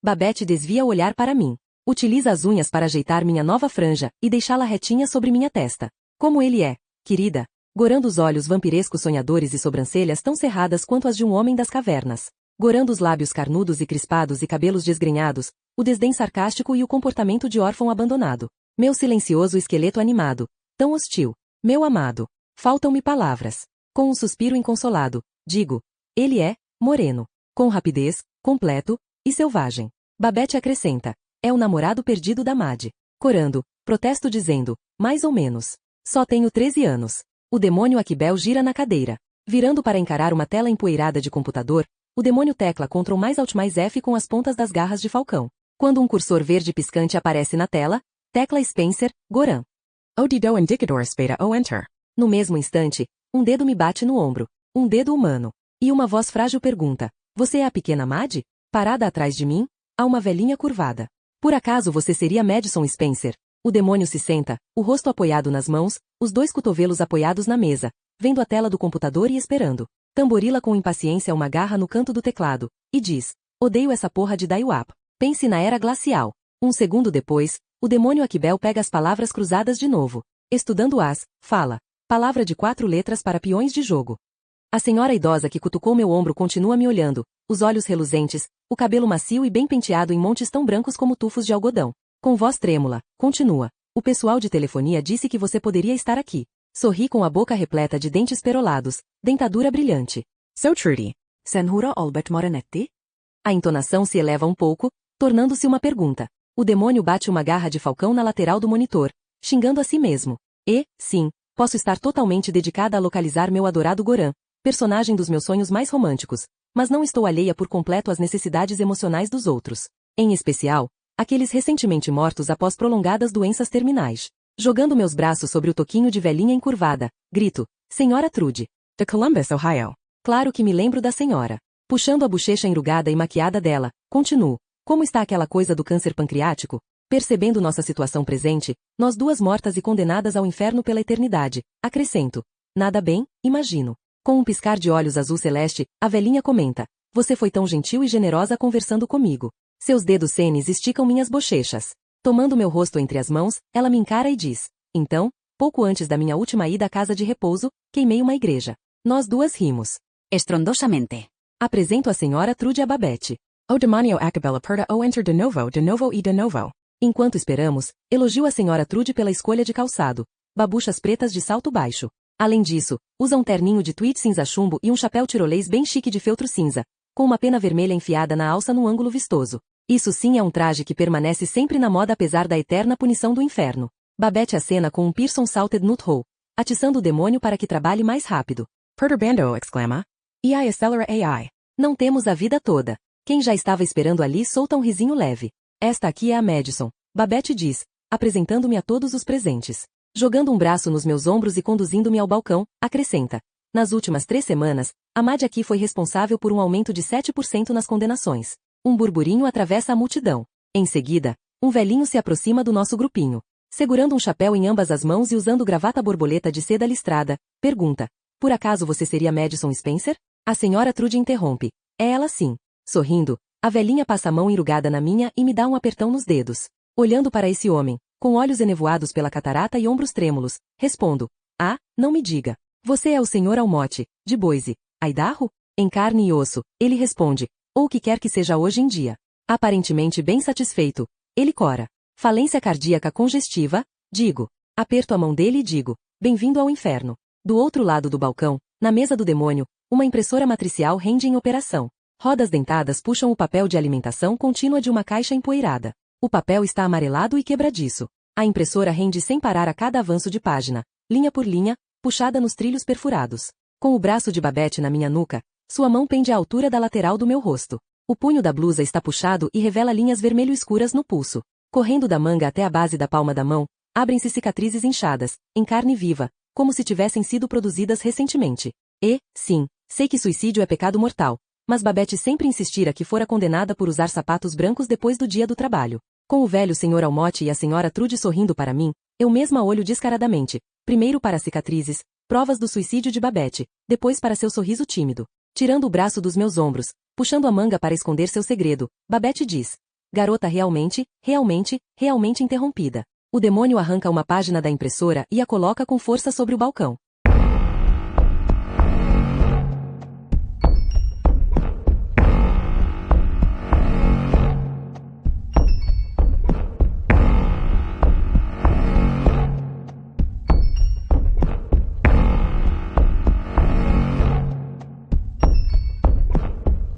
Babette desvia o olhar para mim. Utiliza as unhas para ajeitar minha nova franja e deixá-la retinha sobre minha testa. Como ele é, querida. Gorando os olhos vampirescos sonhadores e sobrancelhas tão cerradas quanto as de um homem das cavernas. Gorando os lábios carnudos e crispados e cabelos desgrenhados, o desdém sarcástico e o comportamento de órfão abandonado. Meu silencioso esqueleto animado. Tão hostil. Meu amado. Faltam-me palavras. Com um suspiro inconsolado, digo: "Ele é moreno. Com rapidez, completo e selvagem." Babette acrescenta: "É o namorado perdido da Mad." Corando, protesto dizendo: "Mais ou menos. Só tenho 13 anos." O demônio Akibel gira na cadeira. Virando para encarar uma tela empoeirada de computador, o demônio tecla Ctrl mais Alt mais F com as pontas das garras de falcão. Quando um cursor verde piscante aparece na tela, tecla Spencer, Goran. Odido indicador beta o enter. No mesmo instante, um dedo me bate no ombro. Um dedo humano. E uma voz frágil pergunta: "Você é a pequena Mad?" Parada atrás de mim, há uma velhinha curvada. "Por acaso você seria Madison Spencer?" O demônio se senta, o rosto apoiado nas mãos, os 2 cotovelos apoiados na mesa, vendo a tela do computador e esperando. Tamborila com impaciência uma garra no canto do teclado, e diz: odeio essa porra de dial-up. Pense na era glacial. Um segundo depois, o demônio Aquibel pega as palavras cruzadas de novo. Estudando-as, fala. Palavra de 4 letras para peões de jogo. A senhora idosa que cutucou meu ombro continua me olhando, os olhos reluzentes, o cabelo macio e bem penteado em montes tão brancos como tufos de algodão. Com voz trêmula, continua. O pessoal de telefonia disse que você poderia estar aqui. Sorri com a boca repleta de dentes perolados, dentadura brilhante. So Trudy. Senhora Albert Morenetti? A entonação se eleva um pouco, tornando-se uma pergunta. O demônio bate uma garra de falcão na lateral do monitor, xingando a si mesmo. E, sim, posso estar totalmente dedicada a localizar meu adorado Goran, personagem dos meus sonhos mais românticos, mas não estou alheia por completo às necessidades emocionais dos outros. Em especial, aqueles recentemente mortos após prolongadas doenças terminais. Jogando meus braços sobre o toquinho de velhinha encurvada, grito, Senhora Trudy. De Columbus, Ohio. Claro que me lembro da senhora. Puxando a bochecha enrugada e maquiada dela, continuo. Como está aquela coisa do câncer pancreático? Percebendo nossa situação presente, nós duas mortas e condenadas ao inferno pela eternidade, acrescento. Nada bem, imagino. Com um piscar de olhos azul celeste, a velhinha comenta. Você foi tão gentil e generosa conversando comigo. Seus dedos senes esticam minhas bochechas. Tomando meu rosto entre as mãos, ela me encara e diz. Então, pouco antes da minha última ida à casa de repouso, queimei uma igreja. Nós duas rimos. Estrondosamente. Apresento a senhora Trudy a Babette. O demonio Aquibel aperta o enter de novo e de novo. Enquanto esperamos, elogio a senhora Trudy pela escolha de calçado. Babuchas pretas de salto baixo. Além disso, usa um terninho de tweed cinza chumbo e um chapéu tirolês bem chique de feltro cinza, com uma pena vermelha enfiada na alça num ângulo vistoso. Isso sim é um traje que permanece sempre na moda apesar da eterna punição do inferno. Babette acena com um Pearson Salted Nut Hole, atiçando o demônio para que trabalhe mais rápido. Perturbando, exclama. E acelera AI. Não temos a vida toda. Quem já estava esperando ali solta um risinho leve. Esta aqui é a Madison, Babette diz, apresentando-me a todos os presentes. Jogando um braço nos meus ombros e conduzindo-me ao balcão, acrescenta. Nas últimas 3 semanas, a Mad aqui foi responsável por um aumento de 7% nas condenações. Um burburinho atravessa a multidão. Em seguida, um velhinho se aproxima do nosso grupinho. Segurando um chapéu em ambas as mãos e usando gravata borboleta de seda listrada, pergunta. Por acaso você seria Madison Spencer? A senhora Trudy interrompe. É ela sim. Sorrindo, a velhinha passa a mão enrugada na minha e me dá um apertão nos dedos. Olhando para esse homem, com olhos enevoados pela catarata e ombros trêmulos, respondo. Ah, não me diga. Você é o senhor Almote, de Boise, Idaho? Em carne e osso, ele responde. Ou o que quer que seja hoje em dia. Aparentemente bem satisfeito, ele cora. Falência cardíaca congestiva, digo. Aperto a mão dele e digo. Bem-vindo ao inferno. Do outro lado do balcão, na mesa do demônio, uma impressora matricial rende em operação. Rodas dentadas puxam o papel de alimentação contínua de uma caixa empoeirada. O papel está amarelado e quebradiço. A impressora rende sem parar a cada avanço de página, linha por linha, puxada nos trilhos perfurados. Com o braço de Babette na minha nuca, sua mão pende à altura da lateral do meu rosto. O punho da blusa está puxado e revela linhas vermelho escuras no pulso. Correndo da manga até a base da palma da mão, abrem-se cicatrizes inchadas, em carne viva, como se tivessem sido produzidas recentemente. E, sim, sei que suicídio é pecado mortal, mas Babette sempre insistira que fora condenada por usar sapatos brancos depois do dia do trabalho. Com o velho senhor Almote e a senhora Trudy sorrindo para mim, eu mesma olho descaradamente, primeiro para as cicatrizes, provas do suicídio de Babette, depois para seu sorriso tímido. Tirando o braço dos meus ombros, puxando a manga para esconder seu segredo, Babette diz. Garota realmente interrompida. O demônio arranca uma página da impressora e a coloca com força sobre o balcão.